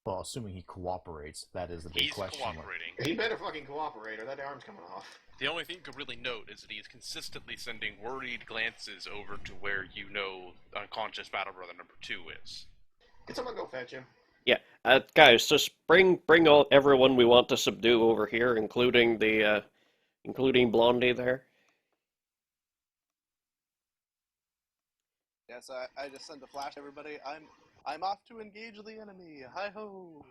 Well, assuming he cooperates, that is the big He's question. cooperating. He better fucking cooperate, or that arm's coming off. The only thing you could really note is that he's consistently sending worried glances over to where you know unconscious Battle Brother number 2 is. Can someone go fetch him? Yeah, guys, just bring everyone we want to subdue over here, including Blondie there. Yes, I just sent a flash to everybody. I'm off to engage the enemy. Hi ho!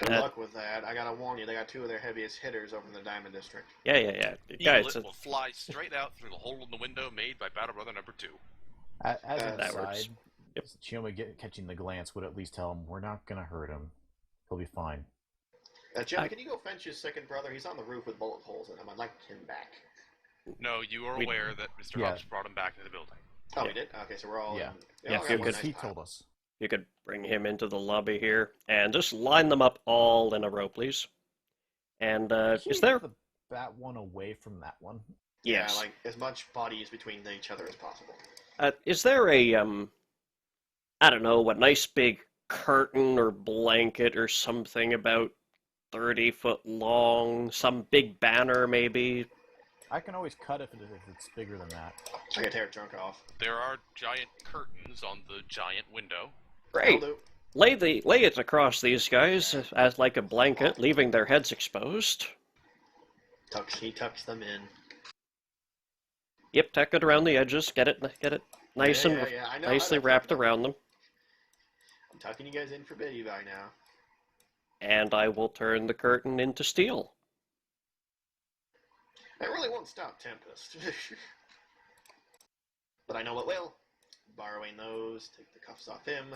Good luck with that. I gotta warn you, they got two of their heaviest hitters over in the Diamond District. Yeah. Guys, Eaglet will fly straight out through the hole in the window made by Battle Brother number 2. As an that works. aside, Yep. Chioma catching the glance would at least tell him, we're not going to hurt him. He'll be fine. Jimmy, can you go fetch his second brother? He's on the roof with bullet holes in him. I'd like him back. No, you are We- aware that Mr. Yeah. Hobbs brought him back into the building. Oh, Yeah. we did? Okay, so we're all Yeah. in... Yeah, all you in one could- nice he pile. told us. You could bring him into the lobby here and just line them up all in a row, please. And is Keep there? the that one away from that one? Yes. Yeah, like, as much bodies between each other as possible. Is there a I don't know, a nice big curtain or blanket or something about 30 foot long, some big banner maybe? I can always cut if it's bigger than that. I can tear a chunk off. There are giant curtains on the giant window. Great. That'll do. Lay it across these guys as like a blanket, leaving their heads exposed. He tucks them in. Yep, tuck it around the edges, get it nice Yeah, and I know, nicely I know. wrapped around them. I'm tucking you guys in for Betty by now. And I will turn the curtain into steel. That really won't stop Tempest. But I know what will. Borrowing those, take the cuffs off him,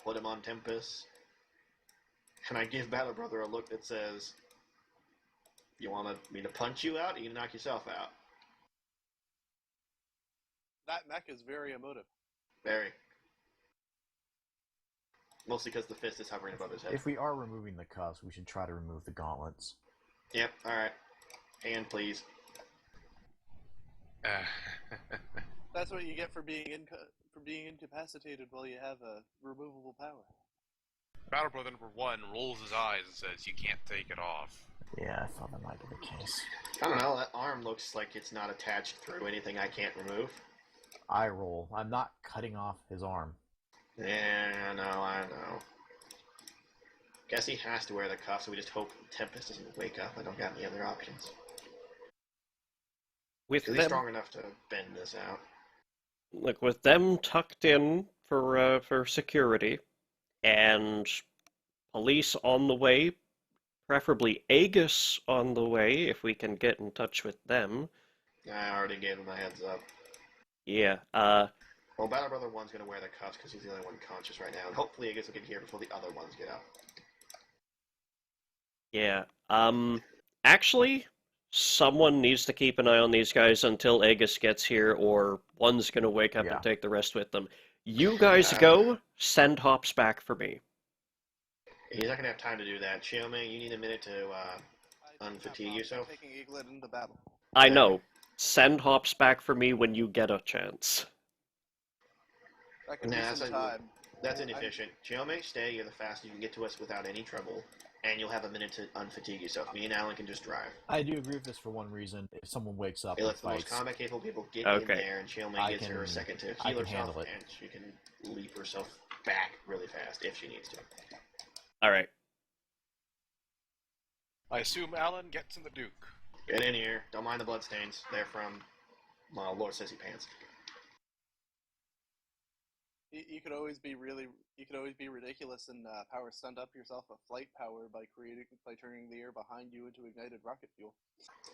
put him on Tempest. And I give Battle Brother a look that says, you want me to punch you out, or you knock yourself out? That mech is very emotive. Very. Mostly because the fist is hovering above his head. If we are removing the cuffs, we should try to remove the gauntlets. Yep, alright. Hand, please. That's what you get for being incapacitated while you have a removable power. Battle Brother number 1 rolls his eyes and says, "You can't take it off." Yeah, I thought that might be the case. I don't know, that arm looks like it's not attached through anything I can't remove. I roll. I'm not cutting off his arm. Yeah, I know. Guess he has to wear the cuffs, so we just hope Tempest doesn't wake up. I don't got any other options. With He's them, strong enough to bend this out. look, with them tucked in for security, and police on the way, preferably Aegis on the way, if we can get in touch with them. I already gave him a heads up. Yeah, Well, Battle Brother 1's gonna wear the cuffs because he's the only one conscious right now, and hopefully Aegis will get here before the other ones get out. yeah. Actually, someone needs to keep an eye on these guys until Aegis gets here, or one's gonna wake up Yeah. and take the rest with them. You guys go, send Hops back for me. He's not gonna have time to do that. Chiome, you need a minute to unfatigue yourself. Taking Eaglet into battle. I know. Send Hops back for me when you get a chance. That could Nah, be that's some like- time. That's inefficient. Chiome, stay. You're the fastest you can get to us without any trouble, and you'll have a minute to unfatigue yourself. Me and Alan can just drive. I do agree with this for one reason. If someone wakes up It and lets the most fights, combat capable people get Okay. in there, and Chiome I gives her a can- second to I heal can herself, handle it. and she can leap herself back really fast if she needs to. Alright. I assume Alan gets in the Duke. Get in here. Don't mind the bloodstains. They're from, well, Lord Sissy Pants. You could always be ridiculous and power stunt up yourself a flight power by turning the air behind you into ignited rocket fuel.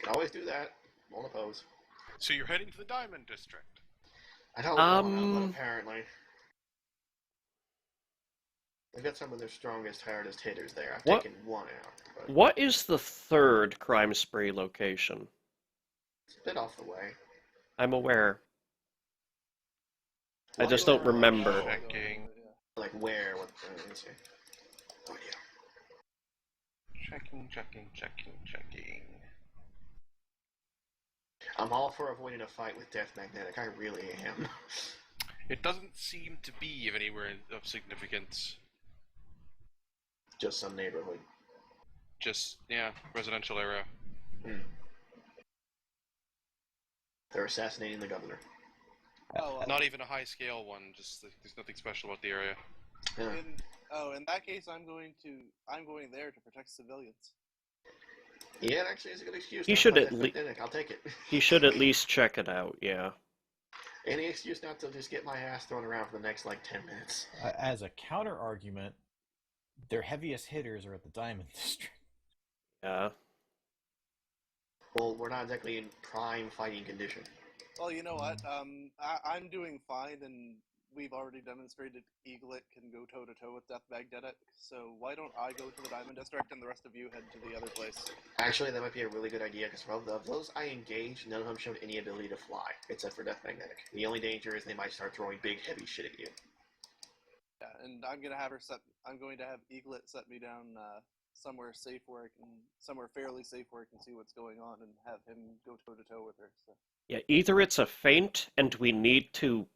Can always do that. Won't oppose. So you're heading to the Diamond District. I don't know, but Um, apparently. They've got some of their strongest, hardest hitters there. I've What- taken one out, but What is the third crime spree location? it's a bit off the way. I'm aware. I Well, just you don't were, remember. Checking. Like where? What? Let's see. Oh yeah. Checking. I'm all for avoiding a fight with Death Magnetic. I really am. It doesn't seem to be of anywhere of significance. Just some neighborhood. Just, yeah, residential area. They're assassinating the governor. Oh, well, Not even a high-scale one, just there's nothing special about the area. Yeah. in that case, I'm going there to protect civilians. Yeah, it actually is a good excuse. He not to should fight at Death lea- Magnetic. I'll take it. He should at least check it out, yeah. Any excuse not to just get my ass thrown around for the next, 10 minutes. as a counter argument, their heaviest hitters are at the Diamond District. Yeah. Well, we're not exactly in prime fighting condition. Well, you know what? I'm doing fine, and we've already demonstrated Eaglet can go toe-to-toe with Death Magnetic, so why don't I go to the Diamond District and the rest of you head to the other place? Actually, that might be a really good idea, because of those I engaged, none of them showed any ability to fly, except for Death Magnetic. The only danger is they might start throwing big, heavy shit at you. Yeah, and I'm going to have Eaglet set me down somewhere safe where I can, somewhere fairly safe where I can see what's going on, and have him go toe-to-toe with her. So. Yeah, either it's a feint and we need to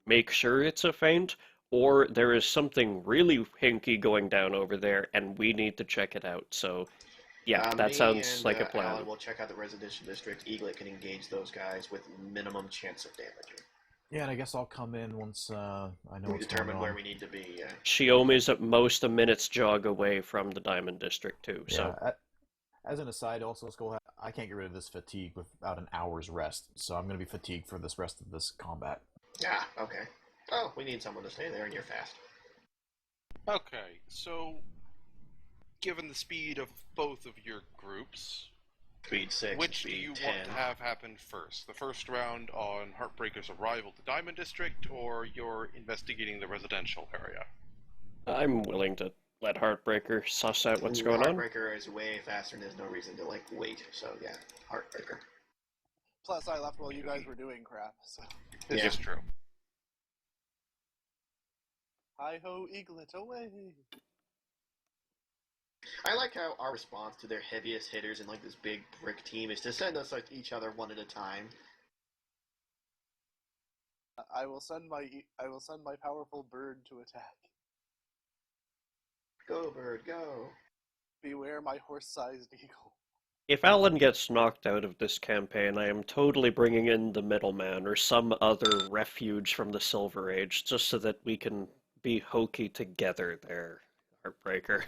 make sure it's a feint, or there is something really hinky going down over there and we need to check it out. So, yeah, that Me sounds and like a plan. Alan will check out the residential district. Eaglet can engage those guys with minimum chance of damaging. Yeah, and I guess I'll come in once I know We what's determine going on. where we need to be. Yeah. Shiomi's at most a minute's jog away from the Diamond District, too, so... Yeah, as an aside, also, Skull, I can't get rid of this fatigue without an hour's rest, so I'm going to be fatigued for this rest of this combat. Ah, okay. Oh, we need someone to stay there, and you're fast. Okay, so given the speed of both of your groups, Speed 6, which do speed you 10. want to have happen first? The first round on Heartbreaker's arrival to Diamond District, or you're investigating the residential area? I'm willing to let Heartbreaker suss out what's going on. Heartbreaker is way faster, and there's no reason to, wait. So, yeah, Heartbreaker. Plus, I left while you guys were doing crap, so... This Yeah. is true. Hi-ho, Eaglet, away! I like how our response to their heaviest hitters in, this big brick team is to send us, each other one at a time. I will send my powerful bird to attack. Go, bird, go. Beware my horse-sized eagle. If Alan gets knocked out of this campaign, I am totally bringing in the middleman or some other refuge from the Silver Age, just so that we can be hokey together there, Heartbreaker.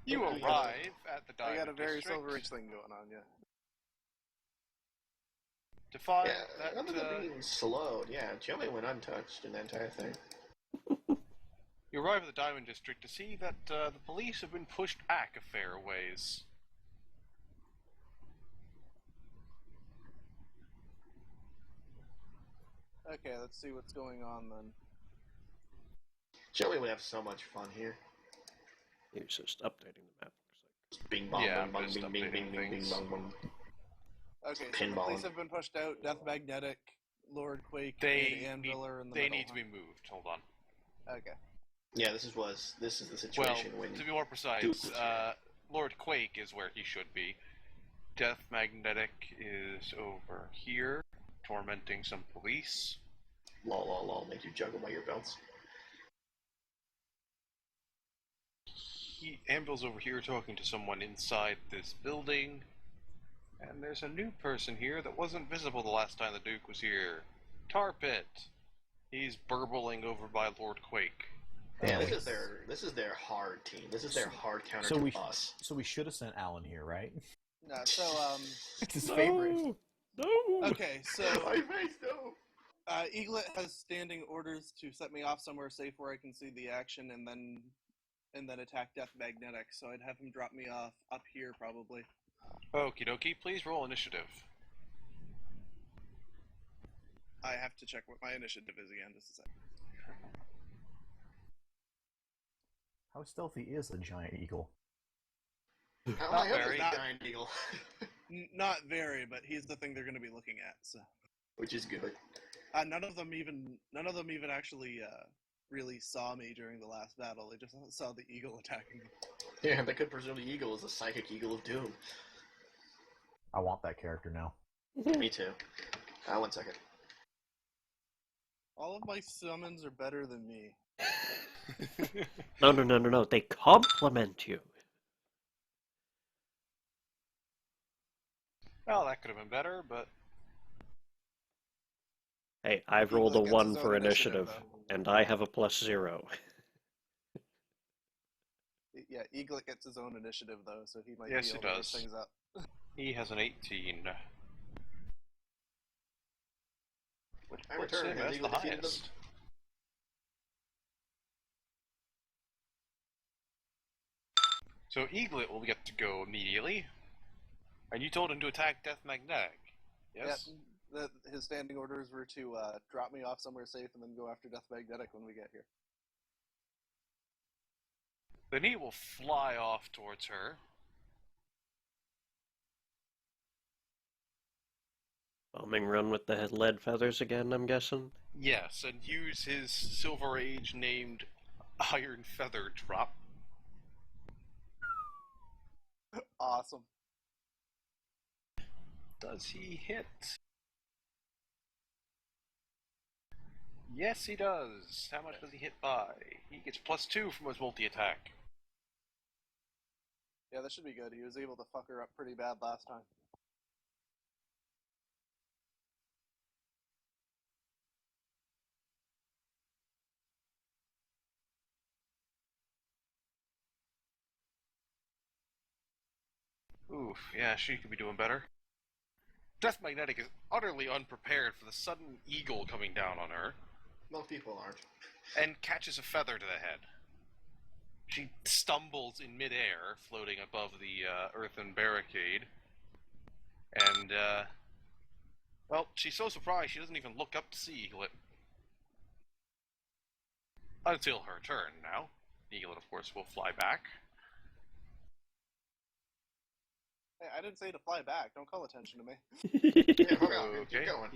You I got a- arrive at the I Diamond got a very District Silver Age thing going on, yeah. to find Yeah, other than being slowed, yeah, Joey went untouched in the entire thing. you arrive at the Diamond District to see that the police have been pushed back a fair ways. Okay, let's see what's going on then. Joey would have so much fun here. He's just updating the map. Bing bong, Yeah, bing bong, just bing bing bing updating bing bing things. bong bong. Okay, so the Pinball. police have been pushed out. Death Magnetic, Lord Quake, They and need, Anvil are in the they middle. need to be moved. Hold on. Okay. Yeah, this is the Well, situation when to be more precise, Duke- Lord Quake is where he should be. Death Magnetic is over here, tormenting some police. lol make you juggle by your belts. Anvil's over here talking to someone inside this building. And there's a new person here that wasn't visible the last time the Duke was here. Tarpit. He's burbling over by Lord Quake. Damn. This is their hard team. This is their hard counter So to we us. so we should have sent Alan here, right? No, so It's his favorite. No! okay, so My face, no. Eaglet has standing orders to set me off somewhere safe where I can see the action, and then attack Death Magnetic. So I'd have him drop me off up here probably. Okie dokie, please roll initiative. I have to check what my initiative is again. Just a sec. How stealthy is the giant eagle? I hope very. it's a giant eagle, Not very, but he's the thing they're going to be looking at. So which is good. none of them even actually really saw me during the last battle. They just saw the eagle attacking me. Yeah, they could presume the eagle is a psychic eagle of doom. I want that character now. Me too. 1 second. All of my summons are better than me. No. They compliment you. Well, that could have been better, but Hey, I've rolled a Eaglet gets 1 his for own initiative, though. and I have a +0. Yeah, Eaglet gets his own initiative though, so he might Yes, be he able to does. mix things up. he has an 18. Which I puts return, him has as the Eagle defeated them? highest. So Eaglet will get to go immediately. And you told him to attack Death Magnetic. Yes? That his standing orders were to drop me off somewhere safe and then go after Death Magnetic when we get here. Then he will fly off towards her. Bombing run with the lead feathers again, I'm guessing. Yes, and use his Silver Age named Iron Feather Drop. Awesome. Does he hit? Yes, he does. How much does he hit by? He gets +2 from his multi-attack. Yeah, that should be good. He was able to fuck her up pretty bad last time. Oof, yeah, she could be doing better. Death Magnetic is utterly unprepared for the sudden eagle coming down on her, Most people aren't. and catches a feather to the head. She stumbles in midair, floating above the earthen barricade, and, well, she's so surprised she doesn't even look up to see Eaglet. Until her turn, now. Eaglet, of course, will fly back. Hey, I didn't say to fly back. Don't call attention to me. Yeah, hold on, Okay, keep going.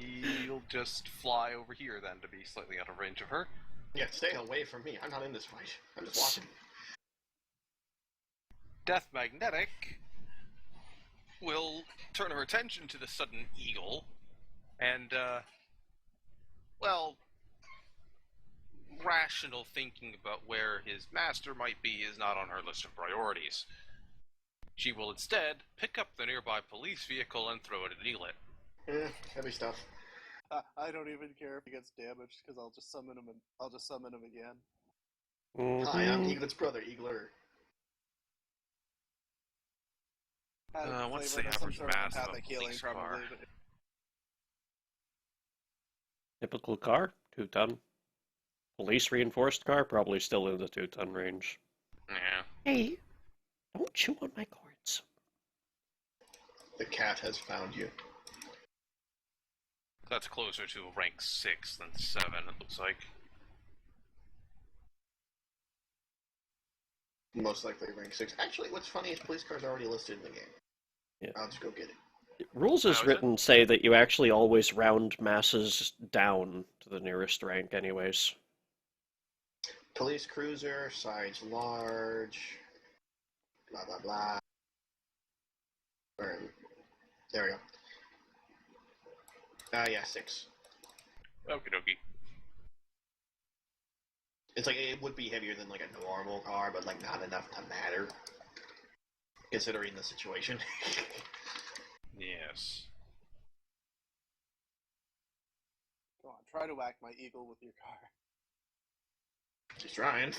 he'll just fly over here then to be slightly out of range of her. Yeah, stay away from me. I'm not in this fight. I'm just watching. Death Magnetic will turn her attention to the sudden eagle, and, well, rational thinking about where his master might be is not on her list of priorities. She will instead pick up the nearby police vehicle and throw it at Eaglet. Heavy stuff. I don't even care if he gets damaged because I'll just summon him. And I'll just summon him again. Hi, I'm Eaglet's brother, Eagler. What's Flavor the has some average sort of mass of a empathic healing, police probably. car? But Typical car, 2-ton. Police reinforced car, probably still in the 2-ton range. Yeah. Hey, don't chew on my cords. The cat has found you. That's closer to rank 6 than 7, it looks like. Most likely rank 6. Actually, what's funny is police cars are already listed in the game. Yeah. I'll just go get it. Rules as How is written say that you actually always round masses down to the nearest rank anyways. Police cruiser, size large, blah blah blah. There we go. Yeah, 6. Okie dokie. It's like, it would be heavier than like a normal car, but like not enough to matter. Considering the situation. Yes. come on, try to whack my eagle with your car. She's trying.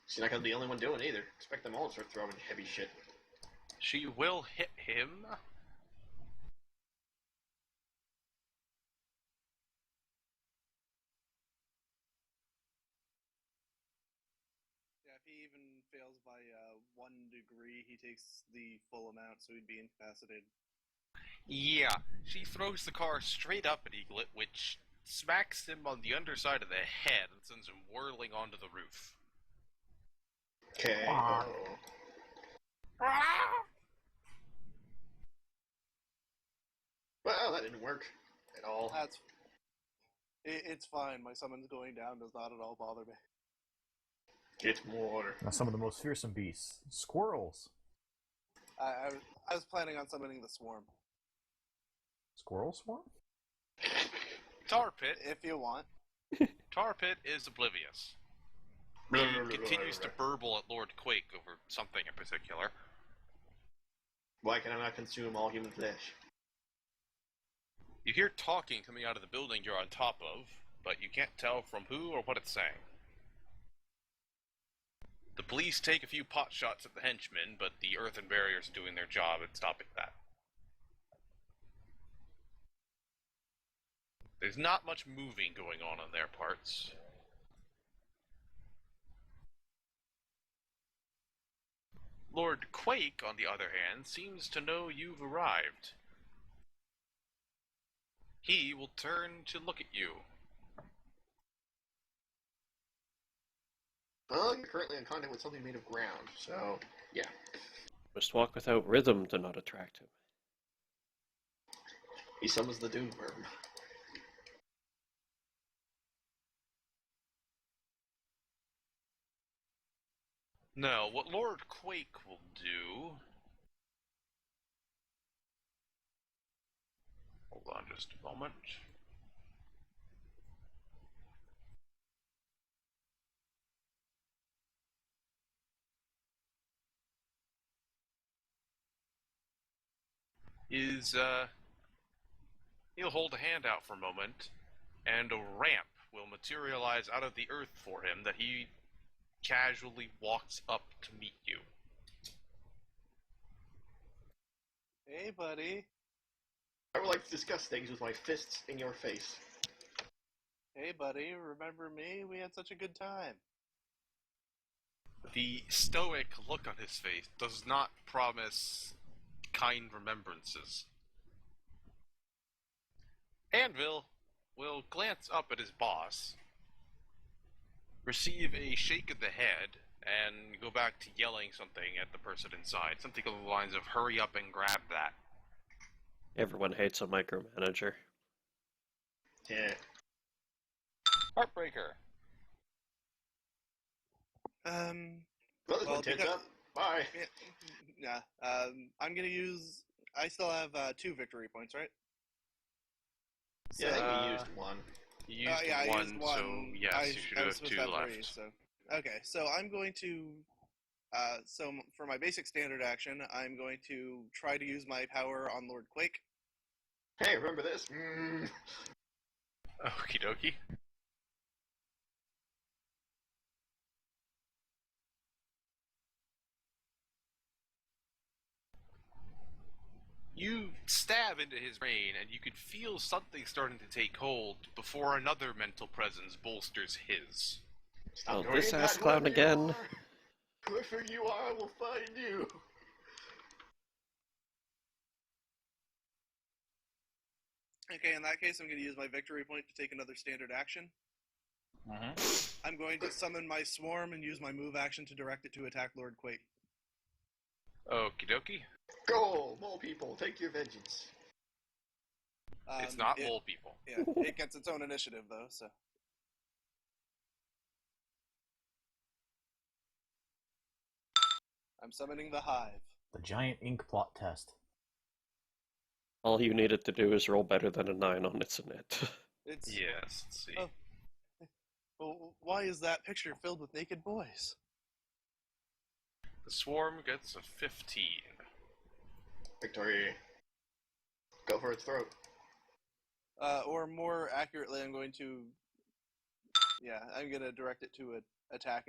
She's not gonna be the only one doing it either. Expect them all to start throwing heavy shit. She will hit him. Yeah, if he even fails by 1 degree, he takes the full amount, so he'd be incapacitated. Yeah, she throws the car straight up at Eaglet, which smacks him on the underside of the head and sends him whirling onto the roof. Okay. Ah. Well, that didn't work at all. That's it's fine. My summon's going down does not at all bother me. Get more. Now, some of the most fearsome beasts. Squirrels. I was planning on summoning the swarm, Squirrel swarm? Tar Pit. if you want. Tar Pit is oblivious. He continues to burble at Lord Quake over something in particular. Why can I not consume all human flesh? You hear talking coming out of the building you're on top of, but you can't tell from who or what it's saying. The police take a few pot shots at the henchmen, but the earthen barriers are doing their job at stopping that. There's not much moving going on their parts. Lord Quake, on the other hand, seems to know you've arrived. He will turn to look at you. Well, you're currently in contact with something made of ground, so yeah. Must walk without rhythm to not attract him. He summons the Doom Worm. No, what Lord Quake will do... Hold on just a moment. He'll hold a hand out for a moment, and a ramp will materialize out of the earth for him that he casually walks up to meet you. Hey, buddy. I would like to discuss things with my fists in your face. Hey, buddy. Remember me? We had such a good time. The stoic look on his face does not promise kind remembrances. Anvil will glance up at his boss, receive a shake of the head, and go back to yelling something at the person inside. Something along the lines of, hurry up and grab that. Everyone hates a micromanager. Yeah. Heartbreaker. Well, this Well, one tits because- up. Bye. Yeah. I'm gonna use. I still have 2 victory points, right? Yeah, I think we Uh, used one. You used yeah, I one, used one. so yes, you should I was have supposed 2 to have left. 3, so okay. So I'm going to. So for my basic standard action, I'm going to try to use my power on Lord Quake. Hey, remember this? Okie dokie. You stab into his brain, and you can feel something starting to take hold before another mental presence bolsters his. Stop Oh, going this back, ass clown whoever you again. are. Whoever you are, I will find you. Okay, in that case, I'm going to use my victory point to take another standard action. I'm going to summon my swarm and use my move action to direct it to attack Lord Quake. Okie dokie. Go, mole people, take your vengeance. It's not it, mole people. Yeah, it gets its own initiative though. So I'm summoning the Hive. The giant ink plot test. All you needed to do is roll better than a 9 on its net. It's Yes, let's see. Oh. Well, why is that picture filled with naked boys? The swarm gets a 15. Victory. Go for its throat. Or more accurately, I'm going to. Yeah, I'm going to direct it to attack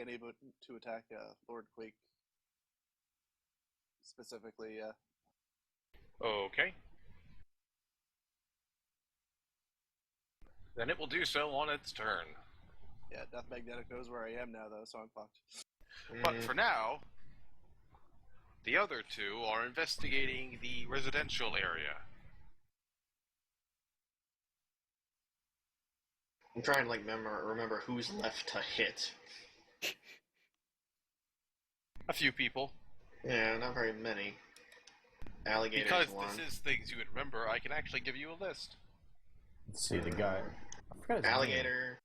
Lord Quake. Specifically, Okay. Then it will do so on its turn. Yeah, Death Magnetic knows where I am now, though, so I'm fucked. But for now, the other 2 are investigating the residential area. I'm trying to remember who's left to hit. A few people. Yeah, not very many. Alligator's Because one. this is things you would remember, I can actually give you a list. Let's see, the guy. I forgot his name. Alligator,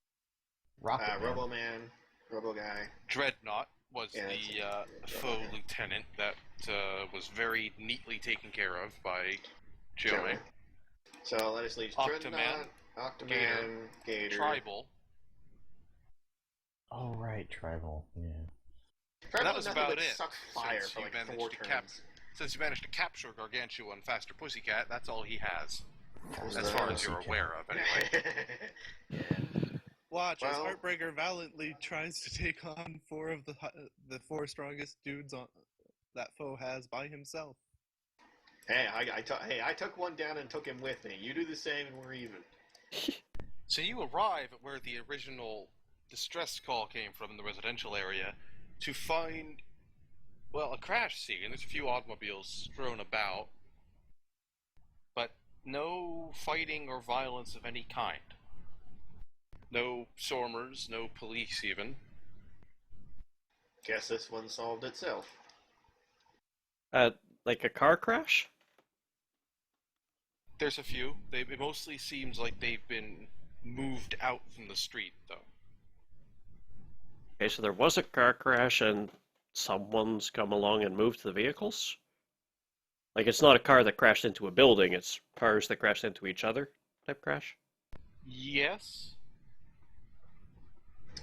Rocket Man. Robo-Man, Robo-Guy. Dreadnought was Yeah, the faux lieutenant that was very neatly taken care of by Joey. So that just leaves Octoman, Dreadnought, Octoman, Gator. Tribal. Oh, right, Tribal. Yeah. And that was nothing about but it. suck fire Since for you like managed 4 to turns. Since you managed to capture Gargantua and Faster Pussycat, that's all he has. Faster As far as you're Pussycat. aware of, anyway. Watch as Well- Heartbreaker valiantly tries to take on 4 of the 4 strongest dudes that foe has by himself. Hey, I took one down and took him with me. You do the same and we're even. So you arrive at where the original distress call came from in the residential area to find, well, a crash scene. There's a few automobiles strewn about, but No fighting or violence of any kind. No stormers, no police even. Guess this one solved itself. Like a car crash? There's a few. It mostly seems like they've been moved out from the street, though. Okay, so there was a car crash and someone's come along and moved the vehicles? Like, it's not a car that crashed into a building, it's cars that crashed into each other type crash? Yes.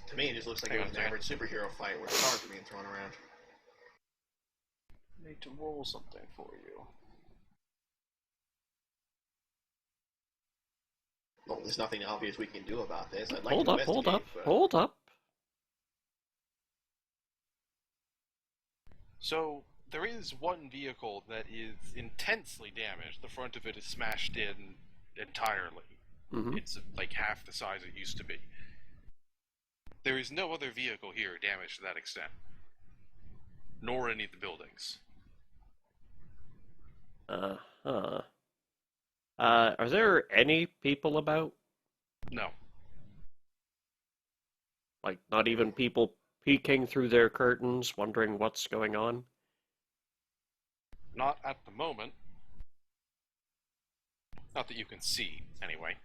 To me, it just looks like it was an average superhero fight where cars are being thrown around. I need to roll something for you. Well, there's nothing obvious we can do about this. I'd like Hold to up, hold up, investigate, but... hold up. So, there is one vehicle that is intensely damaged. The front of it is smashed in entirely. Mm-hmm. It's like half the size it used to be. There is no other vehicle here damaged to that extent. Nor any of the buildings. Uh-huh. Are there any people about? No. Like, not even people peeking through their curtains, wondering what's going on? Not at the moment. Not that you can see, anyway.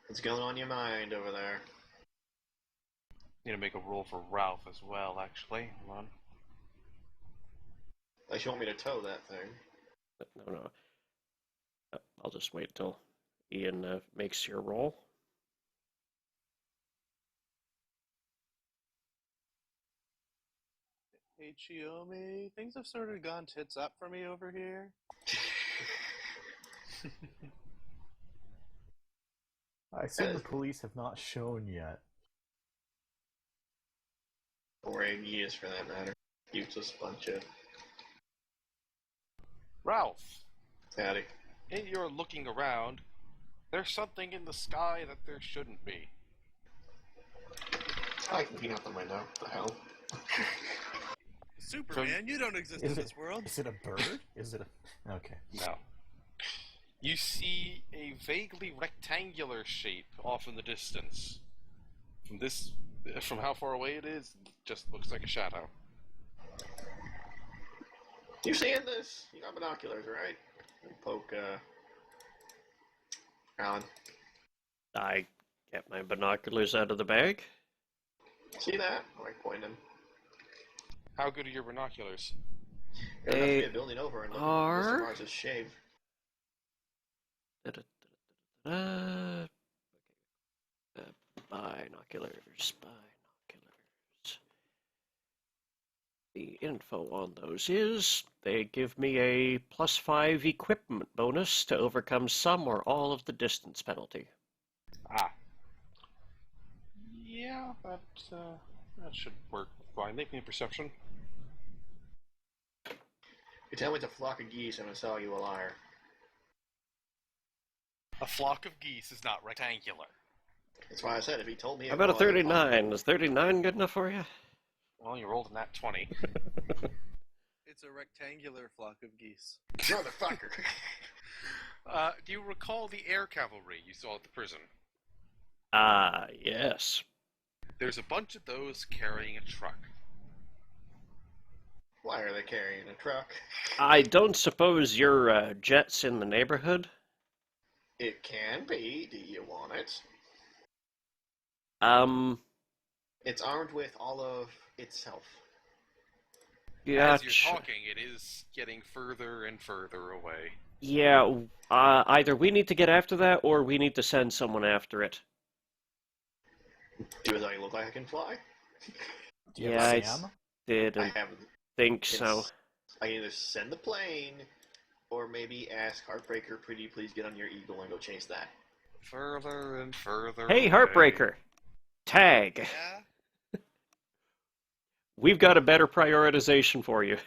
What's going on in your mind over there? Need to make a roll for Ralph as well, actually. Hold on. Unless you want me to tow that thing. No. I'll just wait till Ian makes your roll. Hey, Chiyomi, things have sort of gone tits up for me over here. I assume the police have not shown yet. Or years for that matter. Useless bunch of... Ralph! Howdy. In your looking around, there's something in the sky that there shouldn't be. I can peek out the window. What the hell? Superman, you don't exist in this world. Is it a bird? Is it a... Okay. No. You see a vaguely rectangular shape off in the distance. From how far away it is, it just looks like a shadow. You seeing this? You got binoculars, right? You poke, Alan. I get my binoculars out of the bag. See that? I point them. How good are your binoculars? There must be a building over and look at Mr. Mars' shave. Binoculars. The info on those is they give me a +5 equipment bonus to overcome some or all of the distance penalty. Ah. Yeah, that should work fine. Make me a perception. You tell me it's a flock of geese, I'm gonna sell you a liar. A flock of geese is not rectangular. That's why I said if he told me... How about a 39? Is 39 good enough for you? Well, you rolled a nat 20. It's a rectangular flock of geese. Motherfucker! Do you recall the air cavalry you saw at the prison? Yes. There's a bunch of those carrying a truck. Why are they carrying a truck? I don't suppose your jet's in the neighborhood? It can be. Do you want it? It's armed with all of itself. Gotcha. As you're talking, it is getting further and further away. Yeah, either we need to get after that, or we need to send someone after it. Do I look like I can fly? Do you Yeah, have I Sam? didn't think so. I can either send the plane, or maybe ask Heartbreaker, pretty please get on your eagle and go chase that. Further and further Hey, away. Heartbreaker! Tag! Yeah? We've got a better prioritization for you.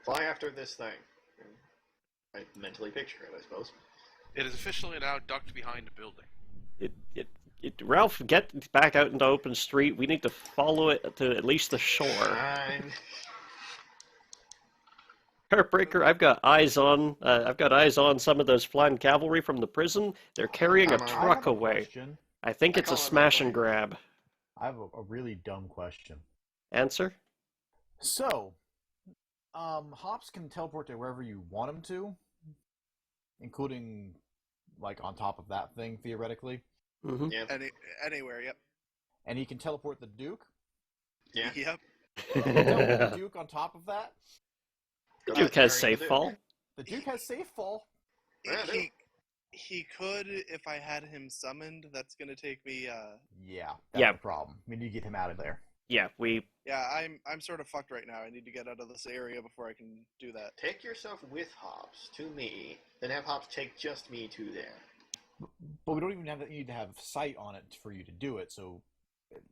Fly after this thing. I mentally picture it, I suppose. It is officially now ducked behind a building. Ralph, get back out into open street. We need to follow it to at least the shore. Fine. Heartbreaker, I've got eyes on some of those flying cavalry from the prison. They're carrying a I have I truck have a away. question. I think I it's a call it smash and like- grab. I have a really dumb question. Answer? So, Hops can teleport to wherever you want him to, including, like, on top of that thing, theoretically. Mm-hmm. Yeah. Anywhere, yep. And he can teleport the Duke. Yeah. Yep. Teleport the Duke on top of that. The That's Duke has carrying safe the fall. The Duke has safe fall. Yeah, I do. He could if I had him summoned. That's gonna take me. Yeah, that's Yeah. the problem. We need to get him out of there. Yeah, we. Yeah, I'm sort of fucked right now. I need to get out of this area before I can do that. Take yourself with Hops to me, then have Hops take just me to there. But we don't even need to have sight on it for you to do it, so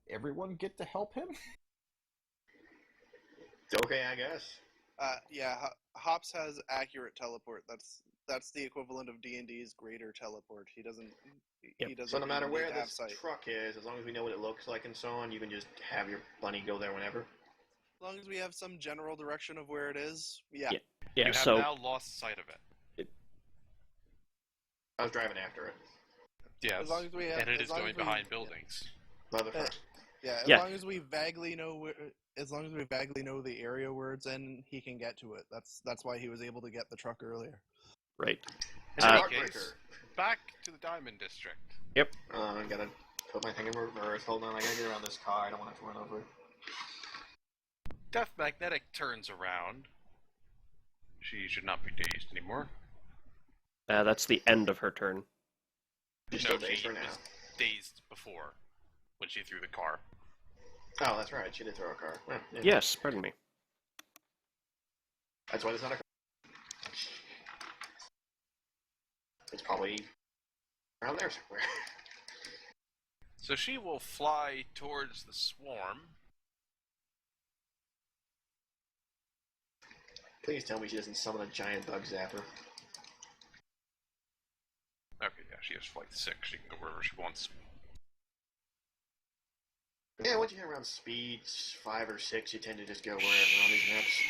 everyone get to help him? Okay, I guess. Yeah, Hops has accurate teleport. That's the equivalent of D&D's greater teleport. He doesn't. Yep. He doesn't. So no matter even where need to have this sight. truck is, as long as we know what it looks like and so on, you can just have your bunny go there whenever. As long as we have some general direction of where it is, yeah. Yeah. Yeah, you have so now lost sight of it. I was driving after it. Yes. As long as we have, And it as is long going as we- behind buildings. Motherfucker. Yeah, as Yeah. long as we vaguely know where, as long as we vaguely know the area where it's in, he can get to it. That's why he was able to get the truck earlier. right. It's Uh, a In any heartbreaker. case, back to the Diamond District. I gotta put my thing in reverse. Hold on, I gotta get around this car. I don't want it to run over. Death Magnetic turns around. She should not be dazed anymore. That's the end of her turn. She's No, still dazed she for now. was dazed before when she threw the car. Oh, that's right. She did throw a car. Well, yeah. Yes, pardon me. That's why there's not a car. It's probably around there somewhere. So she will fly towards the swarm. Please tell me she doesn't summon a giant bug zapper. Okay, yeah, she has flight 6. She can go wherever she wants. Yeah, once you get around speeds 5 or 6, you tend to just go wherever on these maps.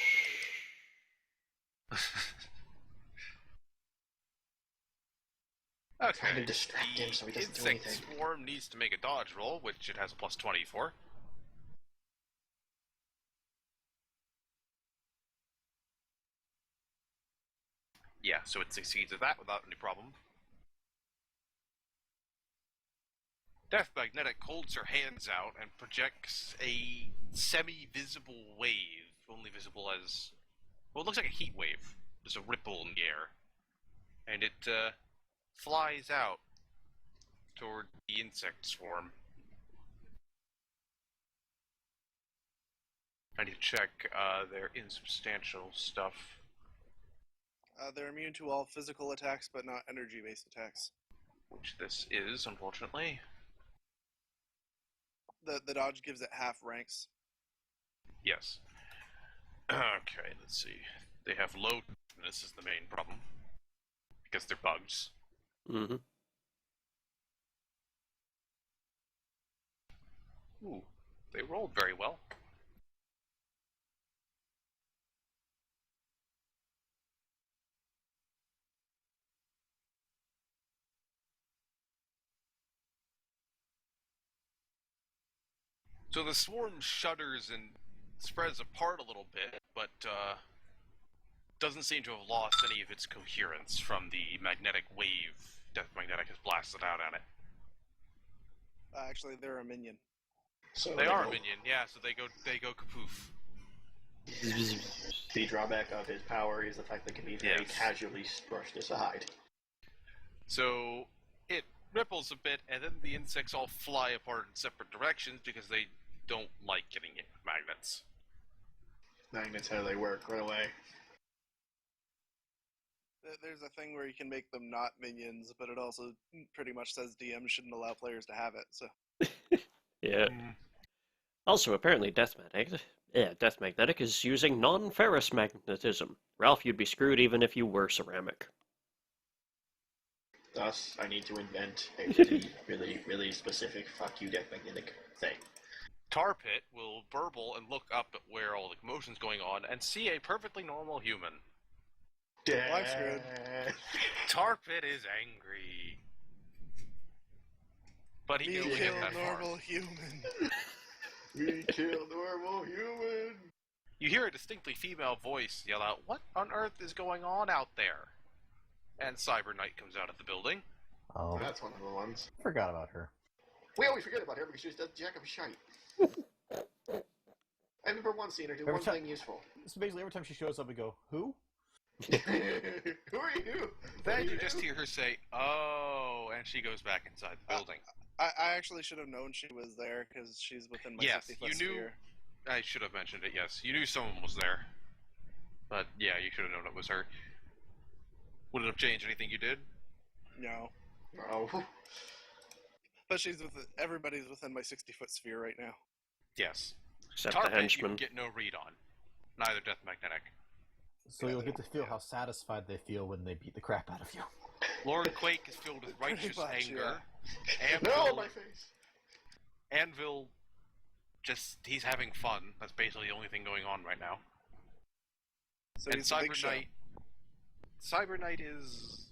Okay. Trying to distract him so he doesn't do insect anything. swarm needs to make a dodge roll, which it has a plus 20 for. Yeah, so it succeeds at that without any problem. Death Magnetic holds her hands out and projects a semi-visible wave, only visible as... well, it looks like a heat wave. There's a ripple in the air. And it flies out toward the insect swarm. I need to check their insubstantial stuff. They're immune to all physical attacks, but not energy-based attacks. Which this is, unfortunately. The dodge gives it half ranks. Yes. Okay, let's see. They have low toughness is the main problem. Because they're bugs. Mm-hmm. Ooh, they rolled very well. So the swarm shudders and spreads apart a little bit, but doesn't seem to have lost any of its coherence from the magnetic wave Death Magnetic has blasted out on it. Actually, they're a minion. So They are a go- minion, yeah, so they go kapoof. The drawback of his power is the fact that it can be very Yes. casually brushed aside. So it ripples a bit, and then the insects all fly apart in separate directions because they don't like getting hit with magnets. Magnets, how do they work? Right away. There's a thing where you can make them not minions, but it also pretty much says DM shouldn't allow players to have it. So Yeah. Also, apparently, Death Magnetic is using non-ferrous magnetism. Ralph, you'd be screwed even if you were ceramic. Thus, I need to invent a really, really, really specific fuck you death magnetic thing. Tar Pit will burble and look up at where all the commotion's going on and see a perfectly normal human. Dead. I'm screwed. Tarpit is angry. But he Me can only kill get that normal far. human. We kill normal human. You hear a distinctly female voice yell out, "What on earth is going on out there?" And Cyber Knight comes out of the building. Oh, That's one of the ones. I forgot about her. We always forget about her because she does jack of a shite. I remember one seeing her do Every one time- thing useful. So basically, every time she shows up, we go, "Who?" Who are you? Then What you do just do? hear her say, "Oh," and she goes back inside the building. I actually should have known she was there because she's within my Yes, 60-foot you knew. sphere. I should have mentioned it, yes. You knew someone was there. But yeah, you should have known it was her. Would it have changed anything you did? No. Oh. But everybody's within my 60-foot sphere right now. Yes. Except Tarpit, the you henchman. get no read on. Neither Death Magnetic. So Yeah, you'll they get to don't- feel yeah. how satisfied they feel when they beat the crap out of you. Lord Quake is filled with Pretty righteous much, anger. No, my face. Anvil, he's having fun. That's basically the only thing going on right now. So And he's a big show. Cyber Knight is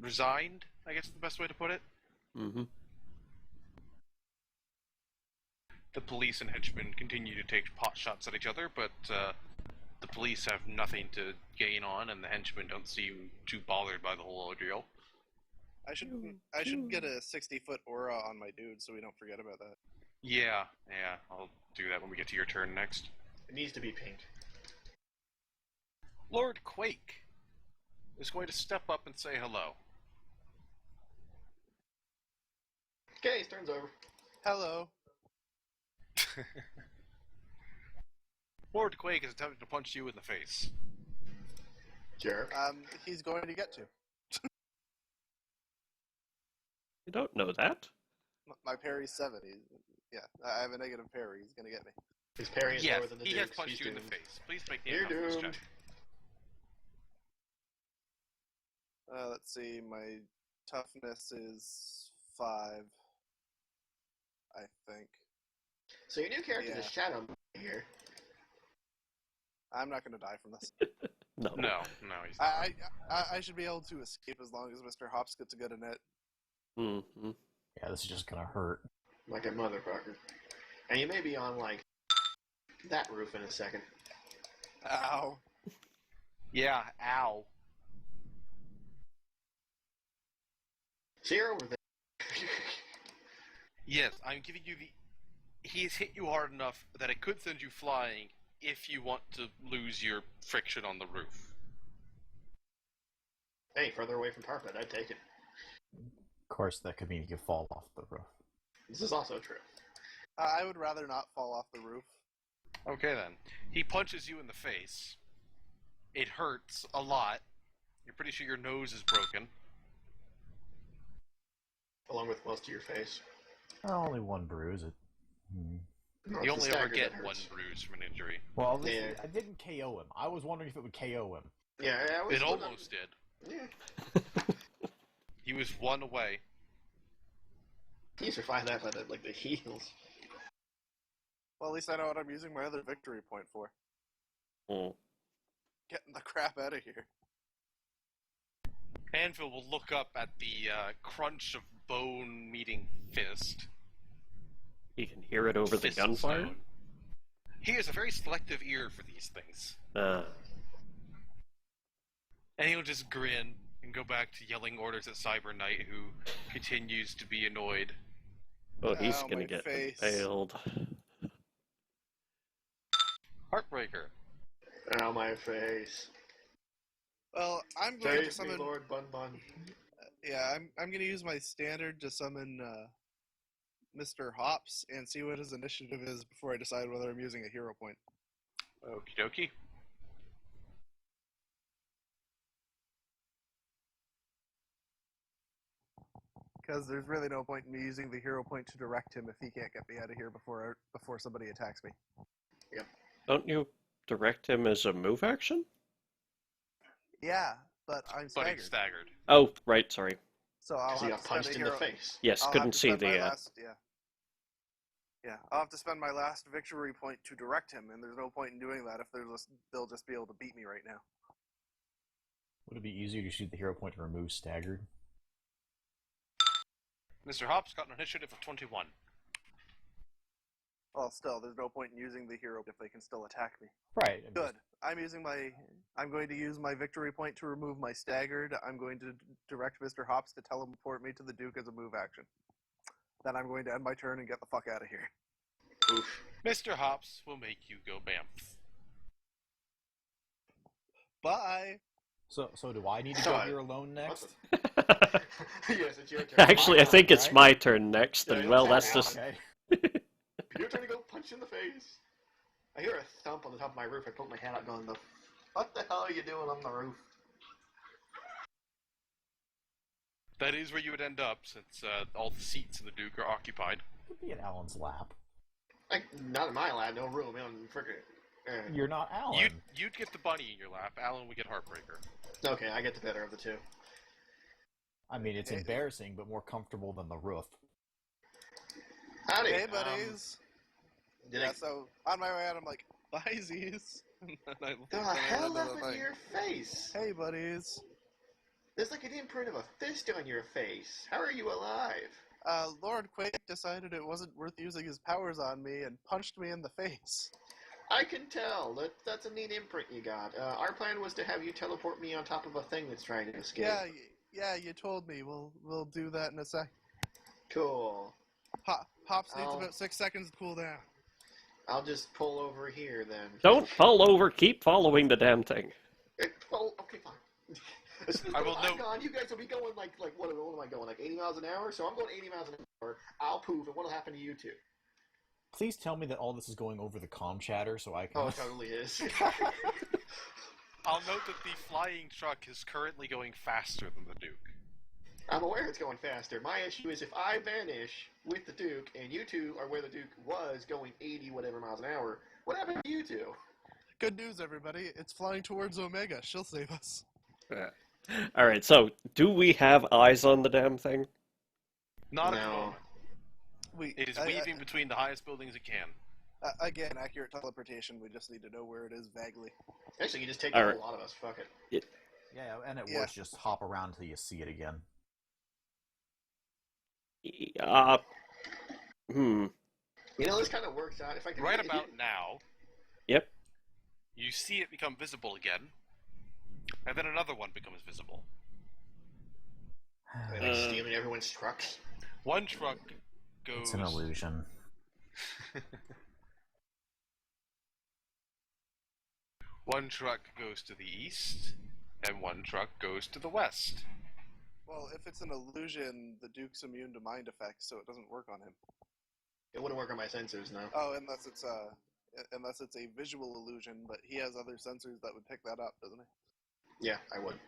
resigned, I guess is the best way to put it. Mm-hmm. The police and henchmen continue to take pot shots at each other, but the police have nothing to gain on, and the henchmen don't seem too bothered by the whole ordeal. I should get a 60-foot aura on my dude so we don't forget about that. Yeah, I'll do that when we get to your turn next. It needs to be pink. Lord Quake is going to step up and say hello. Okay, his turn's over. Hello. Lord Quake is attempting to punch you in the face. Jerk. He's going to get to. You don't know that? My parry's 7. Yeah, I have a negative parry. He's going to get me. His parry is Yes, lower than the he has Duke's. punched He's you in the doomed. face. Please make the You're toughness doomed. check. Let's see. My toughness is 5. I think. So your new character Yeah. is Shadow here. I'm not going to die from this. No. No, he's not. I should be able to escape as long as Mr. Hops gets a good in it. Mm-hmm. Yeah, this is just gonna hurt. Like a motherfucker. And you may be on, like, that roof in a second. Ow. Yeah, ow. So you're over there. Yes, I'm giving you the... He's hit you hard enough that it could send you flying if you want to lose your friction on the roof. Hey, further away from Tarpit, I'd take it. Of course, that could mean you could fall off the roof. This is also true. I would rather not fall off the roof. Okay then. He punches you in the face. It hurts a lot. You're pretty sure your nose is broken. Along with most of your face. Only one bruise. No, You it's only the ever stagger get that one hurts. bruise from an injury. Well, at least Yeah. I didn't KO him. I was wondering if it would KO him. Yeah, I was It almost did. Yeah. He was one away. You survived that by the heels. Well, at least I know what I'm using my other victory point for. Mm. Getting the crap out of here. Anvil will look up at the crunch of bone meeting fist. You can hear it over the Fist gunfire? zone. He has a very selective ear for these things. And he'll just grin and go back to yelling orders at Cyber Knight, who continues to be annoyed. Oh, he's Ow, gonna my get face. impaled. Heartbreaker. Ow, my face. Well, I'm going to Save me, summon. Lord Bun Bun. Yeah, I'm going to use my standard to summon Mr. Hops and see what his initiative is before I decide whether I'm using a hero point. Okie dokie. Because there's really no point in me using the hero point to direct him if he can't get me out of here before somebody attacks me. Don't you direct him as a move action? Yeah, but I'm But staggered. he's staggered. Oh, right, sorry. So I'll Because he have got to spend punched a in the hero. face. Yes, I'll couldn't have to see spend my the... last, yeah. Yeah, I'll have to spend my last victory point to direct him, and there's no point in doing that if they'll just be able to beat me right now. Would it be easier to shoot the hero point to remove staggered? Mr. Hops got an initiative of 21. Well, still, there's no point in using the hero if they can still attack me. Right. Good. I'm going to use my victory point to remove my staggered. I'm going to direct Mr. Hops to teleport me to the Duke as a move action. Then I'm going to end my turn and get the fuck out of here. Oof. Mr. Hops will make you go bamf. Bye! So do I need to So go I- here alone next? Yes, it's your turn. Actually, I My think turn, it's right? my turn next, Yeah, and you'll well, tell that's me. just... Okay. Your turn to go punch in the face. I hear a thump on the top of my roof. I poke my head out going, what the hell are you doing on the roof? That is where you would end up, since all the seats in the Duke are occupied. It'd be in Alan's lap. Not in my lab, no room. Frickin'. You're not Alan. You'd get the bunny in your lap. Alan would get Heartbreaker. Okay, I get the better of the two. I mean, it's embarrassing, but more comfortable than the roof. Howdy. Hey, buddies! Did Yeah, I... so on my way out, I'm like, bye, Z's. And then I look The and I hell run to happened the to thing. your face? Hey, buddies. There's like an imprint of a fist on your face. How are you alive? Lord Quake decided it wasn't worth using his powers on me and punched me in the face. I can tell. That's a neat imprint you got. Our plan was to have you teleport me on top of a thing that's trying to escape. Yeah, you told me. We'll do that in a sec. Cool. Hops needs I'll- about 6 seconds to cool down. I'll just pull over here then. Don't fall over, keep following the damn thing. Oh, okay, fine. As soon as I will I'm note- gone, you guys will be going like what am I going, like 80 miles an hour? So I'm going 80 miles an hour. I'll poof, and what'll happen to you two? Please tell me that all this is going over the comm chatter so I can... Oh, it totally is. I'll note that the flying truck is currently going faster than the Duke. I'm aware it's going faster. My issue is if I vanish with the Duke, and you two are where the Duke was going 80 whatever miles an hour, what happened to you two? Good news, everybody. It's flying towards Omega. She'll save us. Alright, so, do we have eyes on the damn thing? Not at the No. moment. It is weaving I, between the highest buildings it can. again, accurate teleportation. We just need to know where it is vaguely. Actually, you just take All a right. lot of us. Fuck it. Yeah, and it Yeah. works. Just hop around until you see it again. Hmm. You know, this kind of works out. If I can Right about now, Yep. you see it become visible again, and then another one becomes visible. Are they, like stealing everyone's trucks? One truck goes... It's an illusion. One truck goes to the east, and one truck goes to the west. Well, if it's an illusion, the Duke's immune to mind effects, so it doesn't work on him. It wouldn't work on my sensors, no. Oh, unless it's a visual illusion, but he has other sensors that would pick that up, doesn't he? Yeah, I would.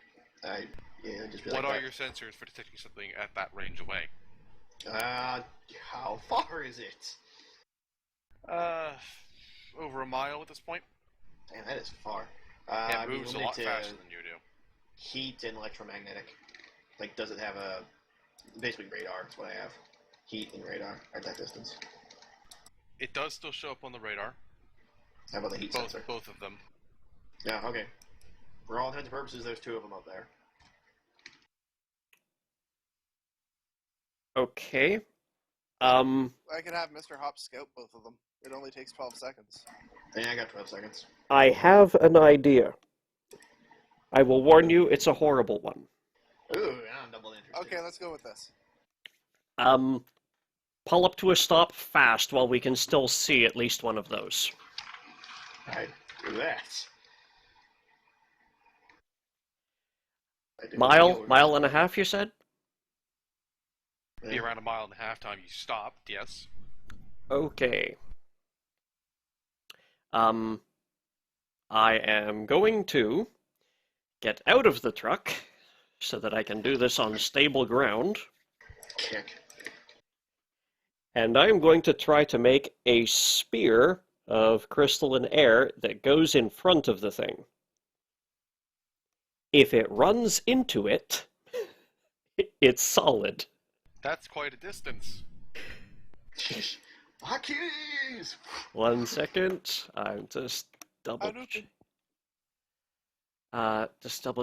Yeah, just be What like are that. your sensors for detecting something at that range away? How far is it? Over a mile at this point. Man, that is far. It moves a lot faster than you do. Heat and electromagnetic. Like, does it have a... Basically radar, that's what I have. Heat and radar at that distance. It does still show up on the radar. How about the heat sensor? Both of them. Yeah, okay. For all intents and purposes, there's two of them up there. Okay. I could have Mr. Hop scout both of them. It only takes 12 seconds. Yeah, I got 12 seconds. I have an idea. I will warn you, it's a horrible one. Ooh, I'm double interested. Okay, let's go with this. Pull up to a stop fast while we can still see at least one of those. I do that. I do Mile and a half, you said? Be around a mile and a half time you stopped, yes. Okay. I am going to get out of the truck so that I can do this on stable ground. Kick. And I'm going to try to make a spear of crystalline air that goes in front of the thing. If it runs into it, it's solid. That's quite a distance. Hotkeys! 1 second. I'm just double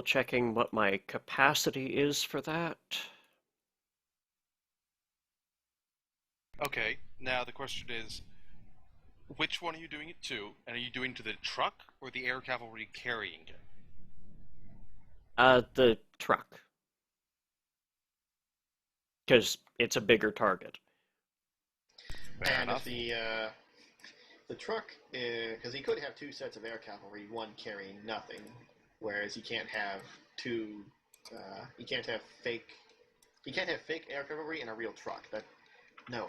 checking what my capacity is for that. Okay, now the question is, which one are you doing it to? And are you doing to the truck or the air cavalry carrying it? The truck. Because it's a bigger target. Fair And enough. if the truck, because he could have 2 sets of air cavalry, one carrying nothing, whereas he can't have two. He can't have fake air cavalry in a real truck. No.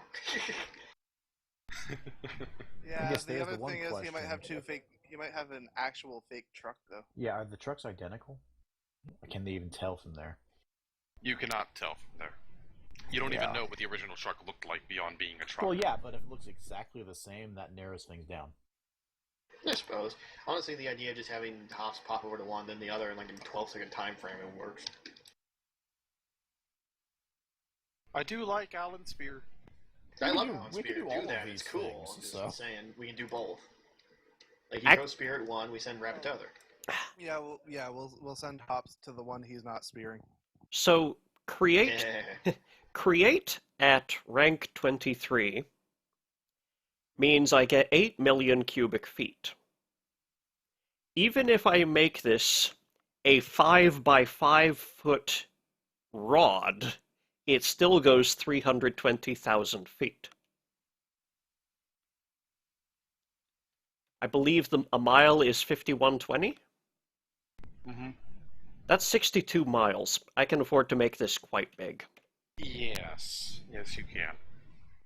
Yeah, guess the there's other the one thing is he might question. have two fake. He might have an actual fake truck though. Yeah, are the trucks identical? Or can they even tell from there? You cannot tell from there. You don't Yeah. even know what the original truck looked like beyond being a truck. Well, yeah, but if it looks exactly the same, that narrows things down. I suppose. Honestly, the idea of just having Hops pop over to one, then the other in like a 12-second time frame, it works. I do like Alan Spear. I love do- Alan we can Spear. do all of that. these It's cool. things, I'm just so. saying we can do both. Like you Ac- throw Spear at one, we send Rabbit to other. We'll send Hops to the one he's not spearing. So create Yeah. create at rank 23 means I get 8 million cubic feet. Even if I make this a 5 by 5 foot rod, it still goes 320,000 feet. I believe a mile is 5120? Mm-hmm. That's 62 miles. I can afford to make this quite big. Yes. Yes, you can.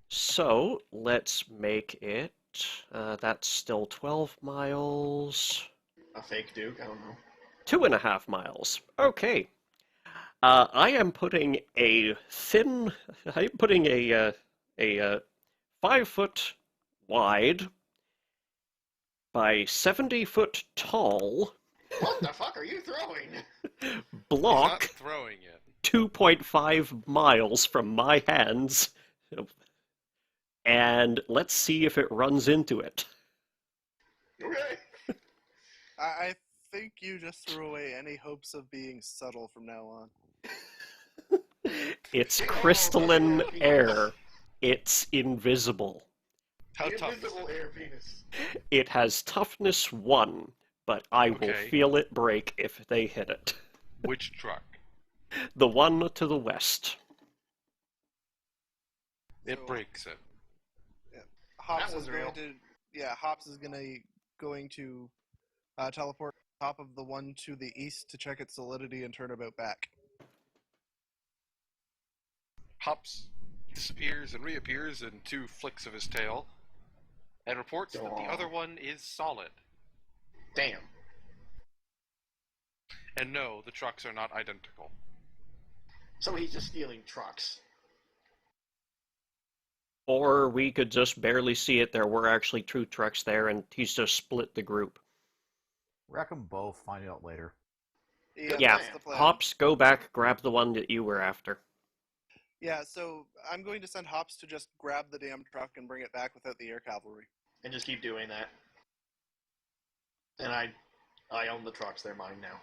So, let's make it... that's still 12 miles... A fake Duke? I don't know. 2.5 miles. Okay. I am putting a 5 foot wide by 70 foot tall What the fuck are you throwing? He's not block throwing it. 2.5 miles from my hands. And let's see if it runs into it. Okay. I think you just threw away any hopes of being subtle from now on. It's Oh, crystalline okay. air. It's invisible. How tough is Invisible it? air penis. It has toughness 1, but I will Okay. feel it break if they hit it. Which truck? The one to the west. It So- breaks it. Hops That is was going real. to. Yeah, Hops is going to teleport top of the one to the east to check its solidity and turn about back. Hops disappears and reappears in 2 flicks of his tail, and reports that the Aw. other one is solid. Damn. And no, the trucks are not identical. So he's just stealing trucks. Or we could just barely see it. There were actually 2 trucks there, and he's just split the group. Rack them both, find out later. Yeah, Yeah, that's the plan. Hops, go back, grab the one that you were after. Yeah, so I'm going to send Hops to just grab the damn truck and bring it back without the air cavalry. And just keep doing that. And I own the trucks, they're mine now.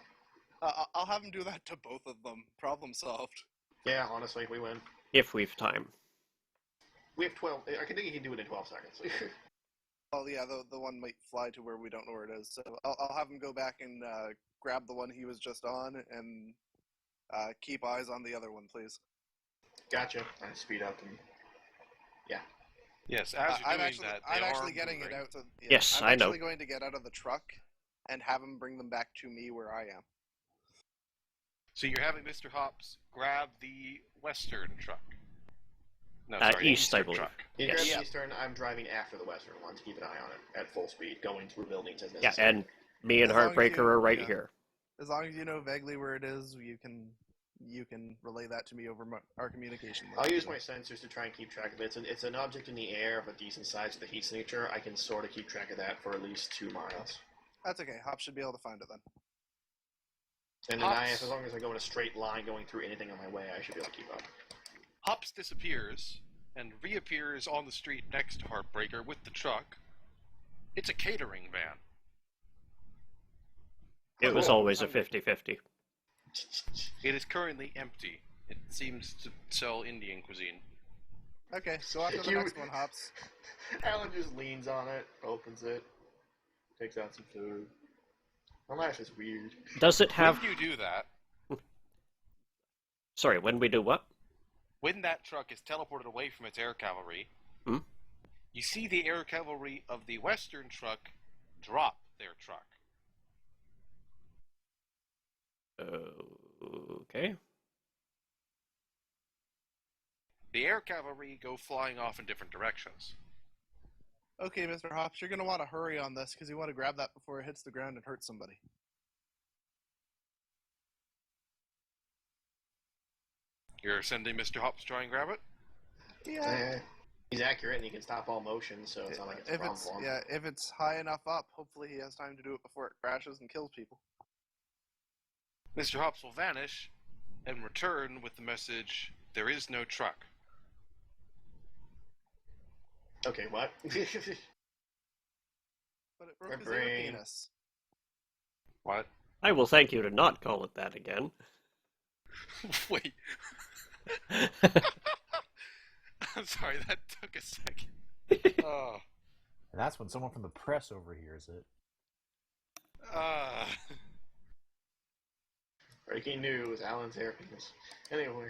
I'll have him do that to both of them. Problem solved. Yeah, honestly, we win. If we've time. We have 12. I think he can do it in 12 seconds. Well, yeah, the one might fly to where we don't know where it is. So I'll have him go back and grab the one he was just on and keep eyes on the other one, please. Gotcha. I speed up and Yes, as you're I'm doing actually, that, I'm they actually are getting moving. it out. Yes, I'm I know. actually going to get out of the truck and have him bring them back to me where I am. So you're having Mr. Hops grab the western truck. No, East, sorry, I eastern believe. truck. you Yes. grab Yeah. the eastern. I'm driving after the western one to keep an eye on it at full speed, going through buildings as Yeah, necessary. and me and As long as Heartbreaker you- are right yeah. here. As long as you know vaguely where it is, you can relay that to me over our communication link. I'll use my sensors to try and keep track of it. It's an object in the air of a decent size with a heat signature. I can sort of keep track of that for at least 2 miles. That's okay. Hops should be able to find it then. And then Hops. as long as I go in a straight line going through anything on my way, I should be able to keep up. Hops disappears, and reappears on the street next to Heartbreaker with the truck. It's a catering van. It was Cool. always a 50-50. It is currently empty. It seems to sell Indian cuisine. Okay, go on to the next one, Hops. Alan just leans on it, opens it, takes out some food. My life is weird. Does it have... When you do that, Sorry, when we do what? when that truck is teleported away from its air cavalry, you see the air cavalry of the western truck drop their truck. Okay. The air cavalry go flying off in different directions. Okay, Mr. Hops, you're going to want to hurry on this because you want to grab that before it hits the ground and hurts somebody. You're sending Mr. Hops to try and grab it? Yeah. He's accurate and he can stop all motion, so it's not like it's a problem for him. Yeah, if it's high enough up, hopefully he has time to do it before it crashes and kills people. Mr. Hops will vanish and return with the message, "There is no truck." Okay, what? But it broke My his brain. ear penis. What? I will thank you to not call it that again. Wait. I'm sorry, that took a second. Oh. And that's when someone from the press overhears it. Breaking news, Alan's hair penis. Anyway.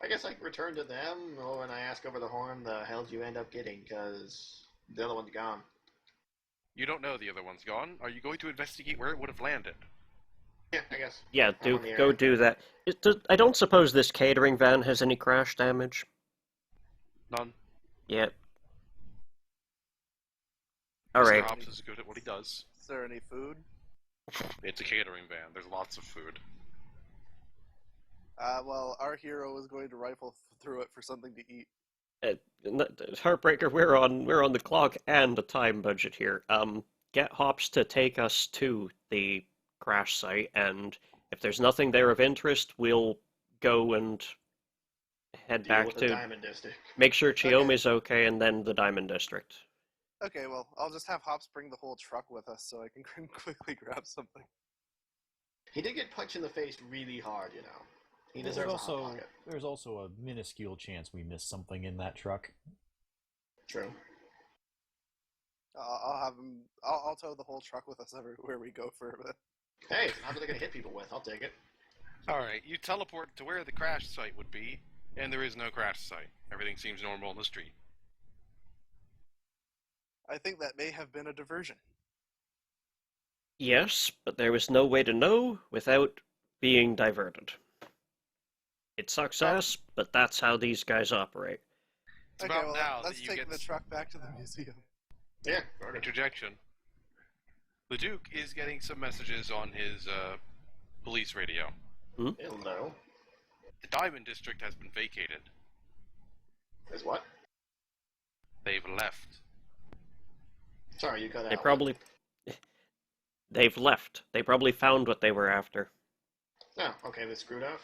I guess I return to them, or when I ask over the horn, the hell did you end up getting, because the other one's gone. You don't know the other one's gone. Are you going to investigate where it would have landed? Yeah, I guess. Yeah, I'm on the go air. do that. I don't suppose this catering van has any crash damage? None. Yeah. Mr. Alright. Hops is good at what he does. Is there any food? It's a catering van. There's lots of food. Well, our hero is going to rifle through it for something to eat. Heartbreaker, we're on the clock and a time budget here. Get Hops to take us to the crash site, and if there's nothing there of interest, we'll go and head Deal back with the to Diamond District. make sure Chiyomi's okay, and then the Diamond District. Okay, well, I'll just have Hops bring the whole truck with us so I can quickly grab something. He did get punched in the face really hard, you know. He There's deserves a hot also pocket. there's also a minuscule chance we missed something in that truck. True. I'll have him. I'll tow the whole truck with us everywhere we go for a bit. Hey, it's not really gonna hit people with. I'll take it. Alright, you teleport to where the crash site would be, and there is no crash site. Everything seems normal on the street. I think that may have been a diversion. Yes, but there was no way to know without being diverted. It sucks ass, but that's how these guys operate. It's Okay, about well, now let's that you take get the truck back to the museum. Yeah, order. interjection. The Duke is getting some messages on his police radio. Hello. The Diamond District has been vacated. Is what? They've left. Sorry, you got out. They've left. They probably found what they were after. Oh, okay, they screwed off.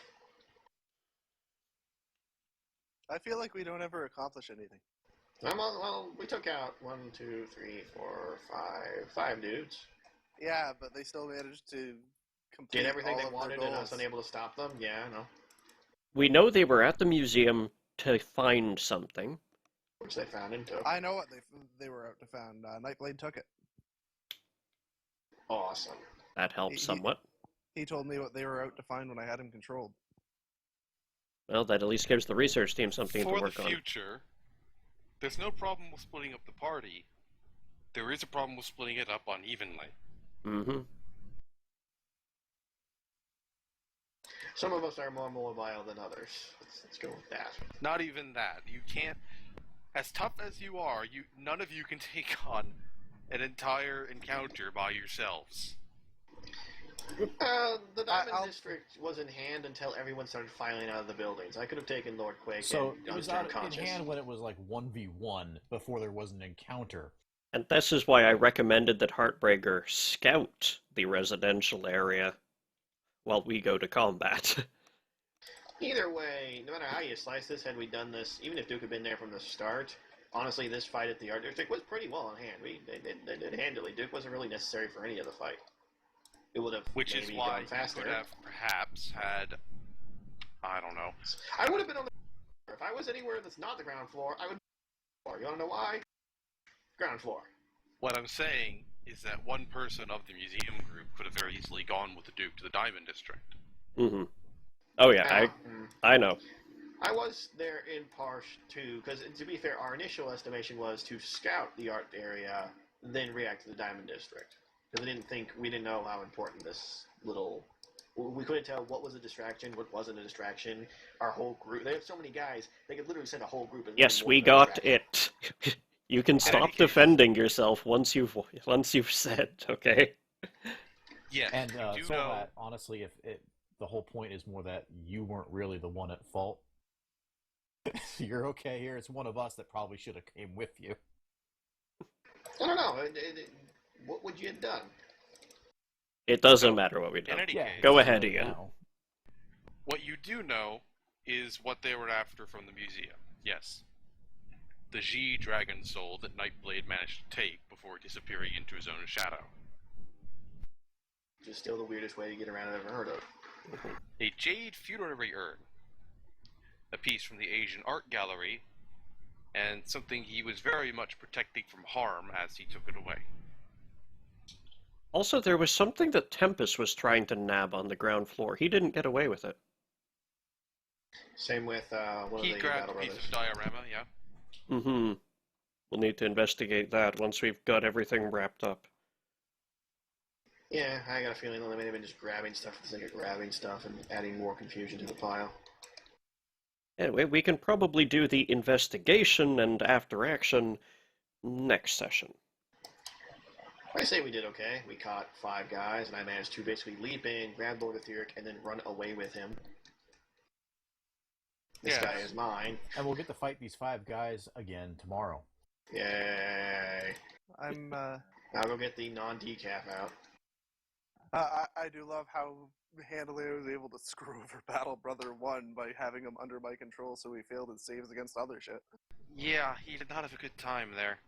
I feel like we don't ever accomplish anything. Well, we took out 5 dudes. Yeah, but they still managed to complete Did everything all they of their wanted and I was goals. unable to stop them? Yeah, I know. We know they were at the museum to find something. Which they found and took. I know what they were out to find. Nightblade took it. Awesome. That helps He- somewhat. He told me what they were out to find when I had him controlled. Well, that at least gives the research team something For to work the on. future, there's no problem with splitting up the party. There is a problem with splitting it up unevenly. Mm-hmm. Some of us are more mobile than others. Let's go with that. Not even that. You can't. As tough as you are, none of you can take on an entire encounter by yourselves. The Diamond I'll- District was in hand until everyone started filing out of the buildings. I could have taken Lord Quake So and it was turned out in conscious. hand when it was like 1v1 before there was an encounter. And this is why I recommended that Heartbreaker scout the residential area while we go to combat. Either way, no matter how you slice this, had we done this, even if Duke had been there from the start, honestly, this fight at the Art District was pretty well in hand. They did handily. Duke wasn't really necessary for any of the fight. It would have Which is maybe why gone you faster. could have perhaps had, I don't know. I would have been on the floor. If I was anywhere that's not the ground floor, I would be on the floor. You want to know why? Ground floor. What I'm saying is that one person of the museum group could have very easily gone with the Duke to the Diamond District. Mm-hmm. Oh yeah, I know. I was there in part too, because to be fair, our initial estimation was to scout the art area, then react to the Diamond District. Because we didn't know how important this little. We couldn't tell what was a distraction, what wasn't a distraction. Our whole group. They have so many guys. They could literally send a whole group. Yes, we got it. You can stop defending yourself once you've said, okay? Yeah, And you do so know. that honestly, if the whole point is more that you weren't really the one at fault. You're okay here. It's one of us that probably should have came with you. I don't know. What would you have done? It doesn't matter what we do. In any case, Go ahead, Ian. Now. what you do know is what they were after from the museum. Yes. The G dragon soul that Nightblade managed to take before disappearing into his own shadow. Which is still the weirdest way to get around I've ever heard of. A jade funerary urn. A piece from the Asian art gallery, and something he was very much protecting from harm as he took it away. Also, there was something that Tempest was trying to nab on the ground floor. He didn't get away with it. Same with one He of the grabbed Battle a piece Brothers. of diorama, yeah. Mm-hmm. We'll need to investigate that once we've got everything wrapped up. Yeah, I got a feeling they may have been just grabbing stuff for the sake of grabbing stuff and adding more confusion to the pile. Anyway, we can probably do the investigation and after action next session. I say we did okay. We caught 5 guys, and I managed to basically leap in, grab Lord Etheric, and then run away with him. This Yes. guy is mine. And we'll get to fight these 5 guys again tomorrow. Yay. I'm I'll go get the non-decaf out. I do love how handily I was able to screw over Battle Brother 1 by having him under my control so he failed his saves against other shit. Yeah, he did not have a good time there.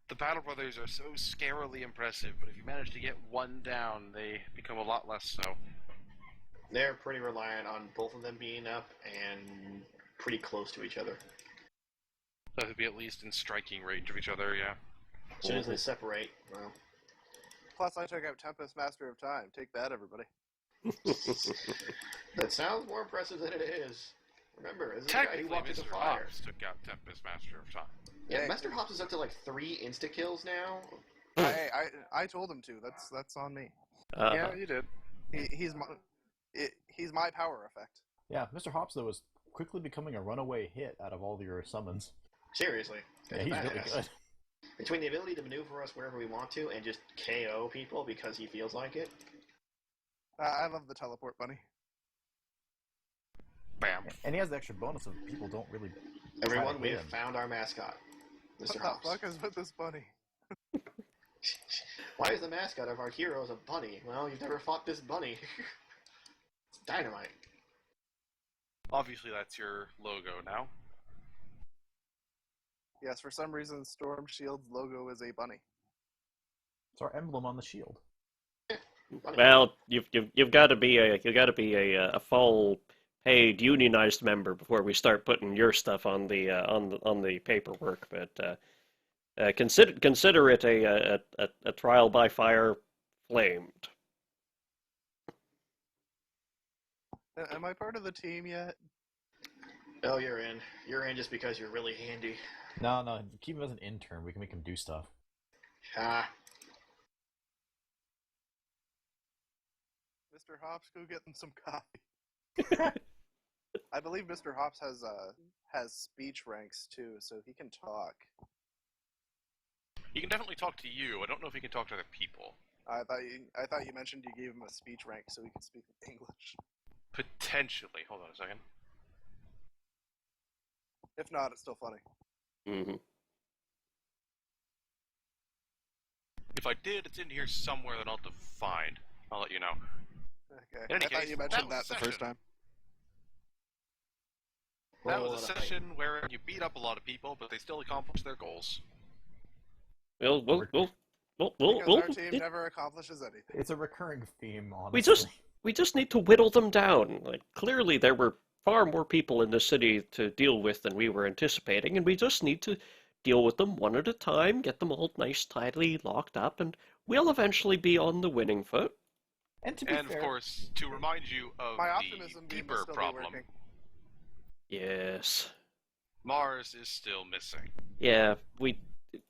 The Battle Brothers are so scarily impressive, but if you manage to get one down, they become a lot less so. They're pretty reliant on both of them being up and pretty close to each other. That would be at least in striking range of each other, yeah. As soon as they separate, well, Plus, I took out Tempest Master of Time. Take that, everybody. that sounds more impressive than it is. Remember, this is the guy who Technically, walked into Mr. fire. Hobbs took out Tempest Master of Time. Yeah, Master Hobbs is up to like 3 insta-kills now. I told him to. That's on me. Uh, Yeah, you did. He's my power effect. Yeah, Mr. Hops, though, is quickly becoming a runaway hit out of all your summons. Seriously. Yeah, he's really Badass. good. Between the ability to maneuver us wherever we want to and just KO people because he feels like it. I love the teleport bunny. Bam. And he has the extra bonus of people don't really. Everyone, to we hit have him. found our mascot, Mr. What the Hobbs. fuck is with this bunny? Why is the mascot of our heroes a bunny? Well, you've never fought this bunny. It's dynamite. Obviously, that's your logo now. Yes, for some reason, Storm Shield's logo is a bunny. It's our emblem on the shield. Bunny. well, you've got to be a full paid unionized member before we start putting your stuff on the paperwork. But consider it a trial by fire flamed. Am I part of the team yet? Oh, you're in. You're in just because you're really handy. No, keep him as an intern. We can make him do stuff. Ah, Mr. Hops, go get them some coffee. I believe Mr. Hops has speech ranks too, so he can talk. He can definitely talk to you. I don't know if he can talk to other people. I thought you mentioned you gave him a speech rank so he could speak English. Potentially. Hold on a second. If not, it's still funny. Mm-hmm. If I did, it's in here somewhere that I'll have to find. I'll let you know. Okay. In any I thought case, you mentioned that that was the first session. time. That Roll was a on session where you beat up a lot of people, but they still accomplished their goals. We'll Because our team it- never accomplishes anything. It's a recurring theme, honestly. we just need to whittle them down. Like, clearly there were far more people in the city to deal with than we were anticipating, and we just need to deal with them one at a time, get them all nice, tidily locked up, and we'll eventually be on the winning foot. And to be And fair, of course, to remind you of My the optimism beam will deeper still problem, be working. Yes. Mars is still missing. Yeah,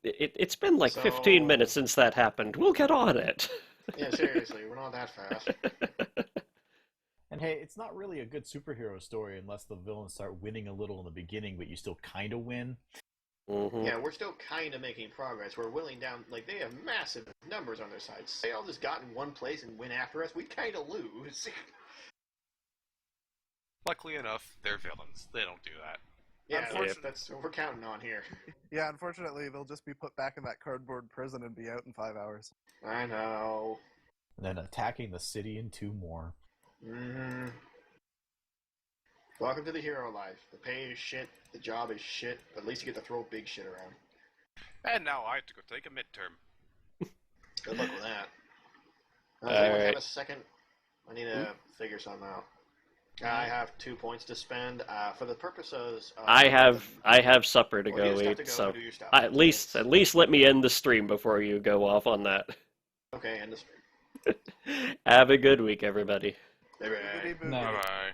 it's been like 15 So- minutes since that happened. We'll get on it. Yeah, seriously, we're not that fast. and hey, it's not really a good superhero story unless the villains start winning a little in the beginning, but you still kind of win. Mhm. Yeah, we're still kind of making progress. We're willing down, like, they have massive numbers on their side. Say all just got in one place and win after us, we kind of lose. Luckily enough, they're villains. They don't do that. Yeah, Unfortunate- that's what we're counting on here. Yeah, unfortunately, they'll just be put back in that cardboard prison and be out in 5 hours. I know. And then attacking the city in 2 more. Mm-hmm. Welcome to the hero life. The pay is shit, the job is shit, but at least you get to throw big shit around. And now I have to go take a midterm. Good luck with that. Does anyone have Alright. a second? I need to figure something out. I have 2 points to spend for the purposes. I have supper to Well, you go just have eat, to go so do your stuff. at least let me end the stream before you go off on that. Okay, end the stream. Have a good week, everybody. Bye-bye. Bibbidi boobidi. No. Bye bye.